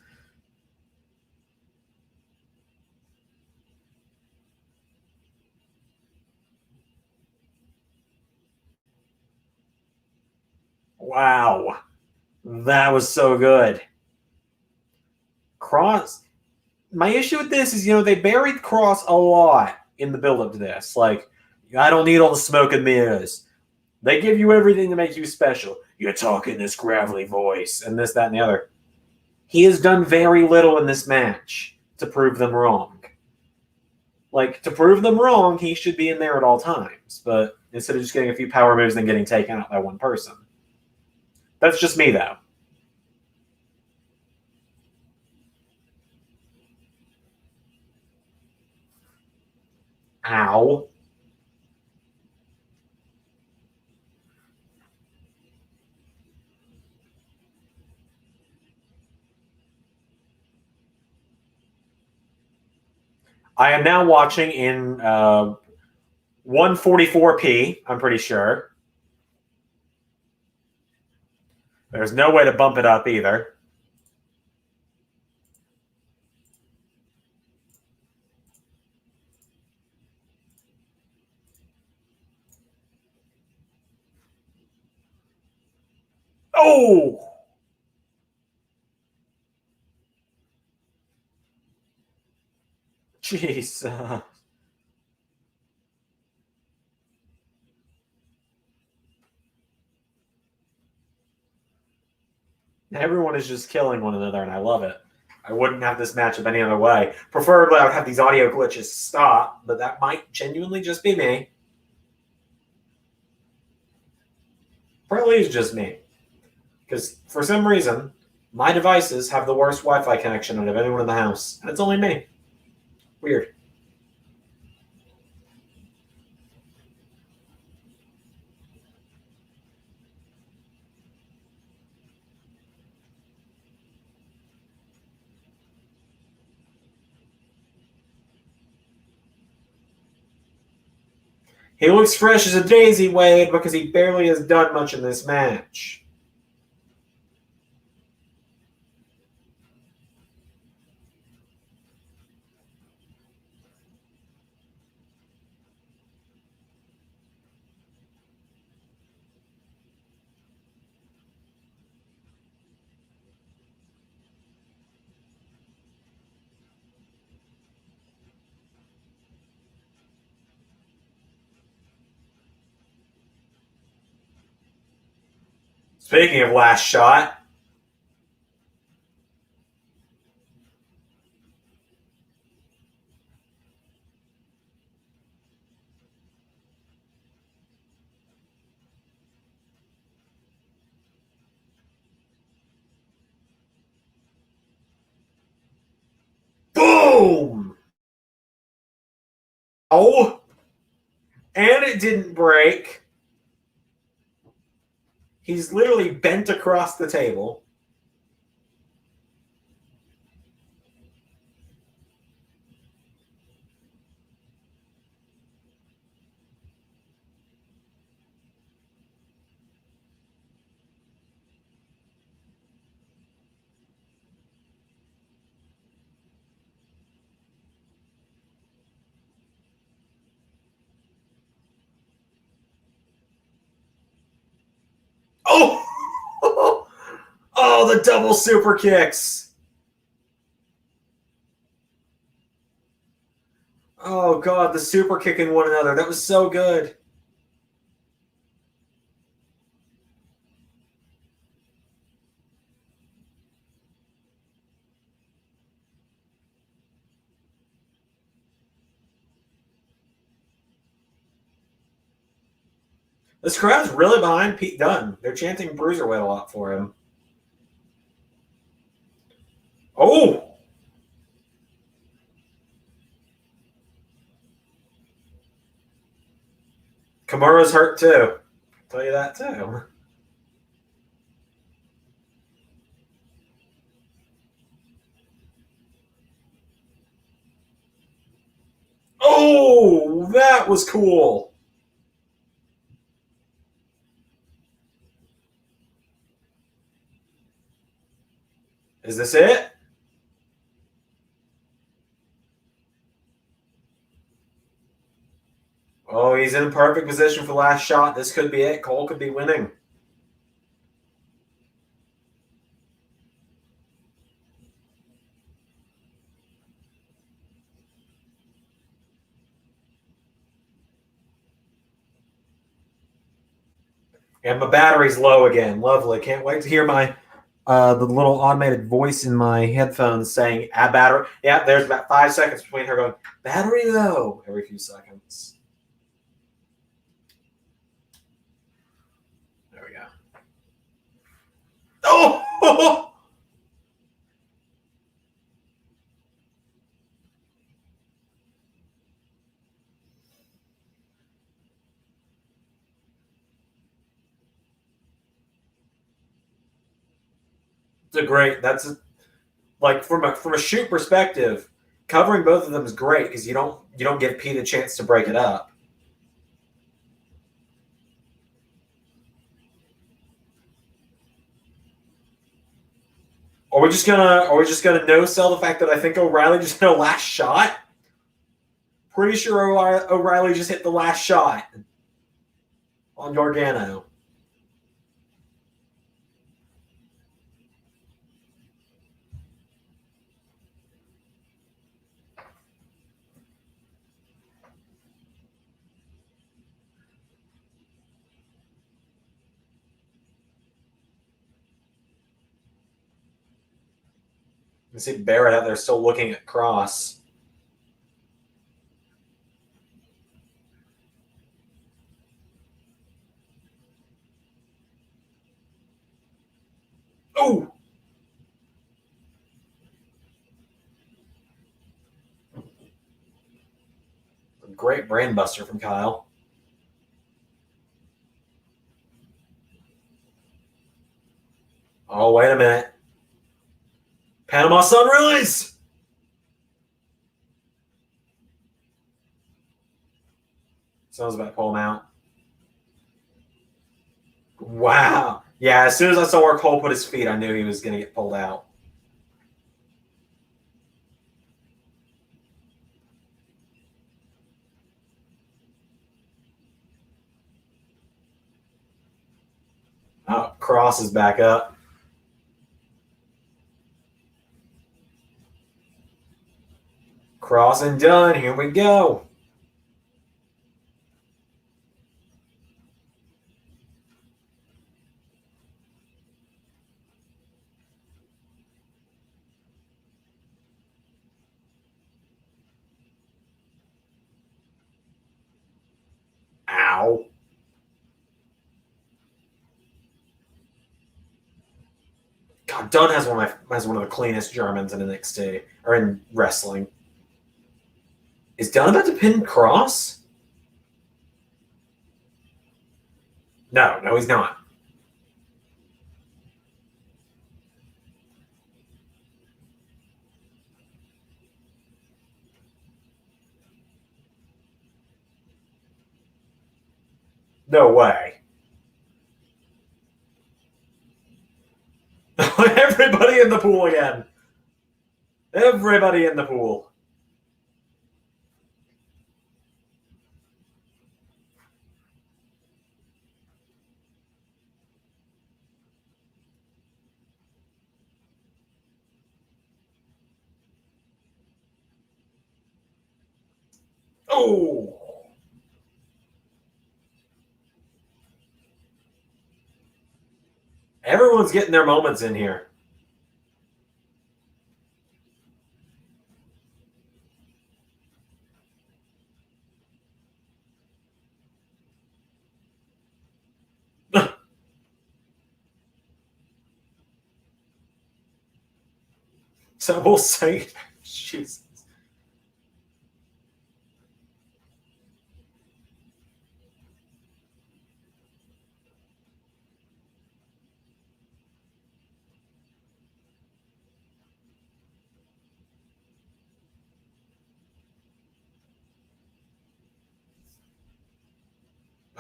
Wow. That was so good. Cross. my issue with this is, they buried Cross a lot in the build-up to this. Like, I don't need all the smoke and mirrors. They give you everything to make you special. You talk in this gravelly voice, and this, that, and the other. He has done very little in this match to prove them wrong. Like, to prove them wrong, he should be in there at all times. But instead of just getting a few power moves and getting taken out by one person. That's just me, though. Ow. I am now watching in 144p, I'm pretty sure. There's no way to bump it up either. Oh! Jeez. Everyone is just killing one another, and I love it. I wouldn't have this matchup any other way. Preferably, I would have these audio glitches stop, but that might genuinely just be me. Probably is just me. Because for some reason, my devices have the worst Wi-Fi connection out of anyone in the house. And it's only me. Weird. He looks fresh as a daisy, Wade, because he barely has done much in this match. Speaking of last shot, boom! Oh! And it didn't break. He's literally bent across the table. Oh! Oh, the double super kicks. Oh, God, the super kicking one another. That was so good. This crowd's really behind Pete Dunne. They're chanting Bruiserweight a lot for him. Oh! Kimura's hurt too. I'll tell you that too. Oh, that was cool. Is this it? Oh, he's in perfect position for the last shot. This could be it. Cole could be winning. And my battery's low again. Lovely. Can't wait to hear my the little automated voice in my headphones saying "add battery." Yeah, there's about 5 seconds between her going "battery low" every few seconds. There we go. Oh! It's a great. Like from a shoot perspective, covering both of them is great because you don't give Pete a chance to break it up. Are we just gonna no sell the fact that I think O'Reilly just hit a last shot? Pretty sure O'Reilly just hit the last shot on Gargano. You see Barrett out there still looking at Cross. Oh! Great brain buster from Kyle. Oh, wait a minute. Panama Sunrise! Sounds about to pull him out. Wow. Yeah, as soon as I saw where Cole put his feet, I knew he was going to get pulled out. Oh, Cross is back up. Cross and done. Here we go. Ow. God, Dunn has one of the cleanest Germans in NXT or in wrestling. Is Dunn about to pin Cross? No, he's not. No way. Everybody in the pool again. Everybody in the pool. Oh. Everyone's getting their moments in here. So we'll say, Jesus.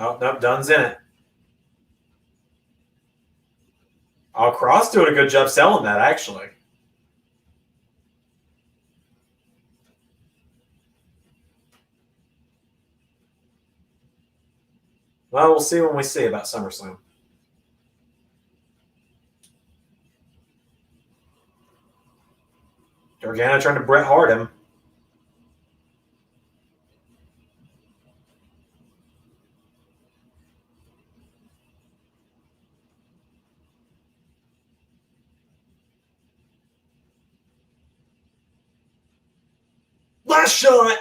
Oh, no, Dunn's in it. Oh, Cross doing a good job selling that, actually. Well, we'll see when we see about SummerSlam. Gargano trying to Bret Hart him. Last shot.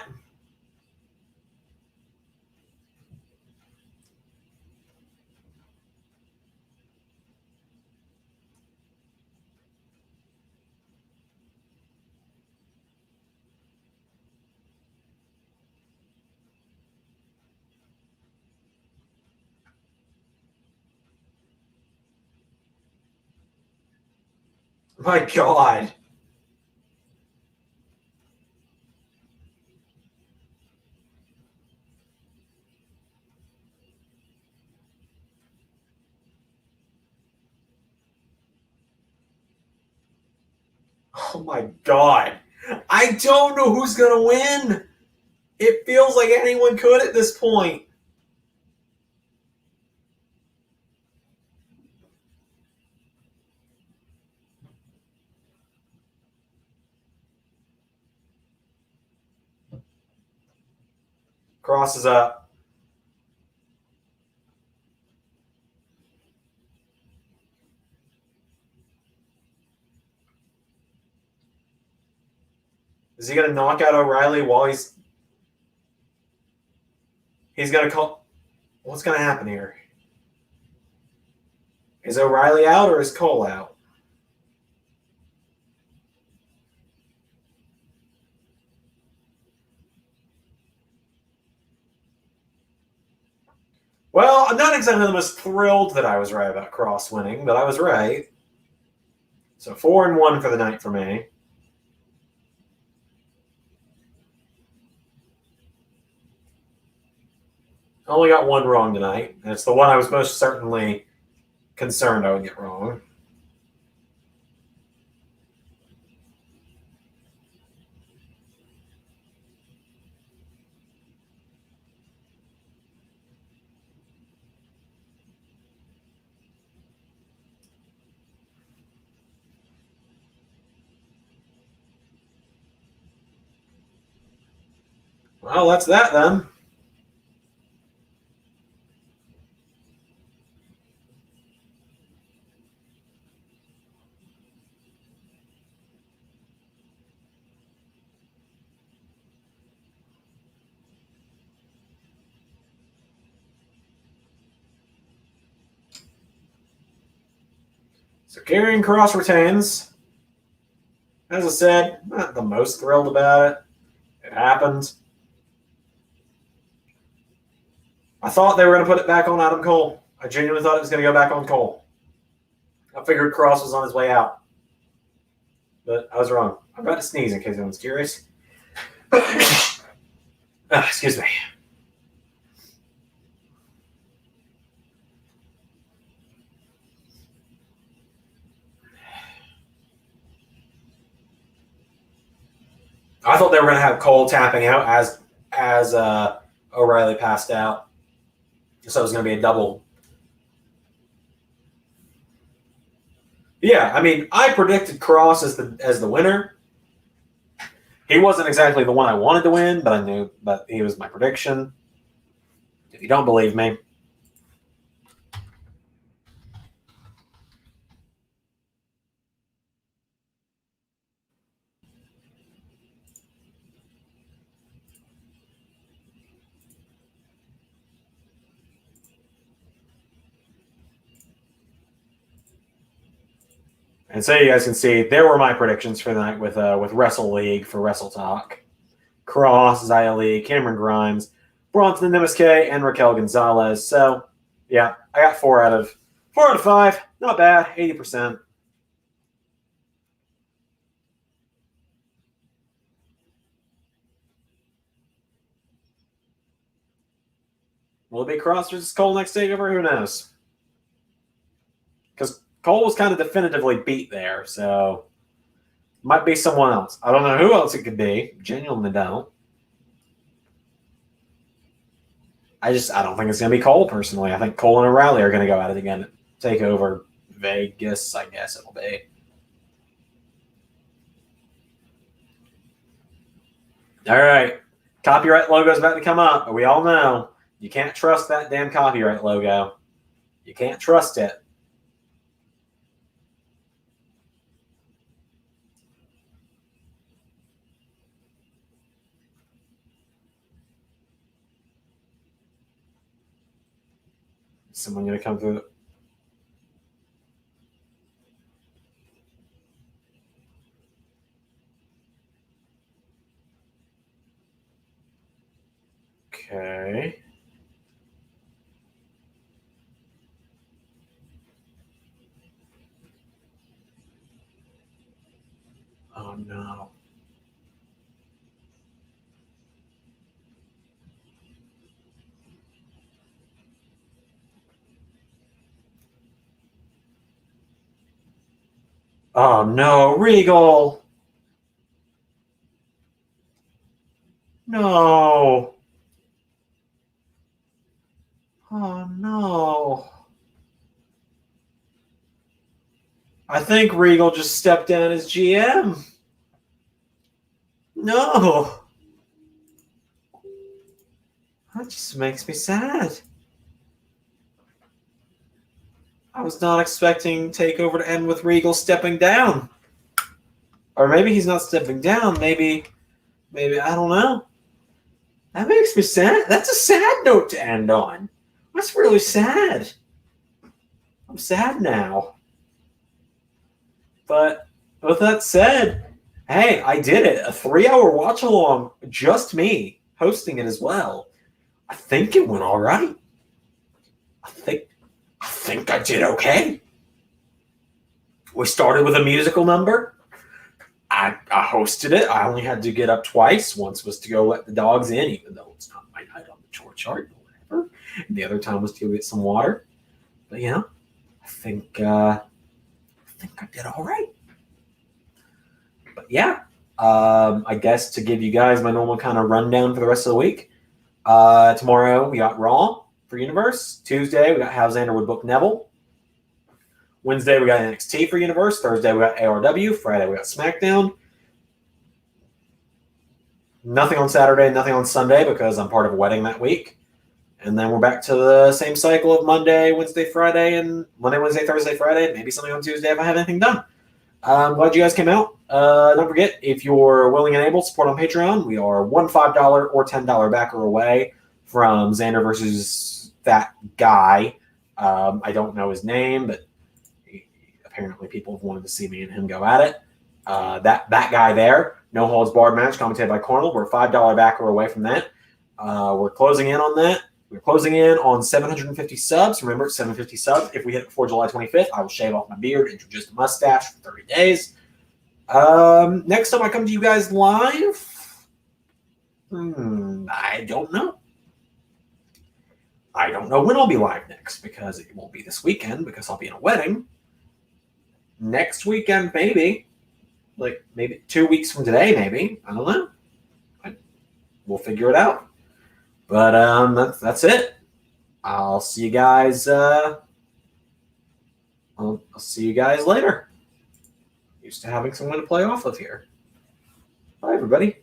My God. Oh my God. I don't know who's going to win. It feels like anyone could at this point. Cross is up. Is he going to knock out O'Reilly while he's going to call? What's going to happen here? Is O'Reilly out or is Cole out? Well, I'm not exactly the most thrilled that I was right about Cross winning, but I was right. So 4-1 for the night for me. I only got one wrong tonight, and it's the one I was most certainly concerned I would get wrong. Well, that's that then. So Karrion Kross retains. As I said, not the most thrilled about it. It happened. I thought they were going to put it back on Adam Cole. I genuinely thought it was going to go back on Cole. I figured Kross was on his way out. But I was wrong. I'm about to sneeze in case anyone's curious. Excuse me. I thought they were going to have Cole tapping out as O'Reilly passed out. So it was going to be a double. Yeah, I mean, I predicted Kross as the winner. He wasn't exactly the one I wanted to win, but he was my prediction. If you don't believe me. And so you guys can see, there were my predictions for the night with Wrestle League for Wrestle Talk. Kross, Xia Li, Cameron Grimes, Bronson Namaske, and Raquel Gonzalez. So, yeah, I got 4 out of 5. Not bad, 80%. Will it be Kross versus Cole next takeover? Who knows? Because Cole was kind of definitively beat there, so might be someone else. I don't know who else it could be. Genuinely don't. I don't think it's going to be Cole, personally. I think Cole and O'Reilly are going to go at it again. Takeover Vegas, I guess it'll be. All right. Copyright logo's about to come up, but we all know you can't trust that damn copyright logo. You can't trust it. someone going to come through? Okay. Oh, no. Oh, no. Regal. No. Oh, no. I think Regal just stepped down as GM. No. That just makes me sad. I was not expecting TakeOver to end with Regal stepping down. Or maybe he's not stepping down. Maybe, I don't know. That makes me sad. That's a sad note to end on. That's really sad. I'm sad now. But with that said, hey, I did it. A 3-hour watch along, just me hosting it as well. I think it went all right. I think I did okay. We started with a musical number. I hosted it. I only had to get up twice. Once was to go let the dogs in, even though it's not my night on the chore chart or whatever. And the other time was to go get some water. But I think I did all right. But yeah, I guess to give you guys my normal kind of rundown for the rest of the week. Tomorrow we got Raw for Universe. Tuesday we got how Zander would book Neville. Wednesday we got NXT for Universe. Thursday we got ARW. Friday we got SmackDown. Nothing on Saturday, nothing on Sunday because I'm part of a wedding that week. And then we're back to the same cycle of Monday, Wednesday, Friday, and Monday, Wednesday, Thursday, Friday. Maybe something on Tuesday if I have anything done. I'm glad you guys came out. Don't forget, if you're willing and able, support on Patreon. We are one $5 or $10 backer away from Zander versus that guy. I don't know his name, but apparently people have wanted to see me and him go at it. That guy there, no holds barred match, commentated by Cornell. We're a $5 backer away from that. We're closing in on that. We're closing in on 750 subs. Remember, it's 750 subs. If we hit it before July 25th, I will shave off my beard, introduce a mustache for 30 days. Next time I come to you guys live, I don't know. I don't know when I'll be live next because it won't be this weekend because I'll be in a wedding. Next weekend, maybe. Like maybe 2 weeks from today, maybe. I don't know. We'll figure it out. But that's it. I'll see you guys. I'll see you guys later. Used to having someone to play off of here. Bye, everybody.